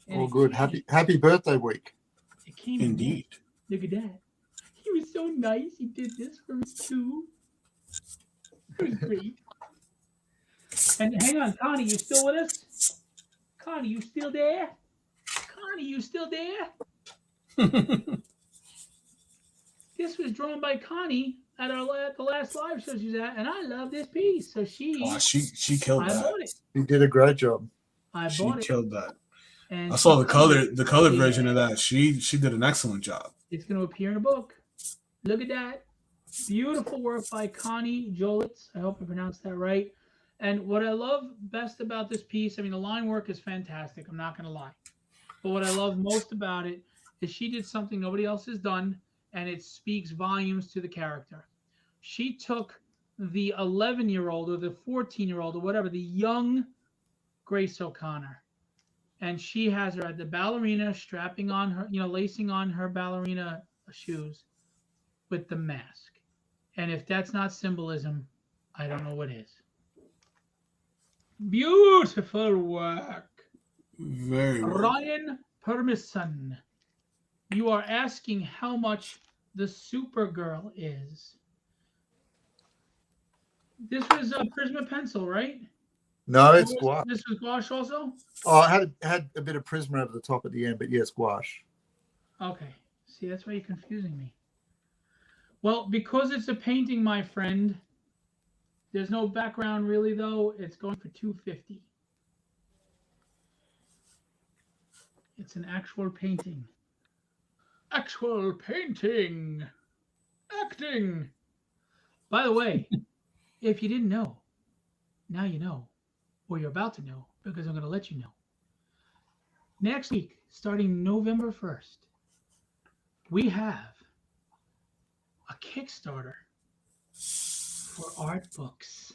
A: And
C: All
A: it
C: good.
A: came-
C: Happy birthday week.
A: It came
B: Indeed.
A: Look at that. He was so nice. He did this for me too. It was great. And hang on, Connie, you still with us? Connie, you still there? Connie, you still there? This was drawn by Connie at the last live show she was at, and I love this piece. So she
B: killed
A: I
B: that.
A: bought it.
C: You did a great job.
A: I
B: She
A: bought it.
B: killed that.
A: And
B: I saw the
A: she-
B: colored version of that. She did an excellent job.
A: It's going to appear in a book. Look at that. Beautiful work by Connie Jolitz. I hope I pronounced that right. And what I love best about this piece, I mean, the line work is fantastic. I'm not going to lie. But what I love most about it is she did something nobody else has done, and it speaks volumes to the character. She took the 11-year-old or the 14-year-old or whatever, the young Grace O'Connor, and she has her at the ballerina, strapping on her, lacing on her ballerina shoes with the mask. And if that's not symbolism, I don't know what is. Beautiful work.
B: Very well.
A: Ryan Permison, you are asking how much the Supergirl is. This was a Prisma pencil, right?
C: No, it's gouache.
A: This was gouache also?
C: Oh, I had a bit of Prisma over the top at the end, but yes, gouache.
A: Okay. See, that's why you're confusing me. Well, because it's a painting, my friend, there's no background really, though. It's going for $250. It's an actual painting. Actual painting. Acting. By the way, if you didn't know, now you know, or you're about to know, because I'm going to let you know. Next week, starting November 1st, we have a Kickstarter for art books.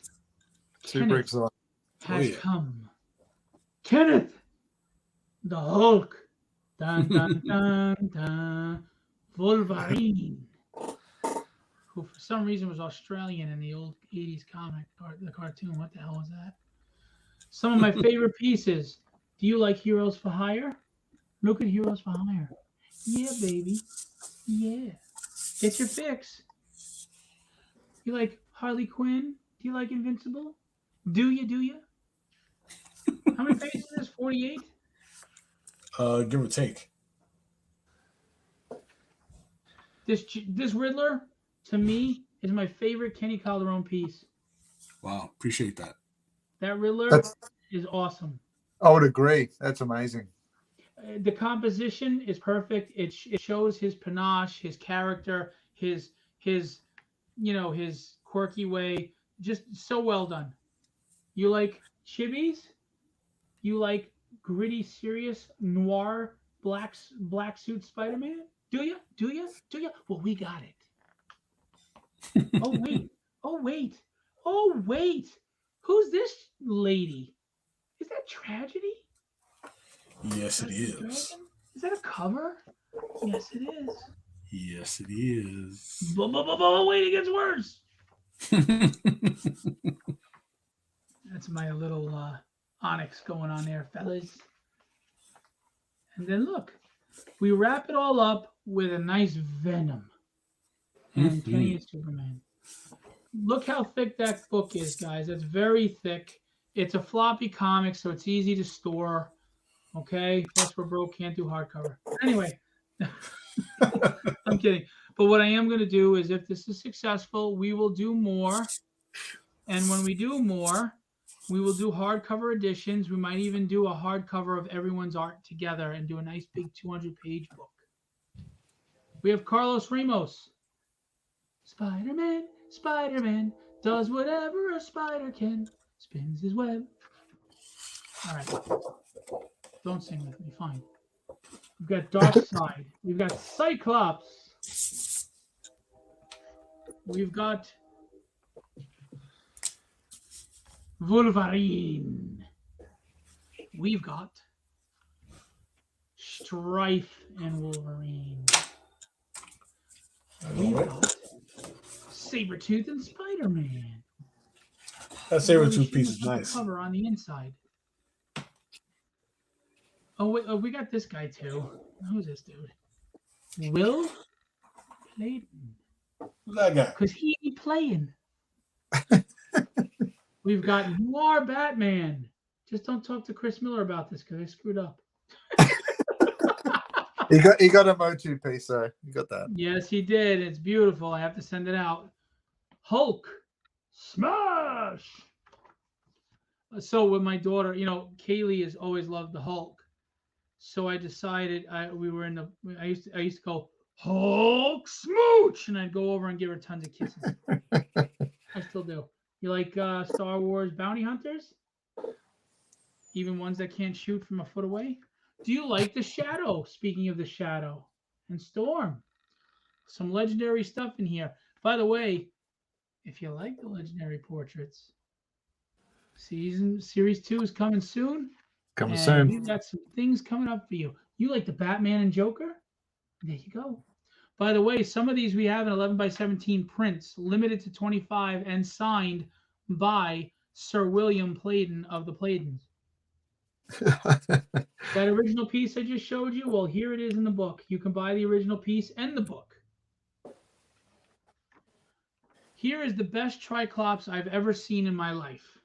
C: Super exciting.
A: Has come. Kenneth, the Hulk, dun dun dun dun, Wolverine, who for some reason was Australian in the old 80s comic, or the cartoon. What the hell was that? Some of my favorite pieces. Do you like Heroes for Hire? Look at Heroes for Hire. Yeah, baby. Yeah. Get your fix. You like Harley Quinn? Do you like Invincible? Do you? How many pages is this? 48?
B: Give or take.
A: This Riddler, to me, is my favorite Kenny Calderon piece.
B: Wow, appreciate that.
A: That Riddler is awesome.
C: I would agree. That's amazing.
A: The composition is perfect. It shows his panache, his character, his quirky way. Just so well done. You like chibis? You like gritty, serious, noir, black suit Spider-Man? Do you? Well, we got it. Oh wait. Who's this lady? Is that Tragedy?
B: Yes, it is.
A: Is that a cover? Yes, it is.
B: Yes, it is.
A: Wait, it gets worse. That's my little Onyx going on there, fellas. And then look, we wrap it all up with a nice Venom and Kenny is Superman. Look how thick that book is, guys. It's very thick. It's a floppy comic, so it's easy to store. Okay? Plus, we're broke, can't do hardcover. Anyway, I'm kidding. But what I am going to do is, if this is successful, we will do more. And when we do more, we will do hardcover editions. We might even do a hardcover of everyone's art together and do a nice big 200-page book. We have Carlos Ramos. Spider-Man does whatever a spider can. Spins his web. All right. Don't sing with me. Fine. We've got Darkseid. We've got Cyclops. We've got Wolverine. We've got Strife and Wolverine. We've got Sabretooth and Spider-Man.
B: That Sabretooth piece is nice.
A: Cover on the inside. Oh, wait, we got this guy too. Who's this dude? Will Pleydon.
B: Who's that guy?
A: Because he ain't playing. We've got Noir Batman. Just don't talk to Chris Miller about this because I screwed up.
C: He got a Motu piece, so you got that.
A: Yes, he did. It's beautiful. I have to send it out. Hulk smash. So with my daughter, Kaylee has always loved the Hulk. So I decided I used to go Hulk smooch, and I'd go over and give her tons of kisses. I still do. You like Star Wars bounty hunters? Even ones that can't shoot from a foot away? Do you like the Shadow? Speaking of the Shadow and Storm, some legendary stuff in here. By the way, if you like the legendary portraits, series 2 is coming soon,
C: Coming
A: and
C: soon.
A: we've got some things coming up for you. You like the Batman and Joker? There you go. By the way, some of these we have in 11 by 17 prints, limited to 25, and signed by Sir William Pleydon of the Pleydons. That original piece I just showed you, well, here it is in the book. You can buy the original piece and the book. Here is the best Triclops I've ever seen in my life.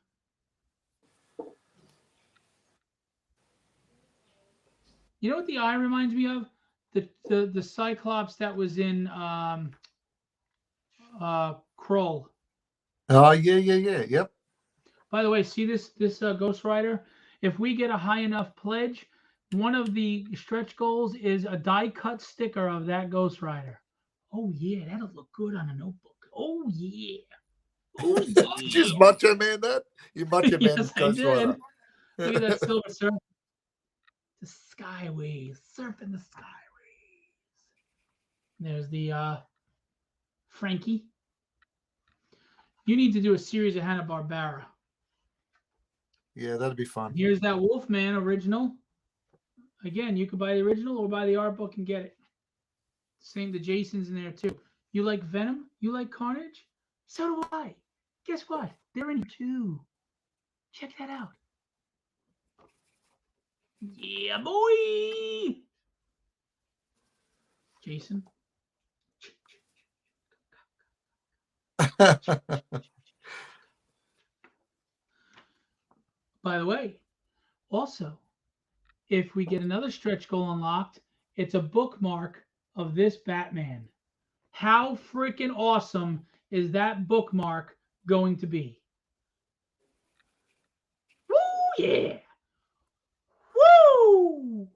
A: You know what the eye reminds me of? The Cyclops that was in Krull.
C: Oh, yeah. Yep.
A: By the way, see this Ghost Rider? If we get a high enough pledge, one of the stretch goals is a die cut sticker of that Ghost Rider. Oh yeah, that'll look good on a notebook. Oh yeah. Oh
C: Did you
A: yeah.
C: just Macho Man that? You Macho Man
A: Yes, I
C: Ghost
A: did.
C: Rider.
A: Look at that Silver Surfer. The Skyways, surfing the Skyways. There's the Frankie. You need to do a series of Hanna-Barbera.
C: Yeah, that'd be fun.
A: Here's that Wolfman original. Again, you can buy the original or buy the art book and get it. Same, the Jason's in there too. You like Venom? You like Carnage? So do I. Guess what? They're in here too. Check that out. Yeah, boy. Jason. By the way, also, if we get another stretch goal unlocked, it's a bookmark of this Batman. How freaking awesome is that bookmark going to be? Woo, yeah. Woo!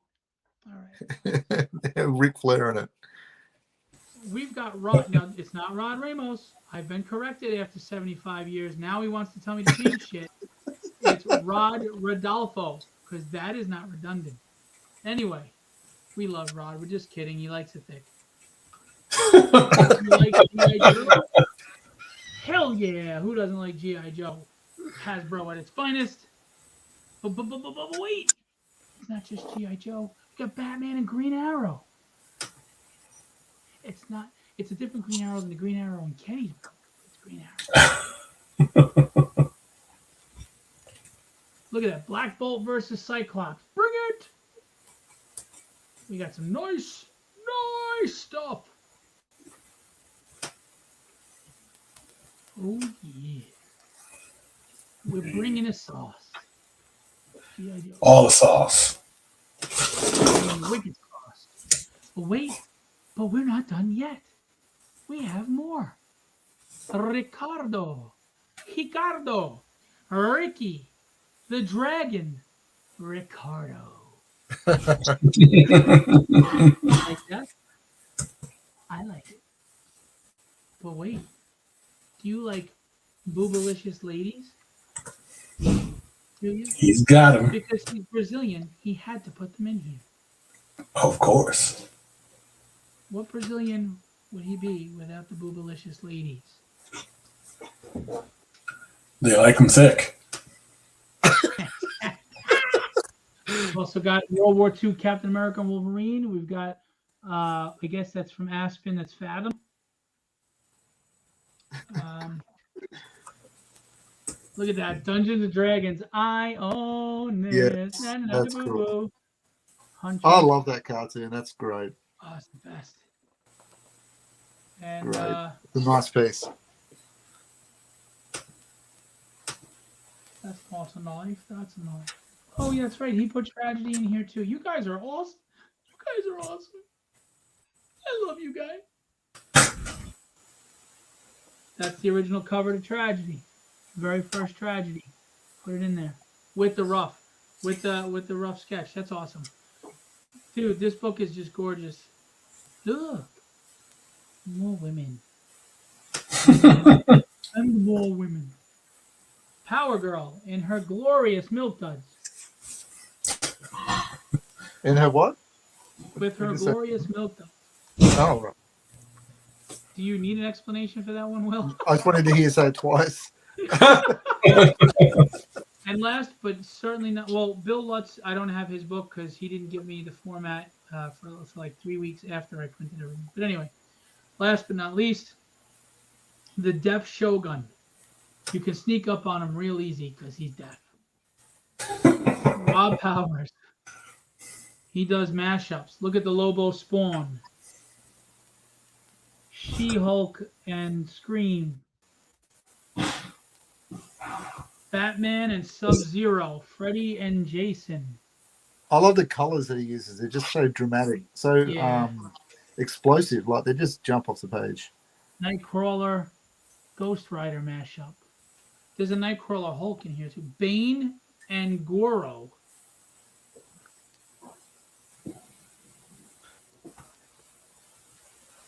A: All right.
C: Ric Flair in it.
A: We've got Rod. Now, it's not Rod Ramos. I've been corrected after 75 years. Now he wants to tell me to change shit. It's Rod Rodolfo, because that is not redundant. Anyway, we love Rod. We're just kidding. He likes it thick. You like G.I. Joe? Hell yeah. Who doesn't like G.I. Joe? Hasbro at its finest. But wait. It's not just G.I. Joe. We got Batman and Green Arrow. It's not. It's a different Green Arrow than the Green Arrow in Kenny's book. It's Green Arrow. Look at that. Black Bolt versus Cyclops. Bring it. We got some nice stuff. Oh, yeah. We're bringing a sauce.
B: All the sauce.
A: Wicked sauce. But wait. But we're not done yet. We have more. Ricardo. Ricky. The Dragon. Ricardo. Like that? I like it. But wait. Do you like boobalicious ladies? Do you?
B: He's got him.
A: Because he's Brazilian, he had to put them in here.
B: Of course.
A: What Brazilian would he be without the boobalicious ladies?
B: They like him thick.
A: We've also got World War II Captain America and Wolverine. We've got, I guess that's from Aspen, that's Fathom. Look at that. Dungeons and Dragons. I own this.
C: Yes, that's cool.
A: Hunter.
C: I love that cartoon. That's great.
A: Oh, it's the best. And
C: Great. It's a nice piece.
A: That's also nice. That's nice. Oh, yeah, that's right. He put tragedy in here too. You guys are awesome. You guys are awesome. I love you guys. That's the original cover to Tragedy. Very first Tragedy. Put it in there with the rough, with the rough sketch. That's awesome, dude. This book is just gorgeous. Look, more women. And more women. Power Girl in her glorious milk duds.
C: In her what?
A: With her glorious milk duds.
C: Oh, right.
A: Do you need an explanation for that one, Will?
C: I just wanted to hear you say it twice.
A: And last, but certainly not. Well, Bill Lutz, I don't have his book because he didn't give me the format for like 3 weeks after I printed everything. But anyway, last but not least, the Deaf Shogun. You can sneak up on him real easy because he's deaf. Rob Powers. He does mashups. Look at the Lobo Spawn, She-Hulk, and Scream. Batman and Sub-Zero, Freddy and Jason.
C: I love the colors that he uses. They're just so dramatic, so explosive. Like they just jump off the page.
A: Nightcrawler, Ghost Rider mashup. There's a Nightcrawler Hulk in here too. Bane and Goro.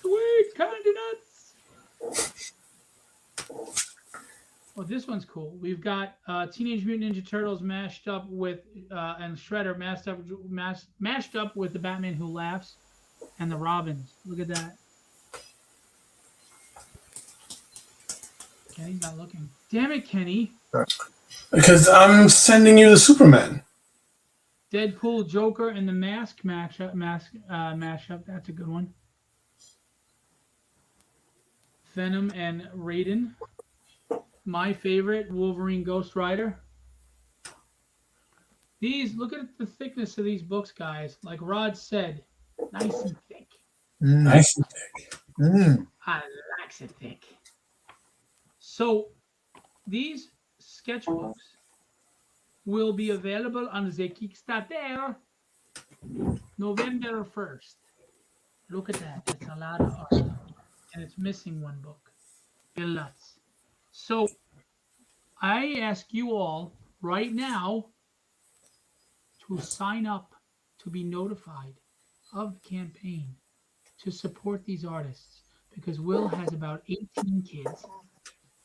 A: Sweet candy nuts. Oh, this one's cool. We've got Teenage Mutant Ninja Turtles mashed up with and Shredder mashed up with the Batman Who Laughs and the Robins. Look at that. Kenny's not looking. Damn it, Kenny.
B: Because I'm sending you the Superman.
A: Deadpool, Joker, and the Mask mashup. That's a good one. Venom and Raiden. My favorite, Wolverine, Ghost Rider. These, look at the thickness of these books, guys. Like Rod said, nice and thick.
B: Nice and thick.
A: I like it thick. So these sketchbooks will be available on the Kickstarter November 1st. Look at that. It's a lot of art. And it's missing one book. You're nuts. So I ask you all right now to sign up to be notified of the campaign to support these artists because Will has about 18 kids.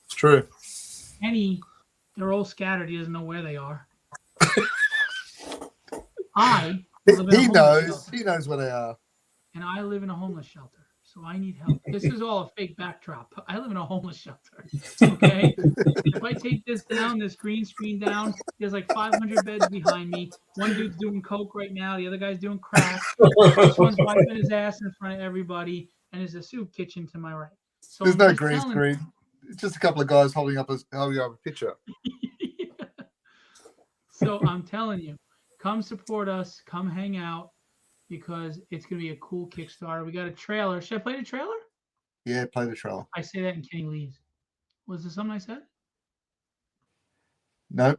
C: It's true.
A: Kenny, they're all scattered. He doesn't know where they are.
C: He knows. He knows where they are.
A: And I live in a homeless shelter. So I need help. This is all a fake backdrop. I live in a homeless shelter. Okay? If I take this down, this green screen down, there's like 500 beds behind me. One dude's doing coke right now. The other guy's doing crack. This one's wiping his ass in front of everybody. And there's a soup kitchen to my right. So
C: there's no green screen. It's just a couple of guys holding up a picture.
A: So I'm telling you, come support us. Come hang out. Because it's going to be a cool Kickstarter. We got a trailer. Should I play the trailer?
C: Yeah, play the trailer.
A: I say that and Kenny leaves. Was there something I said?
C: No.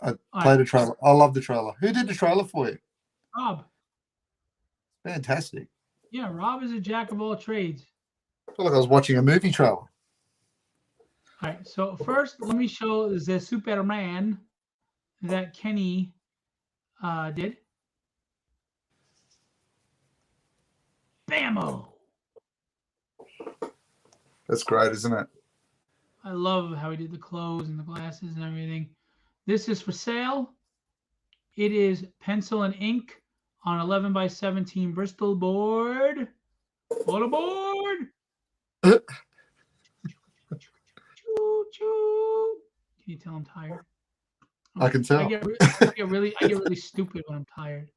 C: I played a trailer. I love the trailer. Who did the trailer for you?
A: Rob.
C: Fantastic.
A: Yeah, Rob is a jack of all trades.
C: I feel like I was watching a movie trailer.
A: All right. So first, let me show the Superman that Kenny did. Bammo!
C: That's great, isn't it?
A: I love how he did the clothes and the glasses and everything. This is for sale. It is pencil and ink on 11 by 17 Bristol board. All aboard! Can you tell I'm tired?
C: I can tell.
A: I get really stupid when I'm tired.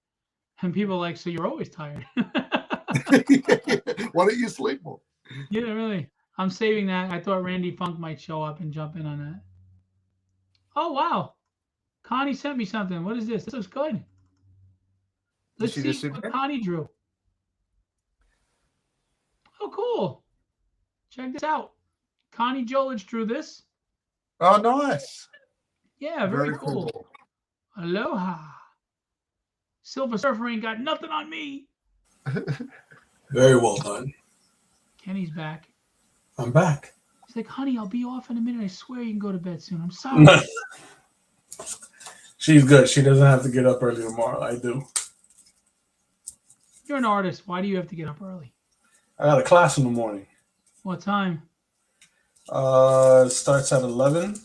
A: And people are like, so you're always tired.
C: Why don't you sleep more?
A: Yeah, really. I'm saving that. I thought Randy Funk might show up and jump in on that. Oh, wow. Connie sent me something. What is this? This looks good. Let's see what Connie drew. Oh, cool. Check this out. Connie Jolich drew this.
C: Oh, nice.
A: Yeah, very cool. Aloha. Silver Surfer ain't got nothing on me.
B: Very well done.
A: Kenny's back.
B: I'm back.
A: He's like, honey, I'll be off in a minute. I swear you can go to bed soon. I'm sorry.
B: She's good. She doesn't have to get up early tomorrow. I do.
A: You're an artist. Why do you have to get up early?
B: I got a class in the morning.
A: What time?
B: It starts at 11.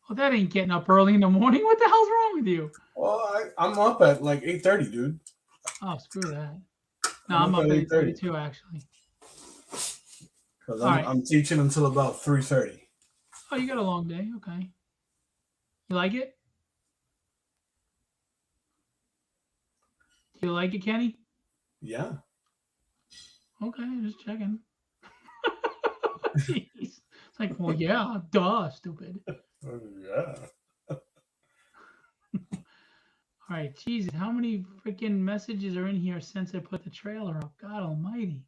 A: Oh, that ain't getting up early in the morning. What the hell's wrong with you?
B: Well, I'm up at like 8:30, dude.
A: Oh, screw that. No, I'm up at 8:32 actually.
B: Because
A: All right.
B: I'm teaching until about 3:30.
A: Oh, you got a long day. Okay. You like it? Do you like it, Kenny?
B: Yeah.
A: Okay, just checking. Jeez. It's like, well, yeah, duh, stupid.
B: Yeah.
A: All right, Jesus, how many freaking messages are in here since I put the trailer up? God almighty.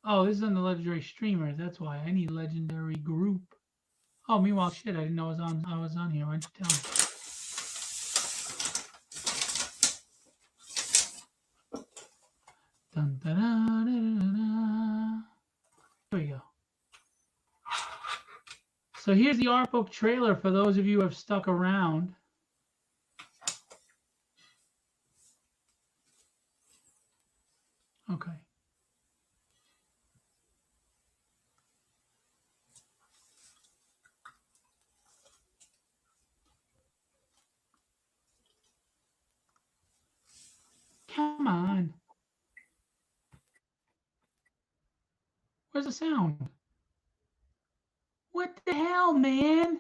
A: Oh, this is on the legendary streamers. That's why I need legendary group. Oh, meanwhile, shit, I didn't know I was on here. Why'd you tell me? Dun, da, da, da, da, da. There we go. So here's the art book trailer for those of you who have stuck around. Okay. Come on. Where's the sound? What the hell, man?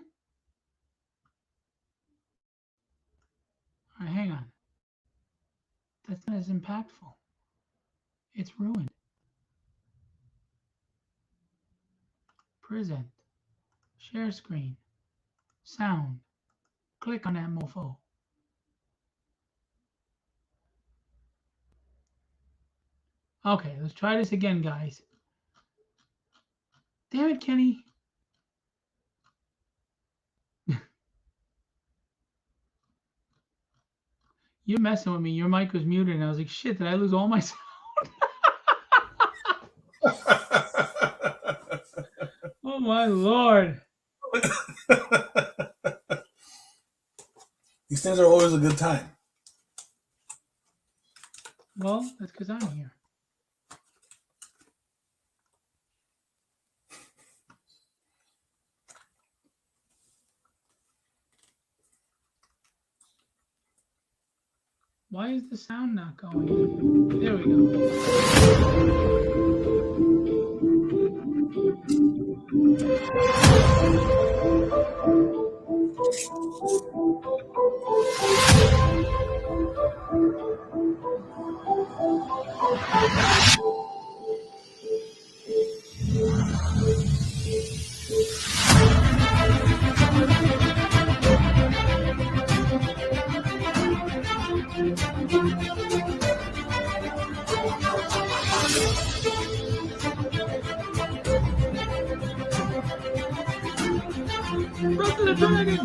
A: All right, hang on. That's not as impactful. It's ruined. Present. Share screen. Sound. Click on that mofo. Okay, let's try this again, guys. Damn it, Kenny. You're messing with me. Your mic was muted, and I was like, shit, did I lose all my sound? Oh, my Lord.
B: These things are always a good time.
A: Well, that's because I'm here. Why is the sound not going? There we go. Run to the dragon!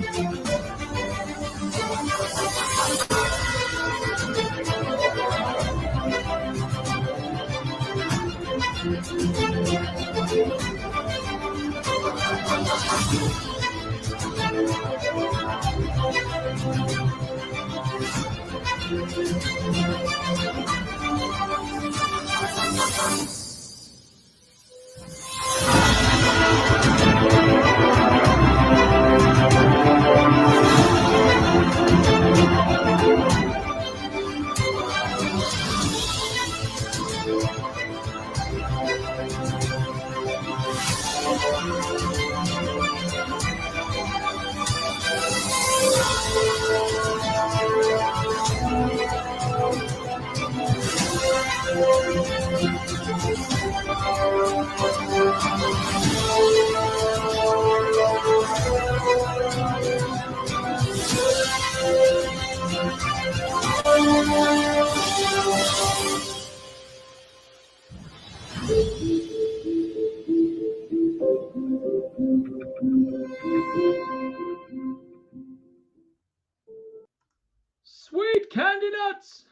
A: Sweet candy nuts!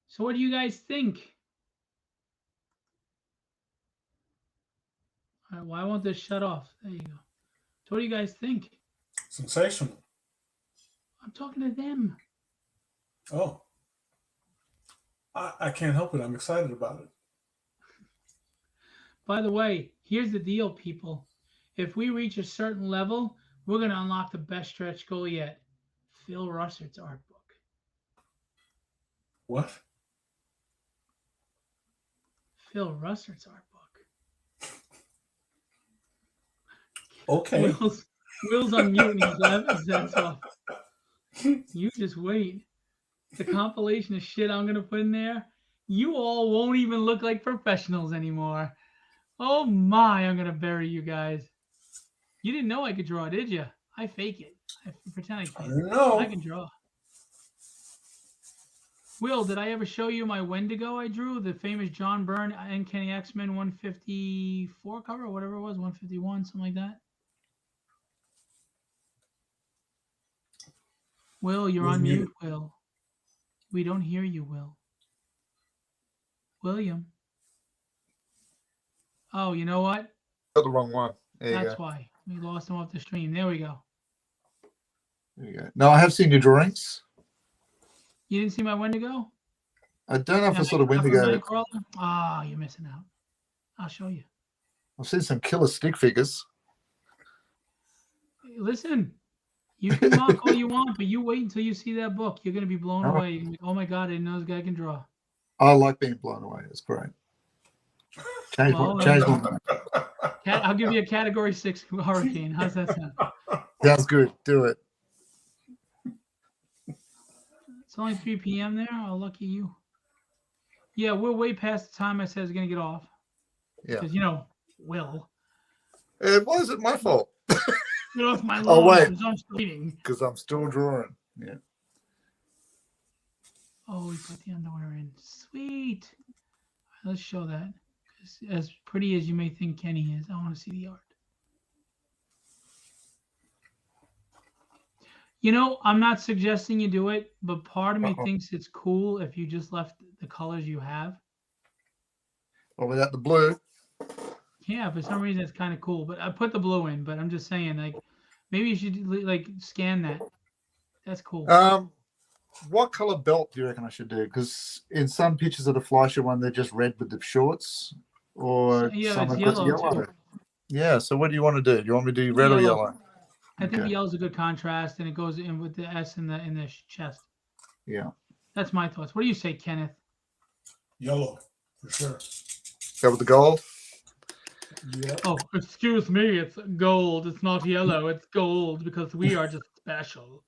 A: So what do you guys think? All right, why won't this shut off? There you go. So what do you guys think?
B: Sensational.
A: I'm talking to them.
B: Oh. I can't help it. I'm excited about it.
A: By the way, here's the deal, people. If we reach a certain level, we're going to unlock the best stretch goal yet. Phil Russert's art book.
B: What?
A: Phil Russert's art book.
B: Okay.
A: Will's on mute and he's laughing his ass off. You just wait. The compilation of shit I'm gonna put in there, you all won't even look like professionals anymore. Oh my, I'm gonna bury you guys. You didn't know I could draw, did you? I fake it. I pretend I
B: I
A: can't.
B: don't know.
A: I can draw. Will, did I ever show you my Wendigo I drew? The famous John Byrne Uncanny X-Men 154 cover, or whatever it was, 151, something like that. Will, you're on mute, Will. We don't hear you, Will. William. Oh, you know what?
C: Got the wrong one. There you
A: That's
C: go.
A: why. We lost him off the stream. There we go.
C: There you go. No, I have seen your drawings.
A: You didn't see my Wendigo?
C: I don't know if
A: Yeah,
C: I saw the Wendigo.
A: Ah, you're missing out. I'll show you.
C: I've seen some killer stick figures.
A: Listen, you can mock all you want, but you wait until you see that book. You're going to be blown away. You're gonna be, oh my God, I didn't know this guy can draw.
C: I like being blown away. It's great. Change one.
A: I'll give you a category 6 hurricane. How's that sound?
C: Sounds good. Do it.
A: It's only 3 p.m. there. Oh, lucky you. Yeah, we're way past the time I said I was going to get off.
C: Yeah.
A: Because, Will.
C: It wasn't my fault.
A: Get off my lawn.
C: Oh, wait.
A: I'm still eating.
C: Because I'm still drawing. Yeah.
A: Oh, we put the underwear in. Sweet. Let's show that. As pretty as you may think Kenny is, I want to see the art. I'm not suggesting you do it, but part of me thinks it's cool if you just left the colors you have.
C: Or without the blue.
A: Yeah, for some reason it's kind of cool. But I put the blue in, but I'm just saying, maybe you should scan that. That's cool.
C: What color belt do you reckon I should do? Because in some pictures of the Fleischer one, they're just red with the shorts. Or some
A: it's yellow too.
C: Yeah, so what do you want to do? Do you want me to do red or yellow?
A: I think the yellow's a good contrast, and it goes in with the S in the chest.
C: Yeah.
A: That's my thoughts. What do you say, Kenneth?
B: Yellow, for sure.
C: Go with the gold?
B: Yeah.
A: Oh, excuse me. It's gold. It's not yellow. It's gold because we are just special.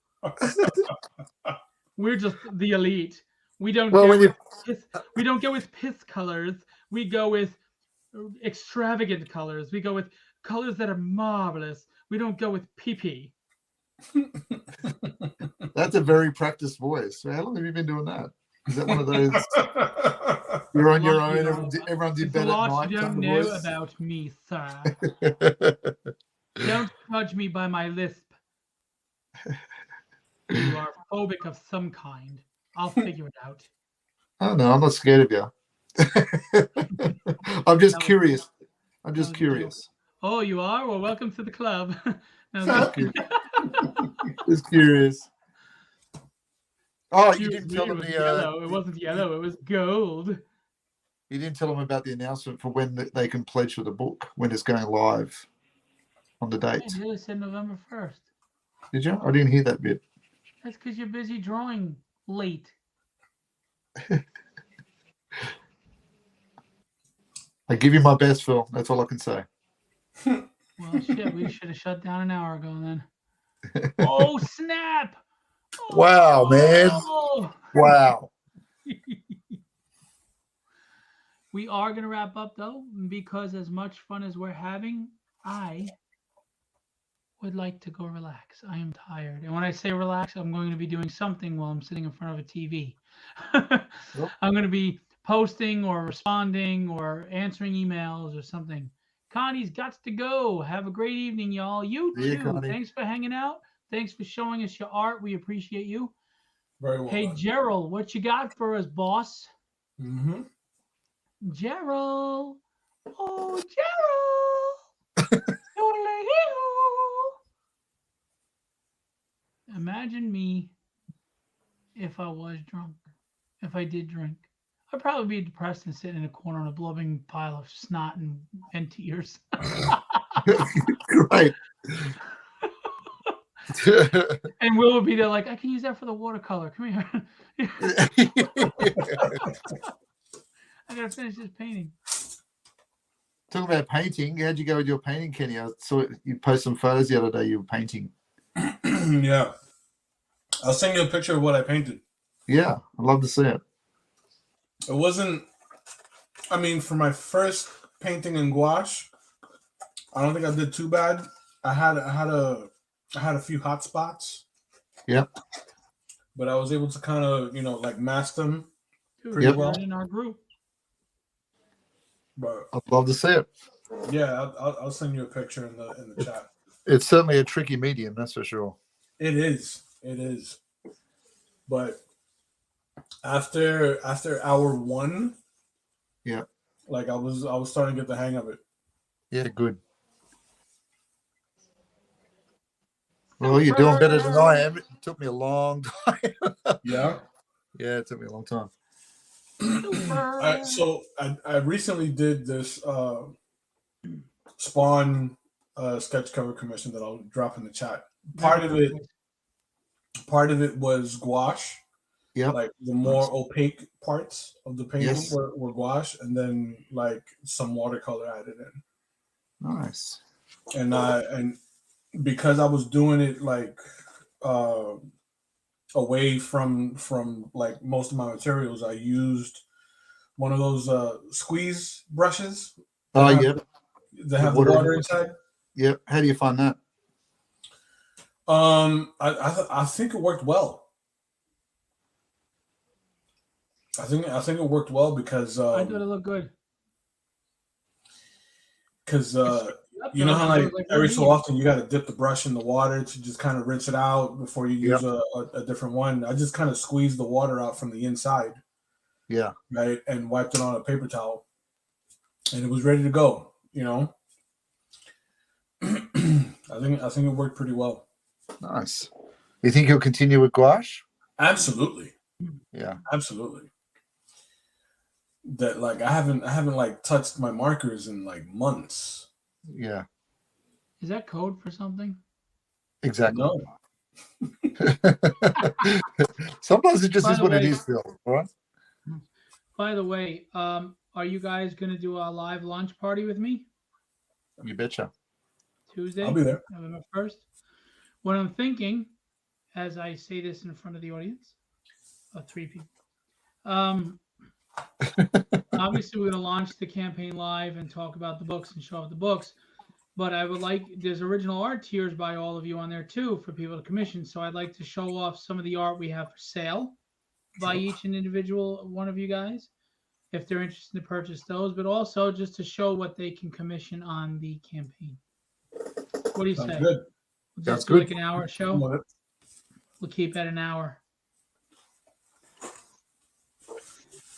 A: We're just the elite. We don't go with piss colors. We go with extravagant colors. We go with colors that are marvelous. We don't go with pee-pee.
C: That's a very practiced voice. How long have you been doing that? Is that one of those? You're on your own. Everyone's in bed at night.
A: You don't know about me, sir. Don't judge me by my lisp. You are phobic of some kind. I'll figure it out.
C: Oh no, I'm not scared of you. I'm just curious. I'm just curious.
A: Oh, you are? Well, welcome to the club.
C: Just curious. Oh, you didn't tell them
A: yellow. It wasn't yellow. It was gold.
C: You didn't tell them about the announcement for when they can pledge for the book, when it's going live on the date.
A: I really said November 1st.
C: Did you? I didn't hear that bit.
A: That's because you're busy drawing late.
C: I give you my best, Phil. That's all I can say.
A: Well, shit, we should have shut down an hour ago then. Oh, snap! Oh,
C: wow, man. Wow.
A: We are going to wrap up, though, because as much fun as we're having, I would like to go relax. I am tired. And when I say relax, I'm going to be doing something while I'm sitting in front of a TV. I'm going to be posting or responding or answering emails or something. Connie's got to go. Have a great evening, y'all. You too. Connie. Thanks for hanging out. Thanks for showing us your art. We appreciate you.
B: Very well.
A: Hey, Gerald, what you got for us, boss?
B: Mm-hmm.
A: Gerald. Oh, Gerald. Imagine me if I was drunk. If I did drink. I'd probably be depressed and sit in a corner on a blubbing pile of snot and tears.
C: Right.
A: And Will would be there like, I can use that for the watercolor. Come here. I gotta finish this painting.
C: Talking about painting, how'd you go with your painting, Kenny? I saw you post some photos the other day. You were painting.
B: Yeah, I'll send you a picture of what I painted.
C: Yeah, I'd love to see it.
B: It wasn't. I mean, for my first painting in gouache, I don't think I did too bad. I had a few hot spots.
C: Yep.
B: But I was able to kind of like mask them
A: Dude,
B: pretty
A: you're
B: well.
A: in our group.
B: But
C: I'd love to see it.
B: yeah, I'll send you a picture in the chat.
C: It's certainly a tricky medium, that's for sure.
B: It is. But after hour 1,
C: yeah,
B: like I was starting to get the hang of it.
C: Yeah, good. Well, you're doing better than I am. It took me a long time.
B: Yeah.
C: Yeah, it took me a long time.
B: So I recently did this Spawn sketch cover commission that I'll drop in the chat. Part of it was gouache.
C: Yeah.
B: Like the more opaque parts of the painting
C: Yes.
B: were gouache, and then like some watercolor added in.
C: Nice.
B: And because I was doing it like away from like most of my materials, I used one of those squeeze brushes.
C: Oh, yeah.
B: That have the water inside.
C: Yep. How do you find that?
B: I think it worked well. I think it worked well because
A: I thought it looked good.
B: Because you know how like every so often you got to dip the brush in the water to just kind of rinse it out before you use a different one. I just kind of squeezed the water out from the inside.
C: Yeah.
B: Right, and wiped it on a paper towel, and it was ready to go. I think it worked pretty well.
C: Nice. You think you'll continue with gouache?
B: Absolutely.
C: Yeah.
B: Absolutely. That like I haven't like touched my markers in like months.
C: Yeah.
A: Is that code for something?
C: Exactly.
B: No.
C: Sometimes it just is what it is, Phil. All right.
A: By the way, are you guys going to do a live lunch party with me?
C: You betcha.
A: Tuesday,
B: I'll be there.
A: November 1st. What I'm thinking, as I say this in front of the audience of 3 people, obviously we're going to launch the campaign live and talk about the books and show off the books. But I would like, there's original art tiers by all of you on there too for people to commission. So I'd like to show off some of the art we have for sale by each and individual one of you guys, if they're interested to purchase those, but also just to show what they can commission on the campaign. What do you say?
B: Good.
A: We'll just do like an hour show. We'll keep at an hour.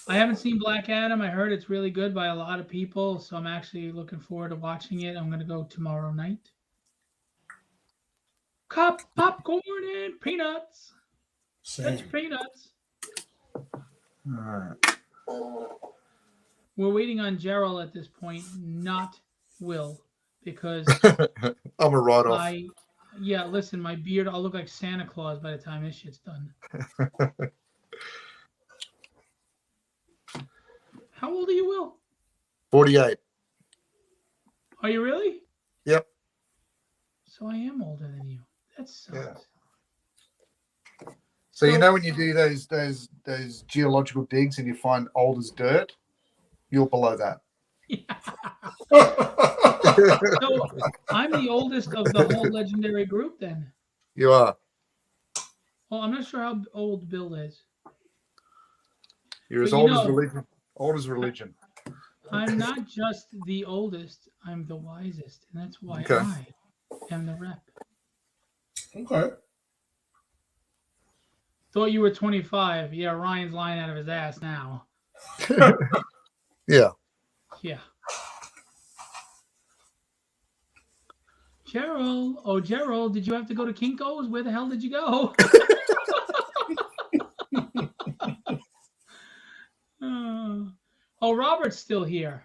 A: I haven't seen Black Adam. I heard it's really good by a lot of people, so I'm actually looking forward to watching it. I'm going to go tomorrow night. Cup popcorn and peanuts. That's peanuts.
C: All right.
A: We're waiting on Gerald at this point, not Will, because
C: I'm a write-off.
A: Yeah, listen, my beard, I'll look like Santa Claus by the time this shit's done. How old are you, Will?
C: 48.
A: Are you really?
C: Yep.
A: So I am older than you. That sucks.
C: Yeah. So you know when you do those geological digs and you find old as dirt, you're below that.
A: Yeah. So I'm the oldest of the whole legendary group then.
C: You are.
A: Well, I'm not sure how old Bill is.
C: You're as old as religion. Old as religion.
A: I'm not just the oldest, I'm the wisest. And that's why I am the rep.
B: Okay.
A: Thought you were 25. Yeah, Ryan's lying out of his ass now.
C: Yeah.
A: Yeah. Gerald. Oh, Gerald, did you have to go to Kinko's? Where the hell did you go? Oh, Robert's still here.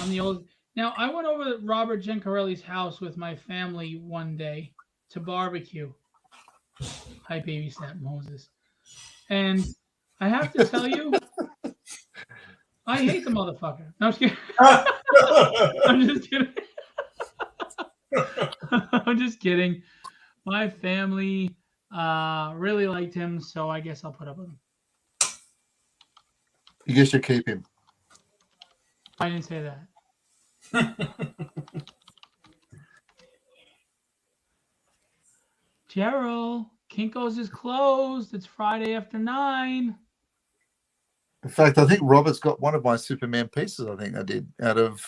A: I'm the old. Now, I went over to Robert Gencarelli's house with my family one day to barbecue. Hi, babysat Moses. And I have to tell you, I hate the motherfucker. No, I'm just kidding. I'm just kidding. I'm just kidding. My family really liked him, so I guess I'll put up with him.
C: You guess you keep him.
A: I didn't say that. Gerald, Kinko's is closed. It's Friday after 9.
C: In fact, I think Robert's got one of my Superman pieces. I think I did out of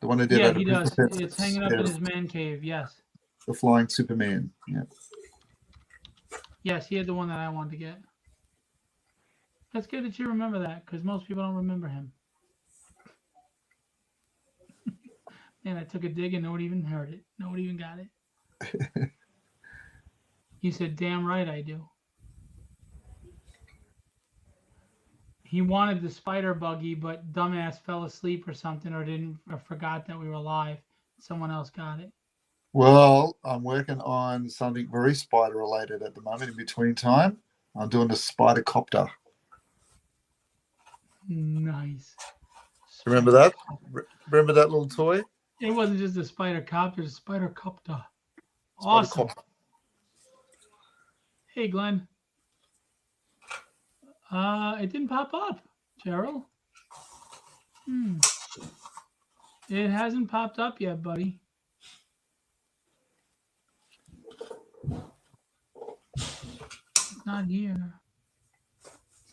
C: the one I did.
A: Yeah,
C: out of
A: he does.
C: Princess.
A: It's hanging up in his man cave. Yes.
C: The flying Superman. Yeah.
A: Yes, he had the one that I wanted to get. That's good that you remember that, because most people don't remember him. Man, I took a dig and nobody even heard it. Nobody even got it. You said, damn right I do. He wanted the spider buggy, but dumbass fell asleep or something, or forgot that we were live. Someone else got it.
C: Well, I'm working on something very spider related at the moment. In between time, I'm doing a spider copter.
A: Nice.
C: Remember that? Remember that little toy?
A: It wasn't just a spider copter, it's a spider copter. Awesome. Hey, Glenn. It didn't pop up, Gerald. It hasn't popped up yet, buddy. It's not here.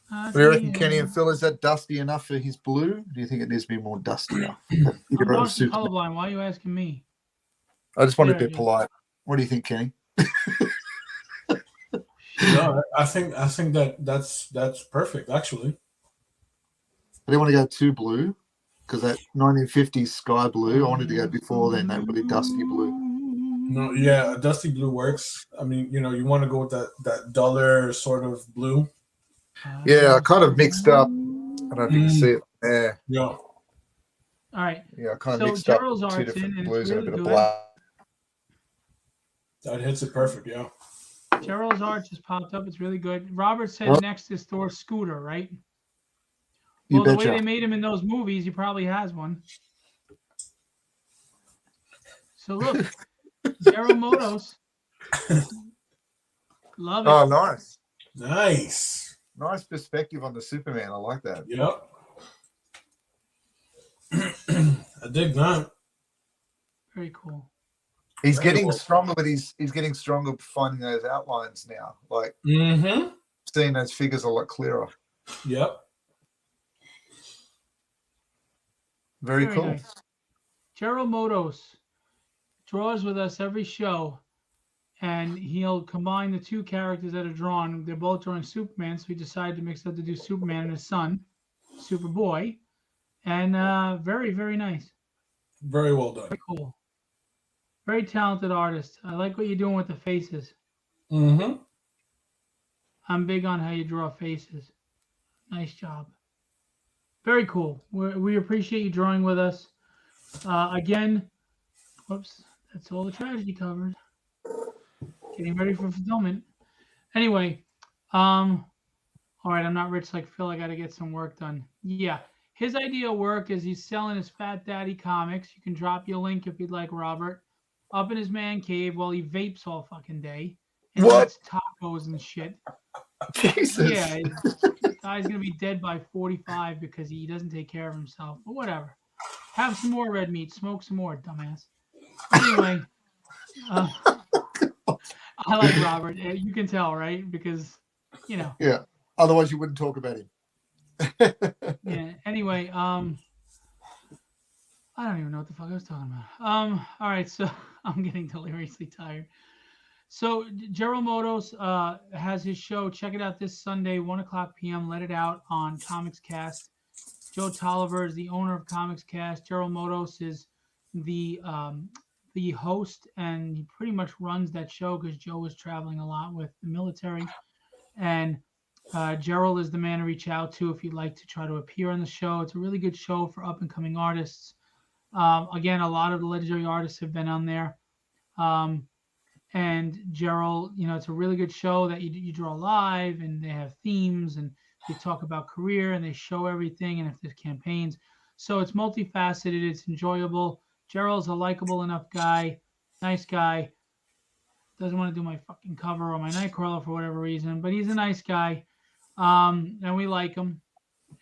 C: What do you reckon, Kenny and Phil? Is that dusty enough for his blue? Do you think it needs to be more dustier?
A: I'm not colorblind. Why are you asking me?
C: I just want to be polite. What do you think, Kenny?
B: No, I think that's perfect, actually.
C: I didn't want to go too blue because that 1950s sky blue, I wanted to go before then, that really dusty blue.
B: No, yeah, dusty blue works. I mean, you want to go with that duller sort of blue.
C: Yeah, I kind of mixed up. I don't know if you can see it there.
B: Yeah.
A: All right.
C: Yeah, I kind of mixed up two different blues and a bit of black.
B: That hits it perfect, yeah.
A: Gerald's art just popped up. It's really good. Robert said next is Thor's scooter, right? Well, the way they made him in those movies, he probably has one. So look, Gerald Motos. Love it.
C: Oh, nice.
B: Nice.
C: Nice perspective on the Superman. I like that.
B: Yep. I dig that.
A: Very cool.
C: He's getting stronger with he's getting stronger finding those outlines now. Like seeing those figures a lot clearer.
B: Yep.
C: Very cool.
A: Nice. Gerald Motos draws with us every show, and he'll combine the two characters that are drawn. They're both drawing Superman, so we decided to mix up to do Superman and his son, Superboy, and very, very nice.
B: Very well done.
A: Very cool. Very talented artist. I like what you're doing with the faces.
B: I'm
A: big on how you draw faces. Nice job. Very cool. We appreciate you drawing with us. Again, whoops, that's all the tragedy covered. Getting ready for fulfillment. Anyway, all right, I'm not rich like Phil. I got to get some work done. Yeah, his idea of work is he's selling his Fat Daddy comics. You can drop your link if you'd like, Robert. Up in his man cave while he vapes all fucking day and eats tacos and shit.
C: Jesus.
A: Yeah, guy's gonna be dead by 45 because he doesn't take care of himself. But whatever. Have some more red meat. Smoke some more, dumbass. Anyway, I like Robert. You can tell, right? Because,
C: Yeah. Otherwise, you wouldn't talk about him.
A: Yeah. Anyway, I don't even know what the fuck I was talking about. All right, so I'm getting deliriously tired. So Gerald Motos has his show. Check it out this Sunday, 1:00 p.m. Let it out on Comics Cast. Joe Tolliver is the owner of Comics Cast. Gerald Motos is the host, and he pretty much runs that show because Joe is traveling a lot with the military. And Gerald is the man to reach out to if you'd like to try to appear on the show. It's a really good show for up-and-coming artists. Again, a lot of the legendary artists have been on there. And Gerald, it's a really good show that you draw live, and they have themes, and They talk about career and they show everything, and if there's campaigns. So it's multifaceted. It's enjoyable. Gerald's a likable enough guy, nice guy. Doesn't want to do my fucking cover or my Nightcrawler for whatever reason, but he's a nice guy, and we like him,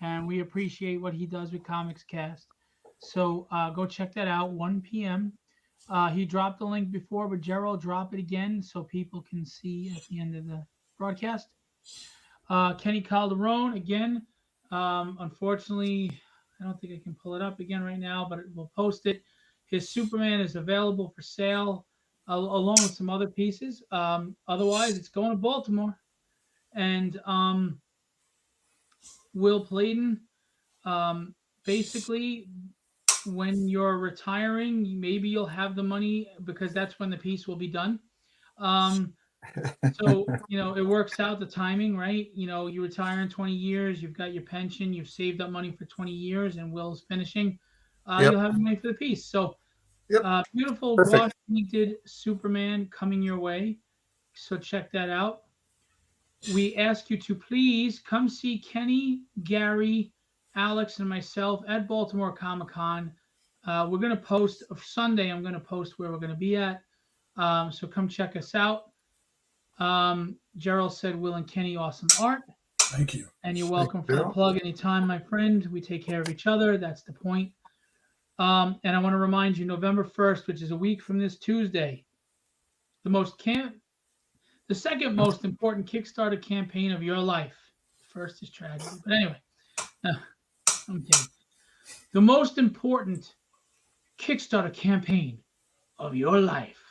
A: and we appreciate what he does with Comics Cast. So go check that out, 1 p.m. He dropped the link before, but Gerald, drop it again so people can see at the end of the broadcast. Kenny Calderon again. Unfortunately, I don't think I can pull it up again right now, but we'll post it. His Superman is available for sale along with some other pieces. Otherwise, it's going to Baltimore. And Will Pleydon, basically, when you're retiring, maybe you'll have the money because that's when the piece will be done. So, it works out the timing, right? You retire in 20 years, you've got your pension, you've saved up money for 20 years, and Will's finishing. You'll have money for the piece. So, beautiful wash painted Superman coming your way. So, check that out. We ask you to please come see Kenny, Gary, Alex, and myself at Baltimore Comic Con. We're going to post Sunday. I'm going to post where we're going to be at. So come check us out. Gerald said, Will and Kenny, awesome art.
B: Thank you.
A: And you're welcome for the plug anytime, my friend. We take care of each other. That's the point. And I want to remind you, November 1st, which is a week from this Tuesday, the second most important Kickstarter campaign of your life. First is tragedy. But anyway, I'm kidding. The most important Kickstarter campaign of your life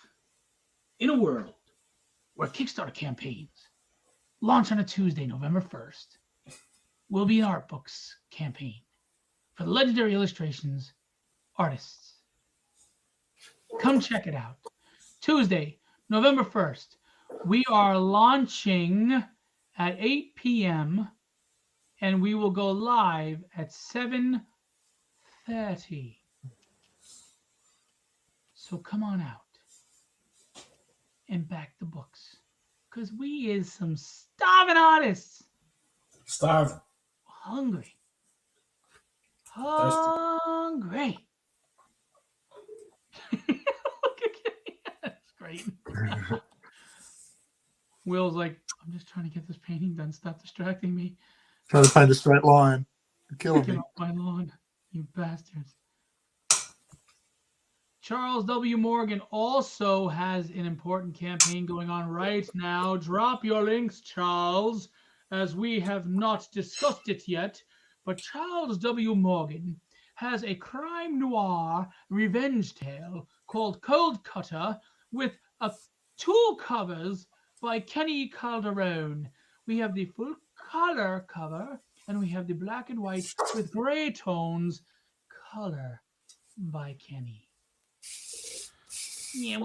A: in a world where Kickstarter campaigns launch on a Tuesday, November 1st, will be an art books campaign for the Legendary Illustrations artists. Come check it out. Tuesday, November 1st. We are launching at 8 p.m. and we will go live at 7:30. So come on out and back the books, because we is some starving artists.
B: Starving.
A: Hungry. That's great. Will's like, I'm just trying to get this painting done. Stop distracting me.
C: Trying to paint a straight line. You're killing
A: Get
C: me.
A: off my lawn, you bastards. Charles W. Morgan also has an important campaign going on right now. Drop your links, Charles, as we have not discussed it yet. But Charles W. Morgan has a crime noir revenge tale called Cold Cutter with 2 covers by Kenny Calderon. We have the full color cover and we have the black and white with gray tones color by Kenny. Yeah,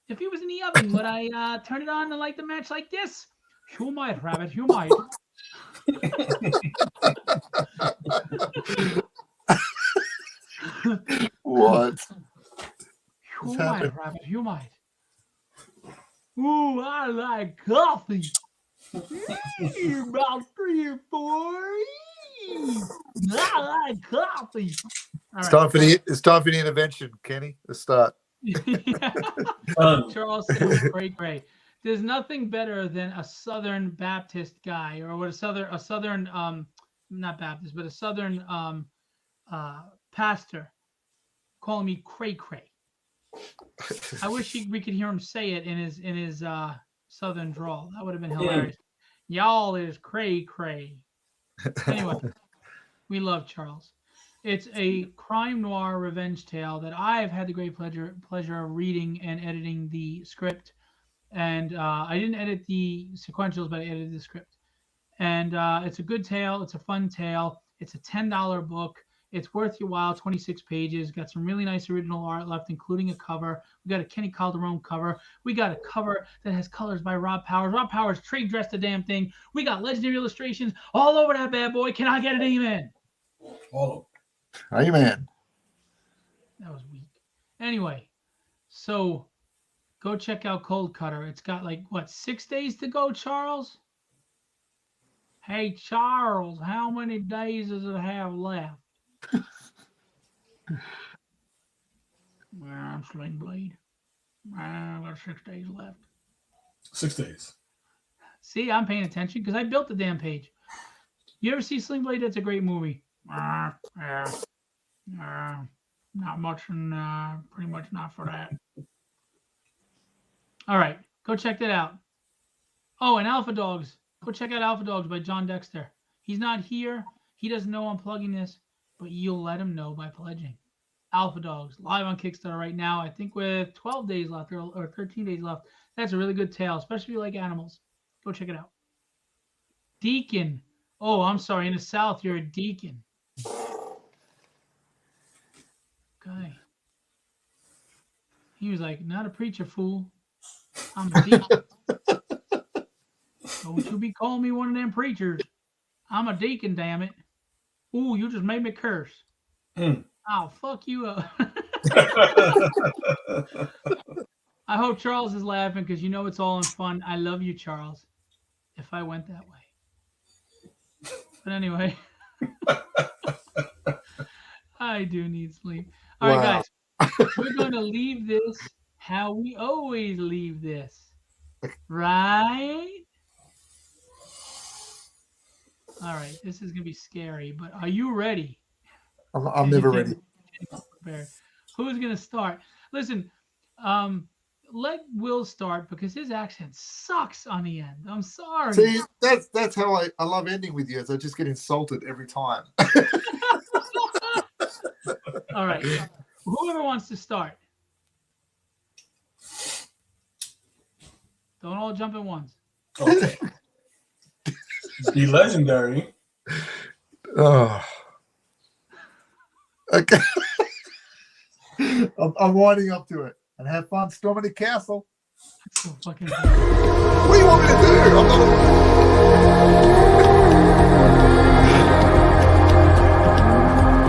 A: if he was in the oven, would I turn it on and light the match like this? You might, Rabbit, you might.
C: What?
A: You might, Rabbit, you might. Ooh, I like coffee. About 3 or 4. I like coffee.
C: It's time for the intervention, Kenny. Let's start.
A: Charles says, great. There's nothing better than a Southern Baptist guy, or what a Southern not Baptist, but a Southern pastor calling me cray cray. I wish we could hear him say it in his Southern drawl. That would have been hilarious. Y'all is cray cray. Anyway, we love Charles. It's a crime noir revenge tale that I've had the great pleasure of reading and editing the script. And I didn't edit the sequentials, but I edited the script. And it's a good tale. It's a fun tale. It's a $10 book. It's worth your while. 26 pages. Got some really nice original art left, including a cover. We got a Kenny Calderon cover. We got a cover that has colors by Rob Powers. Rob Powers trade dressed the damn thing. We got Legendary Illustrations all over that bad boy. Can I get an amen?
B: All
C: Amen.
A: That was weak. Anyway, so go check out Cold Cutter. It's got 6 days to go, Charles? Hey, Charles, how many days does it have left? Well, Sling Blade. I've got 6 days left.
B: 6 days.
A: See, I'm paying attention because I built the damn page. You ever see Sling Blade? That's a great movie. Yeah. Not much, and pretty much not for that. All right, go check that out. Oh, and Alpha Dogs. Go check out Alpha Dogs by John Dexter. He's not here. He doesn't know I'm plugging this, but you'll let him know by pledging. Alpha Dogs, live on Kickstarter right now. I think with 12 days left or 13 days left. That's a really good tale, especially if you like animals. Go check it out. Deacon. Oh, I'm sorry. In the South, you're a deacon. Okay. He was like, not a preacher, fool. I'm a deacon. Don't you be calling me one of them preachers. I'm a deacon, damn it. Ooh, you just made me curse. I'll fuck you up. I hope Charles is laughing because you know it's all in fun. I love you, Charles. If I went that way. But anyway. I do need sleep. All right, guys. We're going to leave this how we always leave this. Right? All right. This is going to be scary, but are you ready?
C: I'm never ready.
A: Who's going to start? Listen, let Will start because his accent sucks on the end. I'm sorry.
C: See, that's how I love ending with you. Is I just get insulted every time.
A: All right. Whoever wants to start. Don't all jump at once.
B: Okay. Be legendary.
C: Oh. Okay. I'm winding up to it. And have fun storming the castle.
A: That's so fucking
C: What do you want me to do? I'm not